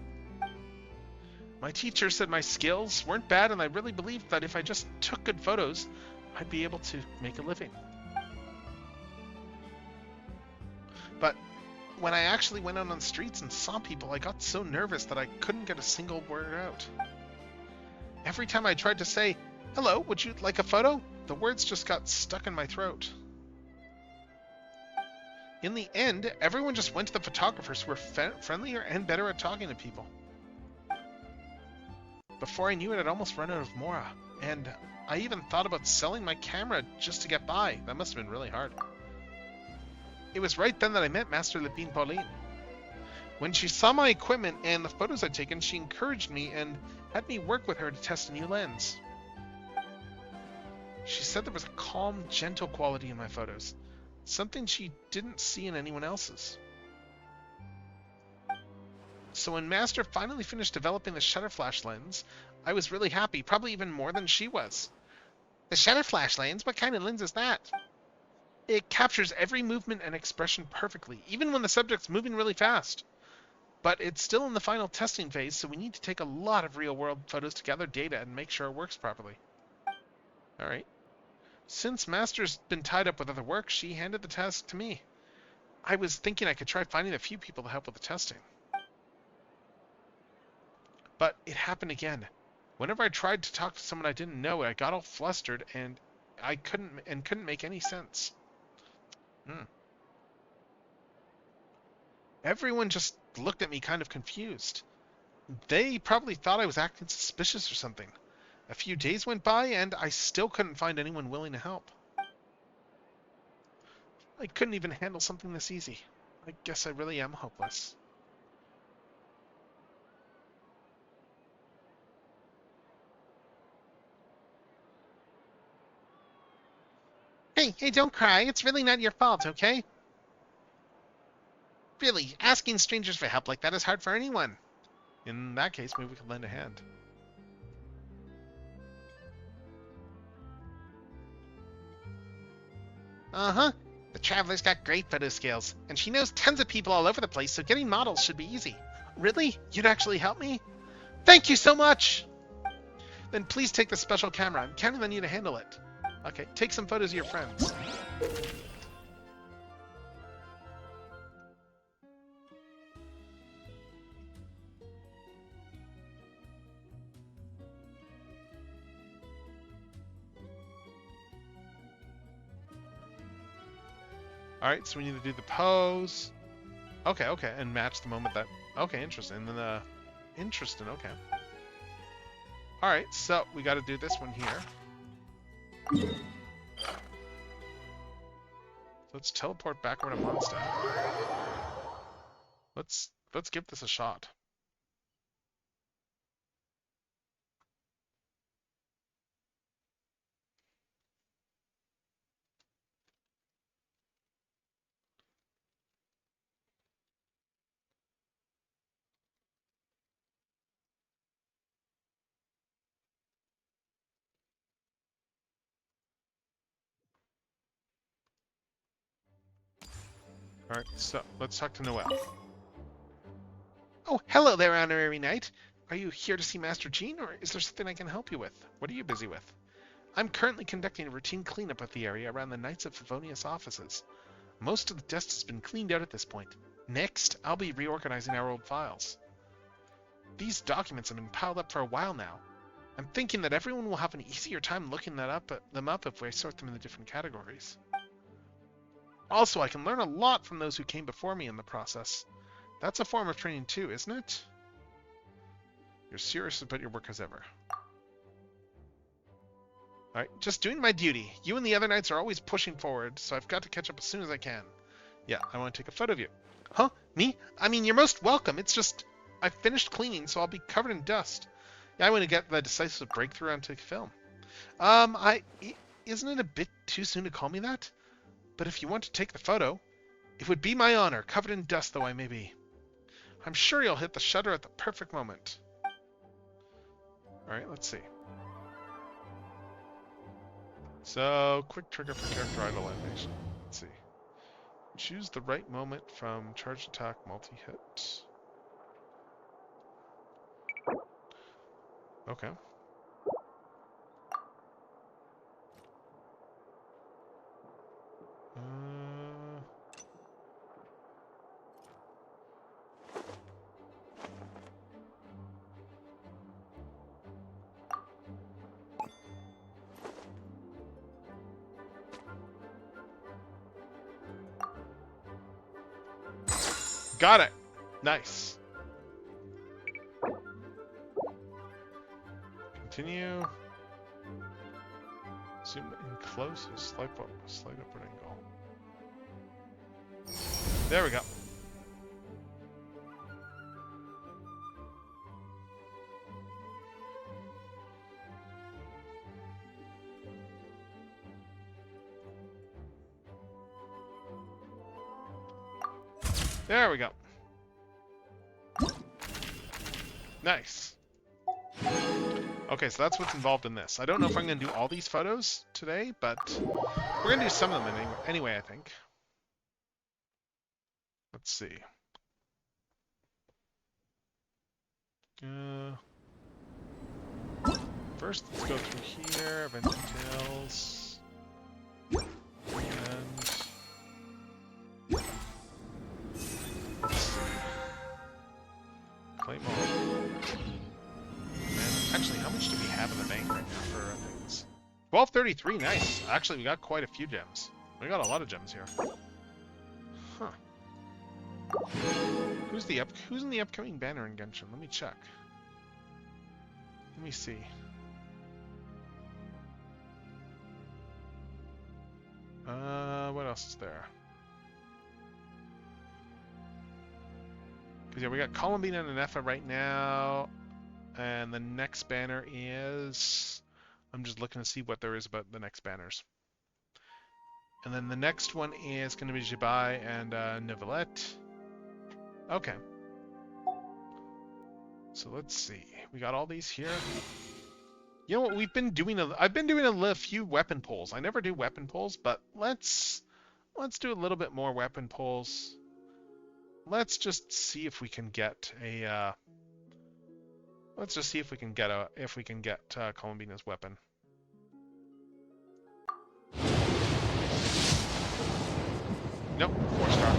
My teacher said my skills weren't bad, and I really believed that if I just took good photos, I'd be able to make a living. But when I actually went out on the streets and saw people, I got so nervous that I couldn't get a single word out. Every time I tried to say, "Hello, would you like a photo?" the words just got stuck in my throat. In the end, everyone just went to the photographers who were friendlier and better at talking to people. Before I knew it, I'd almost run out of mora, and I even thought about selling my camera just to get by. That must have been really hard. It was right then that I met Master Lepine Pauline. When she saw my equipment and the photos I'd taken, she encouraged me and had me work with her to test a new lens. She said there was a calm, gentle quality in my photos, something she didn't see in anyone else's. So when Master finally finished developing the shutter flash lens, I was really happy, probably even more than she was. The shutter flash lens? What kind of lens is that? It captures every movement and expression perfectly, even when the subject's moving really fast. But it's still in the final testing phase, so we need to take a lot of real-world photos to gather data and make sure it works properly. Alright. Since Master's been tied up with other work, she handed the task to me. I was thinking I could try finding a few people to help with the testing. But it happened again. Whenever I tried to talk to someone I didn't know, I got all flustered and I couldn't make any sense. Everyone just looked at me kind of confused. They probably thought I was acting suspicious or something. A few days went by and I still couldn't find anyone willing to help. I couldn't even handle something this easy. I guess I really am hopeless. Hey, don't cry. It's really not your fault, okay? Really, asking strangers for help like that is hard for anyone. In that case, maybe we could lend a hand. Uh-huh. The Traveler's got great photo skills, and she knows tons of people all over the place, so getting models should be easy. Really? You'd actually help me? Thank you so much! Then please take the special camera. I'm counting on you to handle it. Okay, take some photos of your friends. Alright, so we need to do the pose. Okay, and match the moment that... Okay, interesting. And then interesting, okay. Alright, so we gotta do this one here. Let's teleport back over to Mondstadt. Let's give this a shot. Alright, so let's talk to Noelle. Oh, hello there, Honorary Knight. Are you here to see Master Jean, or is there something I can help you with? What are you busy with? I'm currently conducting a routine cleanup of the area around the Knights of Favonius offices. Most of the dust has been cleaned out at this point. Next, I'll be reorganizing our old files. These documents have been piled up for a while now. I'm thinking that everyone will have an easier time looking them up if we sort them into different categories. Also, I can learn a lot from those who came before me in the process. That's a form of training too, isn't it? You're serious about your work as ever. Alright, just doing my duty. You and the other knights are always pushing forward, so I've got to catch up as soon as I can. Yeah, I want to take a photo of you. Huh? Me? I mean, you're most welcome. It's just, I've finished cleaning, so I'll be covered in dust. Yeah, I want to get the decisive breakthrough onto film. Isn't it a bit too soon to call me that? But if you want to take the photo, It would be my honor, covered in dust though I may be. I'm sure you'll hit the shutter at the perfect moment. Alright, let's see. So, quick trigger for character idle animation. Let's see. Choose the right moment from charge attack multi-hit. Okay. Got it. Nice. Continue. Zoom in close. Slight upward angle. There we go. There we go. Nice. Okay, so that's what's involved in this. I don't know if I'm going to do all these photos today, but we're going to do some of them anyway, I think. Let's see. First, let's go through here, event details. And let's see. Claim all. And actually, how much do we have in the bank right now for things? 1233, nice. Actually, we got quite a few gems. We got a lot of gems here. Huh. Who's in the upcoming banner in Genshin? Let me check. Let me see. What else is there? Because yeah, we got Columbine and Anefa right now, and the next banner is... I'm just looking to see what there is about the next banners. And then the next one is going to be Jibai and Neuvillette. Okay. So let's see. We got all these here. You know what? I've been doing a few weapon pulls. I never do weapon pulls, but let's do a little bit more weapon pulls. Let's just see if we can get a. Let's just see if we can get Columbina's weapon. Nope, 4-star.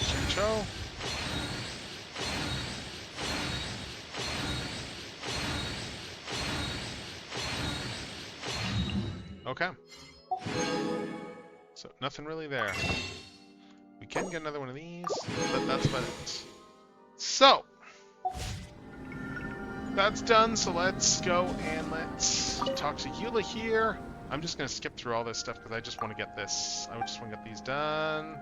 Chincho. Okay. So, nothing really there. We can get another one of these, but that's about it. So, that's done, so let's go and let's talk to Eula here. I'm just going to skip through all this stuff because I just want to get this. I just want to get these done.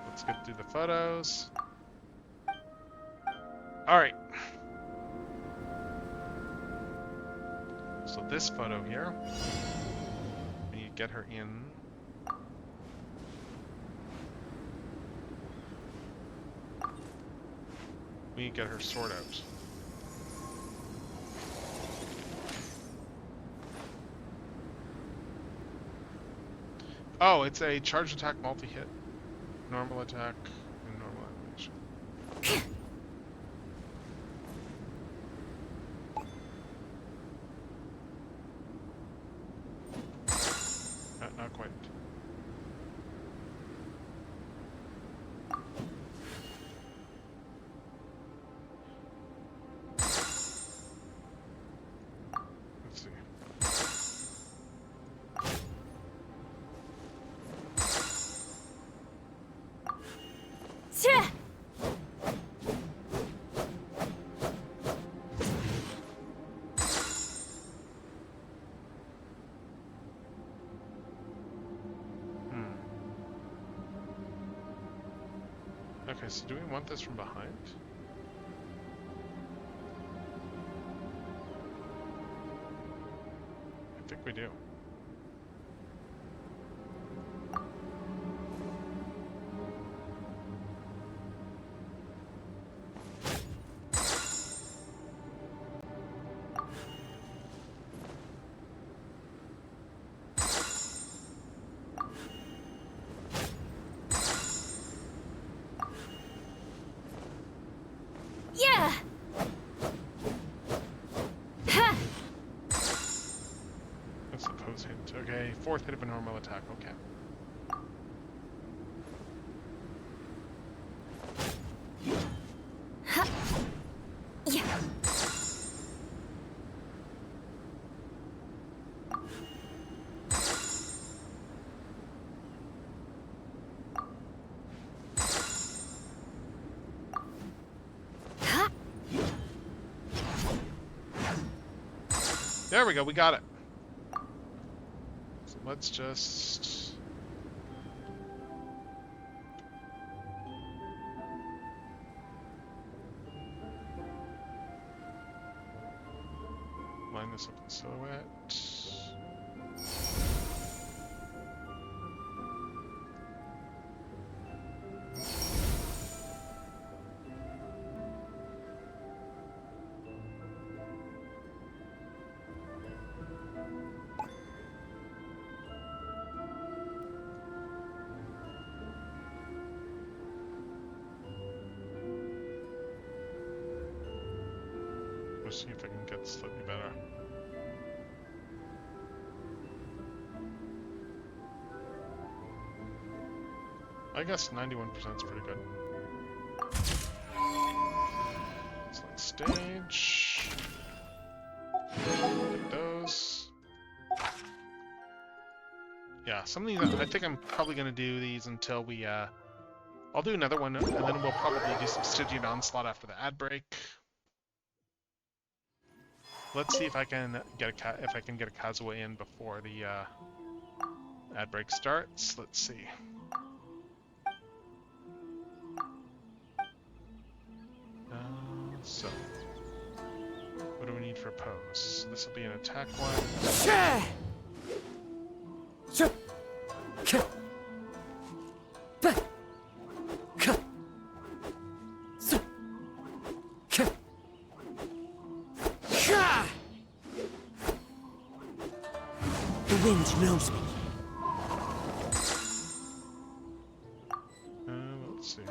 Let's get through the photos. Alright. So this photo here, we need to get her in. We need to get her sword out. Oh, it's a charge attack multi-hit. Normal attack and normal animation. Not quite. Let's see. Okay, so do we want this from behind? do. Yeah! Ha! That's the pose hit. Okay, 4th hit of a normal attack. Okay. Ha! Yeah! Ha! There we go, we got it. So let's just... line this up in silhouette. Let's see if I can get slightly better. I guess 91% is pretty good. Select stage. Get those. Yeah, some of these, I think I'm probably going to do these until we, I'll do another one, and then we'll probably do some Stygian Onslaught after the ad break. Let's see if I can get a Kazuha in before the ad break starts. Let's see. So, what do we need for a pose? This will be an attack one. The wind knows me. Let's see.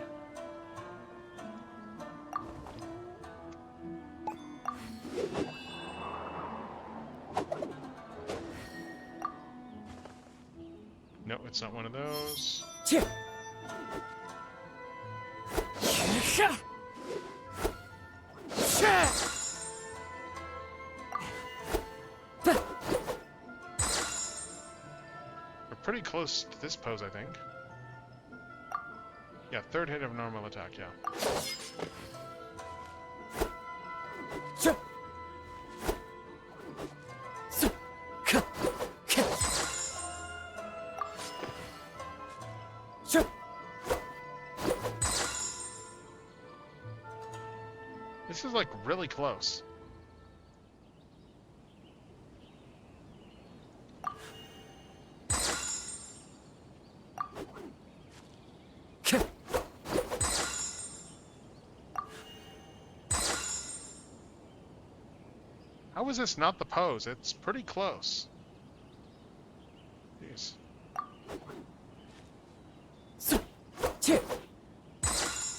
No, it's not one of those. We're pretty close to this pose, I think. Yeah, 3rd hit of normal attack, yeah. This is like really close. How is this not the pose? It's pretty close. Jeez.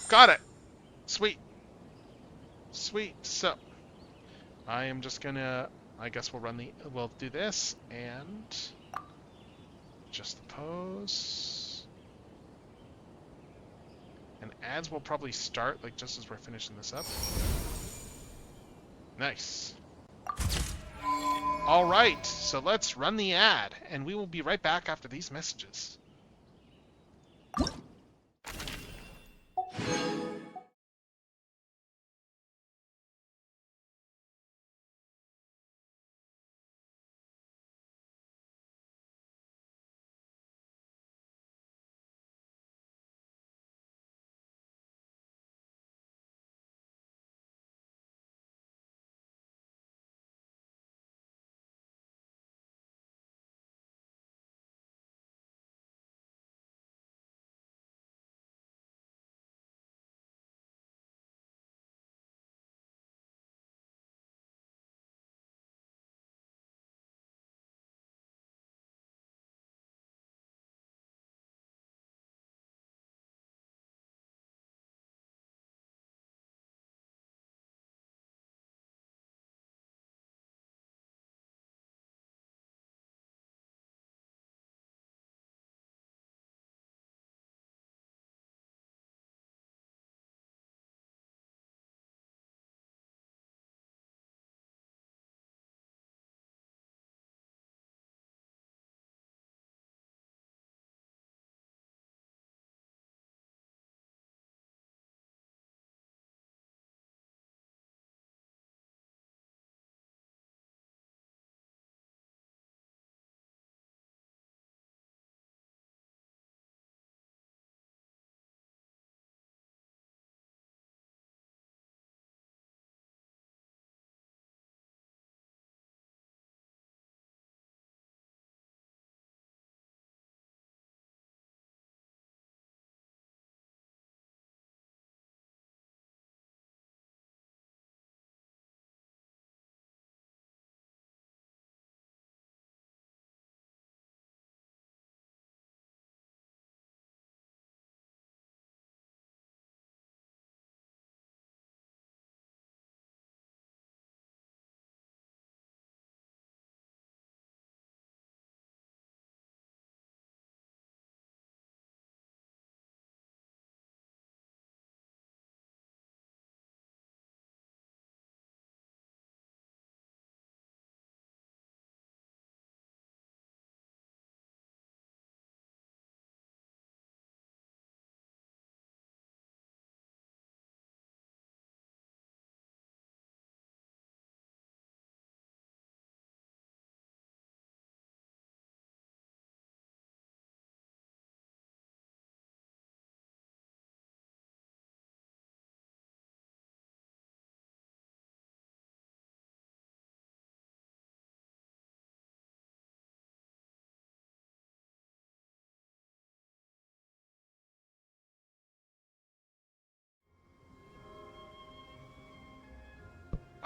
Got it! Sweet. Sweet. So, I am just gonna... I guess we'll do this, and... just the pose. And ads will probably start, like, just as we're finishing this up. Nice. Alright, so let's run the ad, and we will be right back after these messages.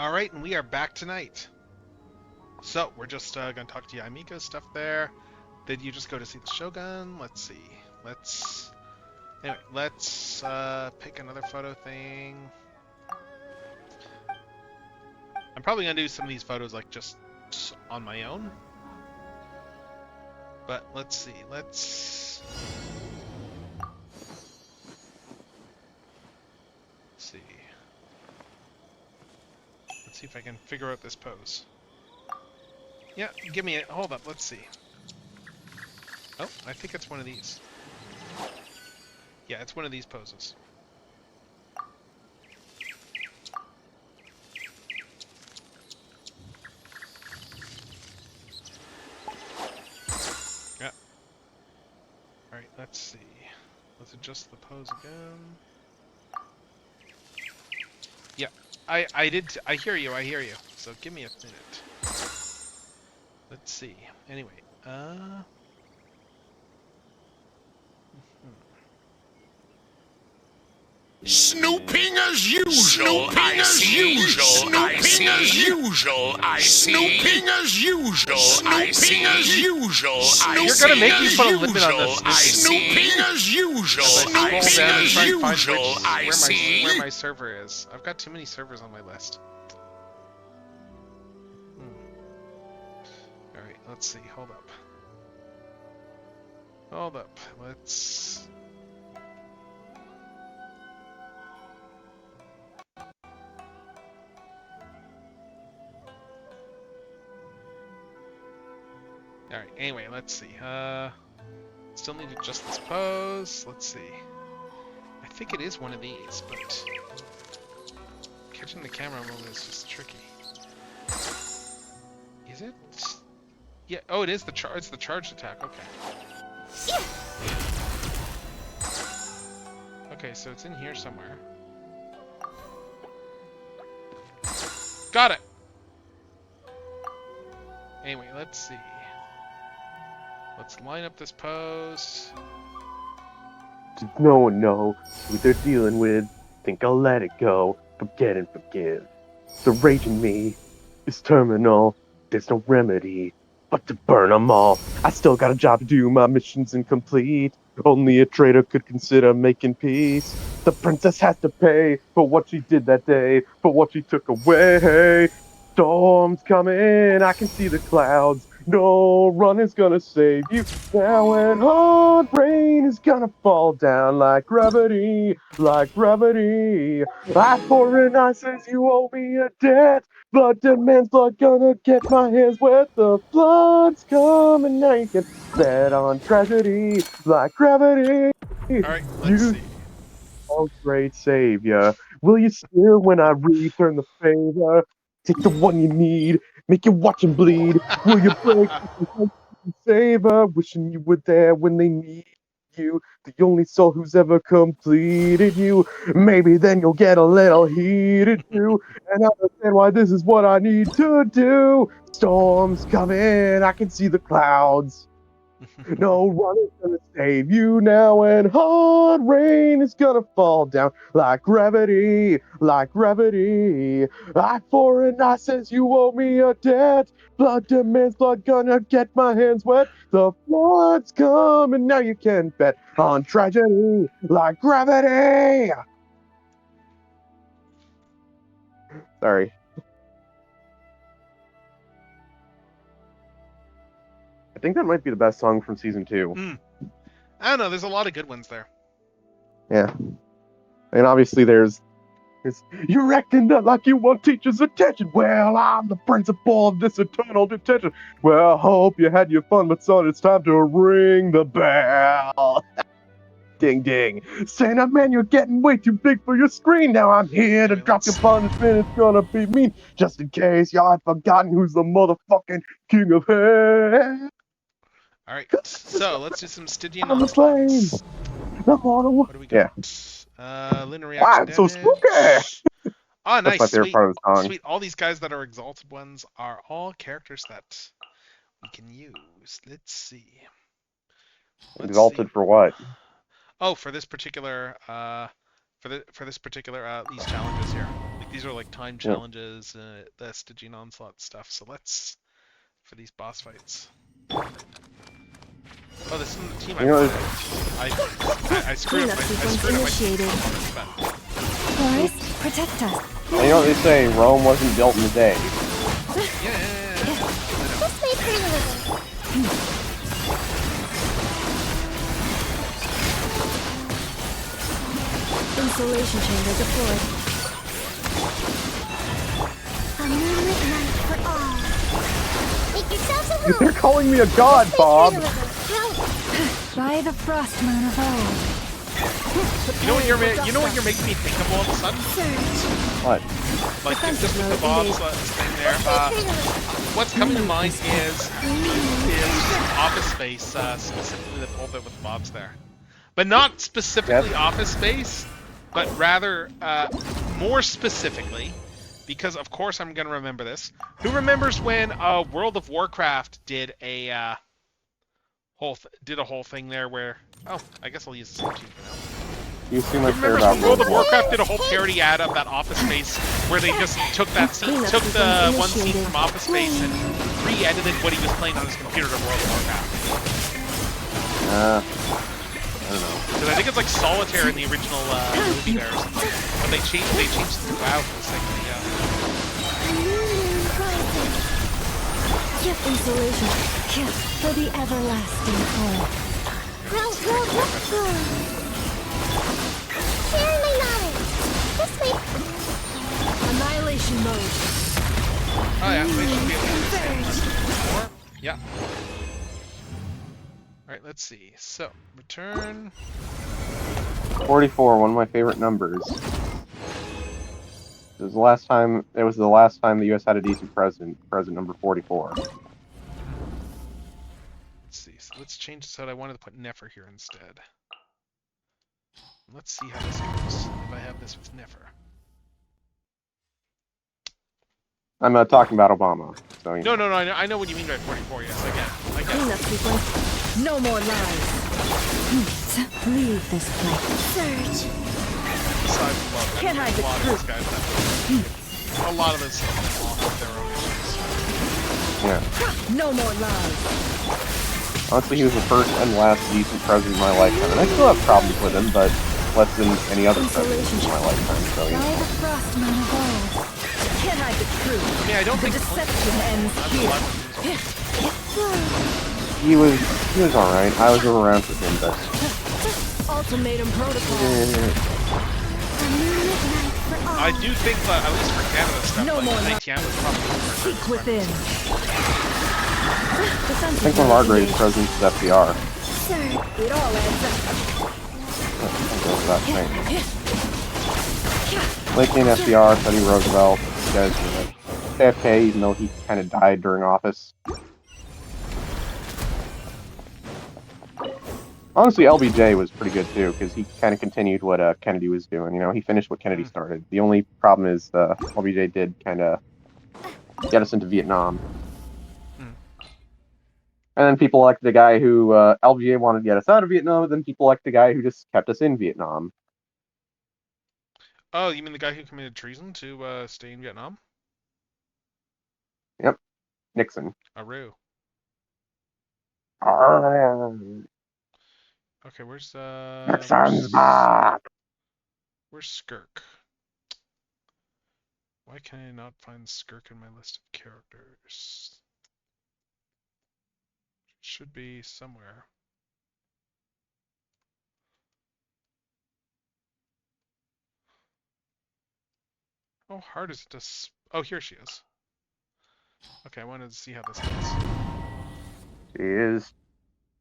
All right, and we are back tonight. So we're just gonna talk to Yamika's stuff there. Did you just go to see the Shogun? Let's see. Let's pick another photo thing. I'm probably gonna do some of these photos like just on my own. But let's see. Let's see. Let's see if I can figure out this pose. Yeah, give me it. Hold up. Let's see. Oh, I think it's one of these. Yeah, it's one of these poses. Yeah. Alright, let's see. Let's adjust the pose again. Yeah, I hear you, So give me a minute. Let's see. Anyway, Snooping as usual, I see. Snooping as usual, I see. Snooping as usual, Snooping as usual, I see. You're gonna make me put a limit on this. Snooping as usual, Snooping as usual, I see. Where my server is. I've got too many servers on my list. Alright, let's see. Hold up. Let's... Alright, anyway, let's see. Still need to adjust this pose. Let's see. I think it is one of these, but catching the camera moment is just tricky. Is it? Yeah. Oh, it is the charge. It's the charged attack. Okay. Okay, so it's in here somewhere. Got it. Anyway, let's see. Let's line up this pose. No one know who they're dealing with. Think I'll let it go. Forget and forgive. The rage in me is terminal. There's no remedy but to burn 'em all. I still got a job to do. My mission's incomplete. Only a traitor could consider making peace. The princess has to pay for what she did that day, for what she took away. Storm's coming. I can see the clouds. No run is gonna save you now, and hard rain is gonna fall down like gravity, like gravity. I for an eye says you owe me a debt. Blood demands blood, gonna get my hands wet. The blood's coming, now you can bet on tragedy, like gravity. Alright, let's see. Oh, great savior, will you steer when I return the favor? Take the one you need, make you watch him bleed. Will you break favor? Wishing you were there when they need you. The only soul who's ever completed you. Maybe then you'll get a little heated too, and understand why this is what I need to do. Storms coming, I can see the clouds. No one is gonna save you now, and hard rain is gonna fall down like gravity, like gravity. Eye for an eye says you owe me a debt. Blood demands blood, gonna get my hands wet. The flood's coming, now you can bet on tragedy, like gravity. Sorry. I think that might be the best song from season 2. I don't know. There's a lot of good ones there. Yeah. And obviously there's you're acting up like you want teachers' attention. Well, I'm the principal of this eternal detention. Well, hope you had your fun, but son, it's time to ring the bell. Ding ding. Santa man, you're getting way too big for your screen. Now I'm here to drop your punishment. It's gonna be mean. Just in case y'all had forgotten who's the motherfucking king of hell. Alright, so let's do some Stygian On the flames. What do we got? Lunar reaction damage. So spooky. Oh, nice. That's my favorite part of the song. Sweet. All these guys that are exalted ones are all characters that we can use. Let's see. Exalted for what? Oh, for this particular, these challenges here. Like These are like time Yep. challenges, the Stygian Onslaught stuff. So let's for these boss fights. Oh, this isn't the team I wanted. I screwed up my initiated. Forest, protect us. You know what they say, Rome wasn't built in a day. Yeah. This may pretty little. Insulation chamber deployed. A moonlit night for all. Make yourselves at home. They're calling me a god, Bob! By the frostman of old. You know what you're making me think of all of a sudden? What? Like just with the Bob's thing there. What's coming to mind is Office Space, specifically the pulpit with Bob's there, but not specifically Office Space, but rather more specifically, because of course I'm gonna remember this. Who remembers when World of Warcraft did a whole thing there where I guess I'll use the same team for now. You seem like Remember when World of Warcraft did a whole parody ad of that Office Space where they just took that scene, took the one scene from Office Space and re-edited what he was playing on his computer to World of Warcraft. I don't know. Because I think it's like Solitaire in the original movie there or something. But they changed it throughout the second Insulation for the everlasting core. Sharing my knowledge. This way. Annihilation mode. Oh yeah, they should be able to yeah. Alright, let's see. So, return. 44, one of my favorite numbers. It was the last time the US had a decent president number 44. Let's see. So let's change this out. I wanted to put Nefer here instead. Let's see how this goes. If I have this with Nefer. I'm not talking about Obama. So, you know. No, I know what you mean by 44, yes, I get it. Cleanup sequence. No more lies. Leave this place. Surge. Besides love, Can't hide the a lot of truth. these guys have a lot of this stuff have their own issues. Yeah. No more lies. Honestly, he was the first and last decent president in my lifetime. And I still have problems with him, but less than any other president in my lifetime. So, you By know. the frostman of old. Can't hide the truth. I mean, I don't think Deception ends here. He was alright. I was around with him, but Ultimatum protocol. I do think that, at least for Canada stuff, No more like, Haitian was probably Seek within. I think one of our greatest presidents is FDR. It all adds up. Lincoln, FDR, Teddy Roosevelt, these guys were like JFK, even though he kind of died during office. Honestly, LBJ was pretty good too, because he kind of continued what Kennedy was doing. You know, he finished what Kennedy started. The only problem is LBJ did kind of get us into Vietnam. And then people like the guy who LBJ wanted to get us out of Vietnam, and then people like the guy who just kept us in Vietnam. Oh, you mean the guy who committed treason to stay in Vietnam? Yep, Nixon. Aru. Okay, where's Nixon's back. Where's Skirk? Why can I not find Skirk in my list of characters? It should be somewhere. How hard is it to oh, here she is. Okay, I wanted to see how this goes. She is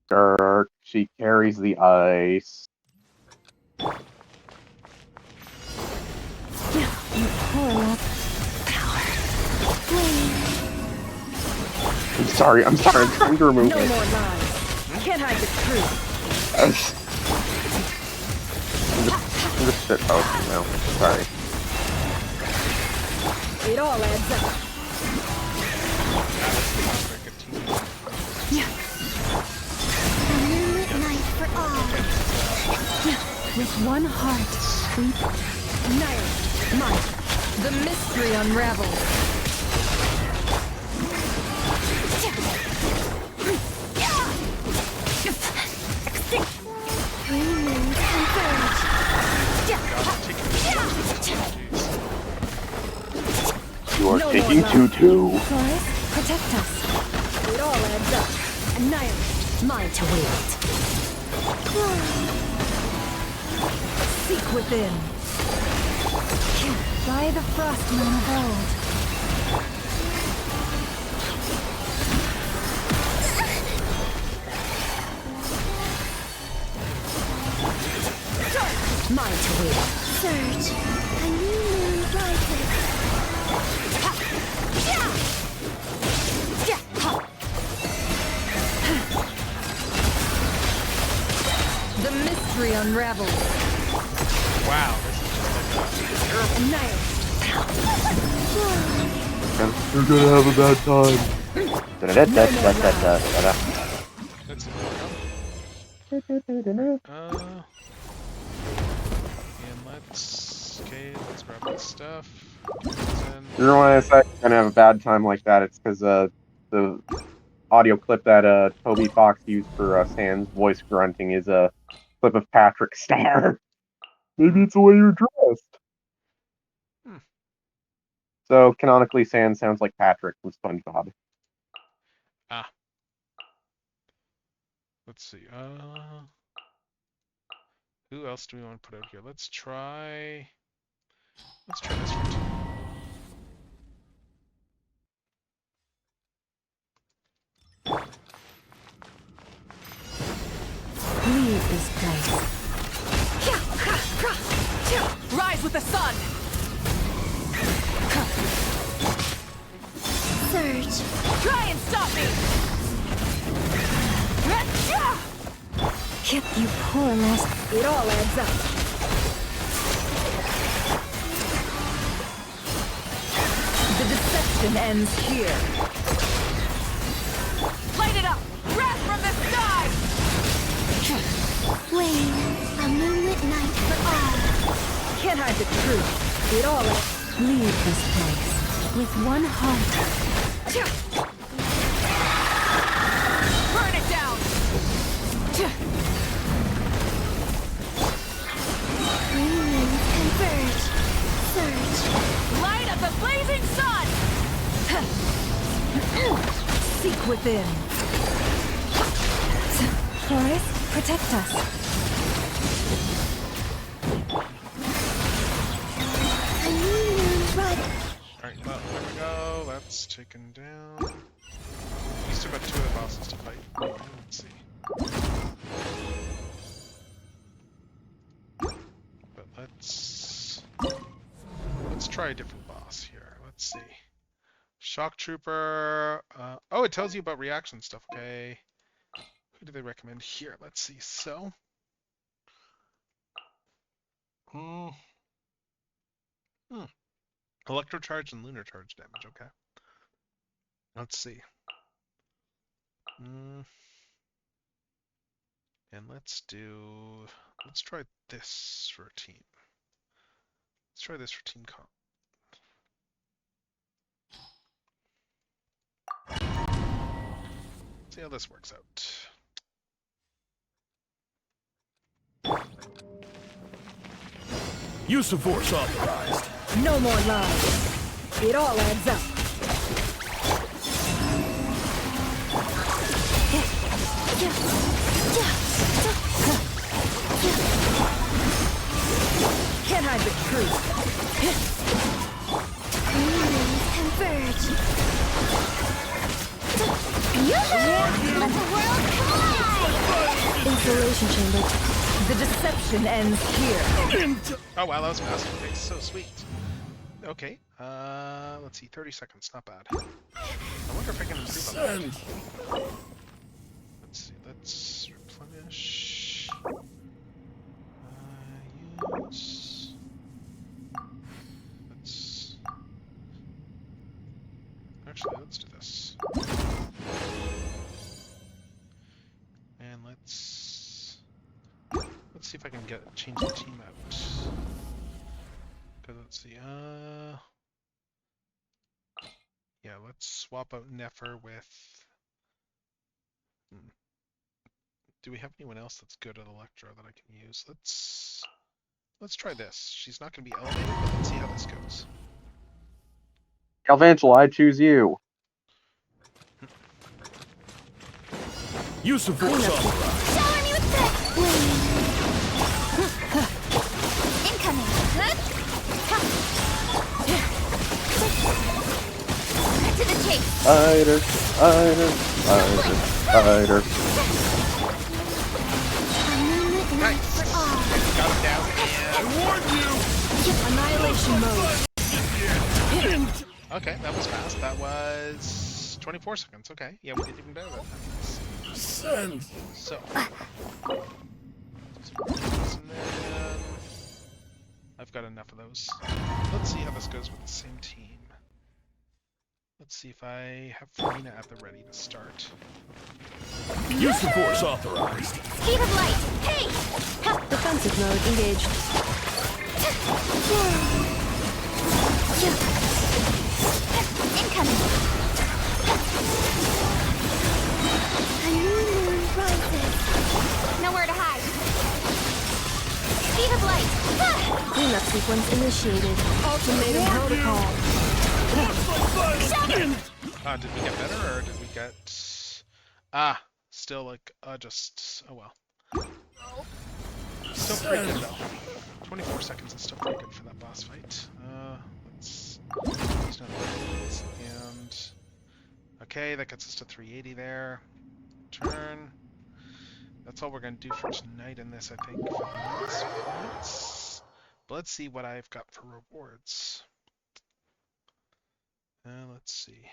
Dirk. She carries the ice. You pour up power. I'm sorry, I'm trying to remove No it. more lies. Can't hide the truth. I'm just shit posting now. Sorry. It all adds up. With one heart, we Annihilate. Mine. The mystery unravels. You are taking 2-2. Flores, protect us. It all adds up. Annihilate. Mine to wield. Seek within. By the frostman of old. Mine to wield. Surge. A new moon rises. The mystery unravels. Wow, this is just like a terrible. You're gonna have a bad time. That's it. And let's grab this stuff. The reason why I say you're gonna have a bad time like that, it's because the audio clip that Toby Fox used for Sans voice grunting is a clip of Patrick Star. Maybe it's the way you're dressed. So canonically, Sans sounds like Patrick from SpongeBob. Ah. Let's see. Who else do we want to put out here? Let's try this for two. Leave this place. Rise with the sun! Surge. Try and stop me! Yep, you poor last. It all adds up. The deception ends here. Light it up! Wrath from the sky! Flame. A moonlit night for all. Can't hide the truth. It all adds. Leave this place with one heart. Burn it down! Green moons converge. Surge. Light of the blazing sun! Seek within. Flores, protect us. A new moon rises. Alright, well, there we go. That's taken down. We still got two other bosses to fight. Let's see. But let's try a different boss here. Let's see. Shock Trooper. Oh, it tells you about reaction stuff. Okay. Who do they recommend here? Let's see. So. Electrocharge and lunar charge damage. Okay. Let's see. And let's try this for a team. Let's try this for team comp. See how this works out. Use of force authorized. No more lies. It all adds up. Can't hide the truth. Green moons converge. Let the world collide! Installation chamber. The deception ends here. Oh wow, that was fast. Okay, so sweet. Okay, let's see, 30 seconds, not bad. I wonder if I can improve on that. Let's see, let's replenish. Use. Let's do this. And let's see if I can change the team out. Because let's see, Yeah, let's swap out Nefer with... Do we have anyone else that's good at Electro that I can use? Let's try this. She's not going to be elevated, but let's see how this goes. Calvangela, I choose you. Use of force authorized. Shower me with incoming. Cut to the chase. Spider, spider, spider, spider. Nice. Got him down I warned you! Annihilation mode. Okay, that was fast. That was 24 seconds. Okay, yeah, we did even better than that. Send. So, and then I've got enough of those. Let's see how this goes with the same team. Let's see if I have Farina at the ready to start. Use of force authorized. Speed of light. Hey! Defensive mode engaged. Incoming. A new moon rises. Nowhere to hide. Speed of light. Cleanup sequence initiated. Ultimatum protocol. Did we get better or did we get... still like, just, oh well. Still pretty good though. 24 seconds is still pretty good for that boss fight. Let's use another ones, and... Okay, that gets us to 380 there. Turn. That's all we're gonna do for tonight in this, I think, for the next fights. But let's see what I've got for rewards. Let's see.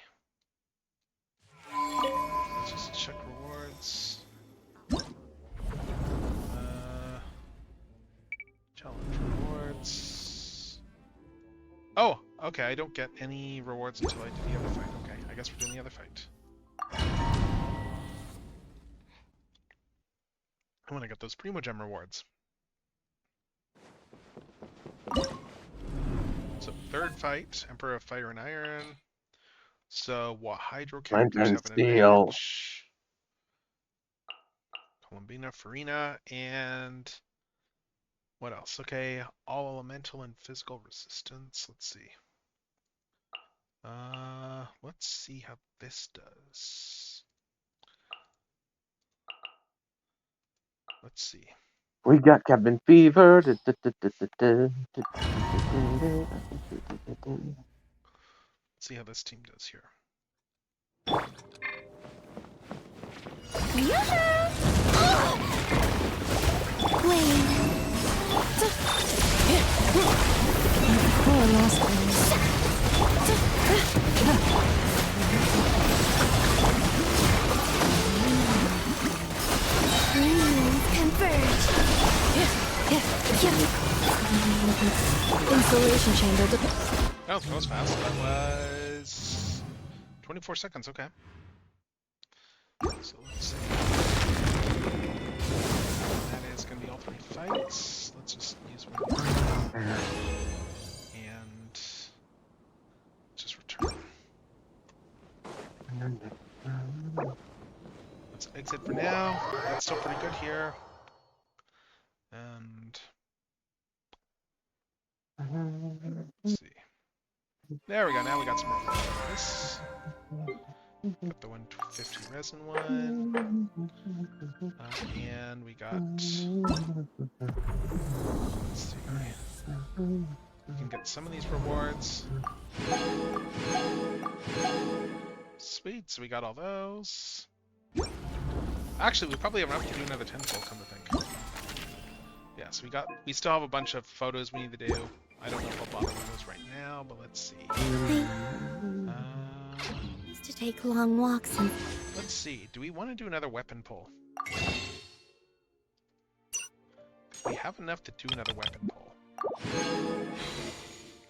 Let's just check rewards. Challenge rewards. Oh, okay, I don't get any rewards until I do the other fight. Okay, I guess we're doing the other fight. I want to get those Primo Gem rewards. So, third fight, Emperor of Fire and Iron. So, what Hydro characters have an Steel. advantage? Columbina, Farina, and what else? Okay, all elemental and physical resistance. Let's see. Let's see how this does. Let's see. We got cabin fever. Let's see how this team does here. Installation chamber. Oh, that was fast. That was 24 seconds. Okay. So let's see. That is going to be all 3 fights. Let's just use one and just return. Let's exit for now. That's still pretty good here. And let's see. There we go. Now we got some more of this. Got the 150 resin one. And we got... Let's see. We can get some of these rewards. Sweet, so we got all those. Actually, we probably have enough to do another 10-fold, come to think. Yeah, so we still have a bunch of photos we need to do. I don't know if I'll bother with those right now, but let's see. Used to take long walks and... Let's see, do we want to do another weapon pull? We have enough to do another weapon pull.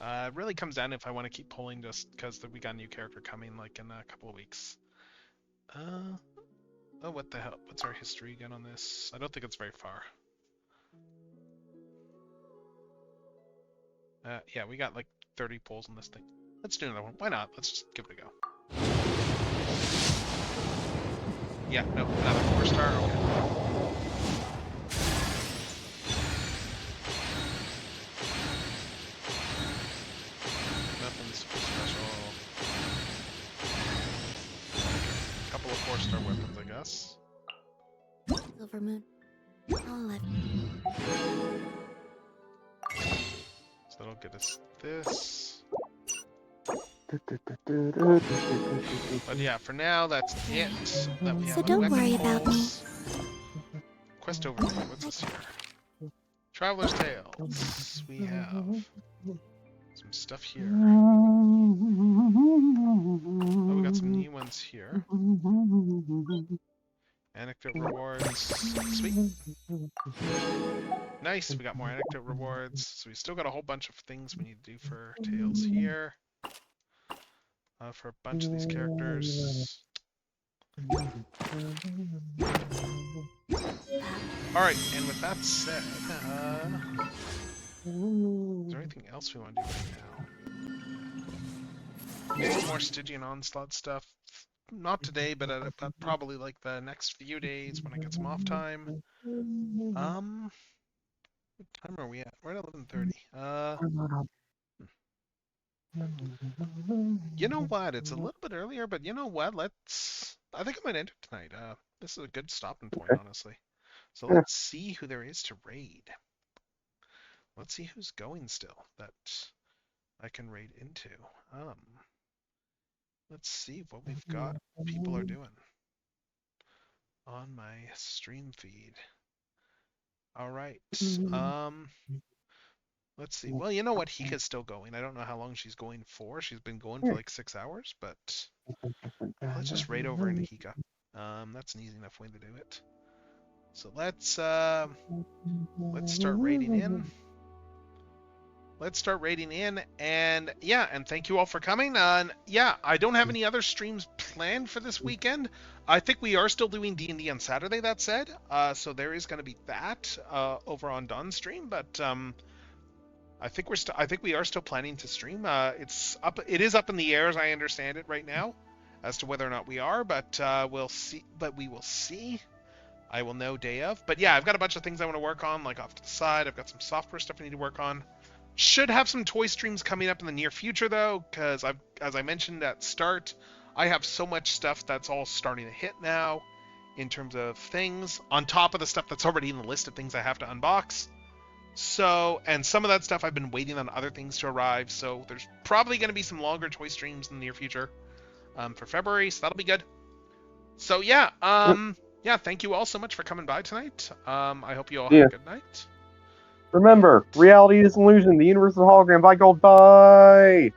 It really comes down if I want to keep pulling just because we got a new character coming like in a couple of weeks. Oh, what the hell? What's our history again on this? I don't think it's very far. Yeah, we got like 30 pulls on this thing. Let's do another one. Why not? Let's just give it a go. Yeah, no, another 4-star. Okay. Nothing super special. A couple of 4-star weapons, I guess. Silver Moon. I'll let So that'll get us this. But yeah, for now, that's it that we have So on don't weapon worry about me. pulls. Quest overview. What's this here? Traveler's Tales. We have some stuff here. Oh, we got some new ones here. Anecdote rewards. Sweet. Nice. We got more anecdote rewards. So we still got a whole bunch of things we need to do for Tales here. For a bunch of these characters. Alright, and with that said, is there anything else we want to do right now? Maybe more Stygian Onslaught stuff. Not today, but probably like the next few days when I get some off time. What time are we at? We're at 11:30. You know what? It's a little bit earlier, but you know what? I think I might end it tonight. This is a good stopping point, honestly. So let's see who there is to raid. Let's see who's going still that I can raid into. Let's see what we've got. People are doing on my stream feed. All right. Let's see. Well, you know what? Hika's still going. I don't know how long she's going for. She's been going for like 6 hours, but let's just raid over into Hika. That's an easy enough way to do it. So let's start raiding in. Let's start raiding in, and yeah, and thank you all for coming. Yeah, I don't have any other streams planned for this weekend. I think we are still doing D&D on Saturday, that said. So there is going to be that over on Don's stream, but I think we are still planning to stream. It is up in the air as I understand it right now as to whether or not we are, but we'll see. But we will see. I will know day of. But yeah, I've got a bunch of things I want to work on, like off to the side. I've got some software stuff I need to work on. Should have some toy streams coming up in the near future though, because as I mentioned at start, I have so much stuff that's all starting to hit now in terms of things, on top of the stuff that's already in the list of things I have to unbox. So, and some of that stuff I've been waiting on other things to arrive, so there's probably going to be some longer toy streams in the near future for February, so that'll be good. So yeah, yeah, thank you all so much for coming by tonight. I hope you all have a good night. Remember, reality is an illusion. The universe is a hologram. Bye, gold. Bye.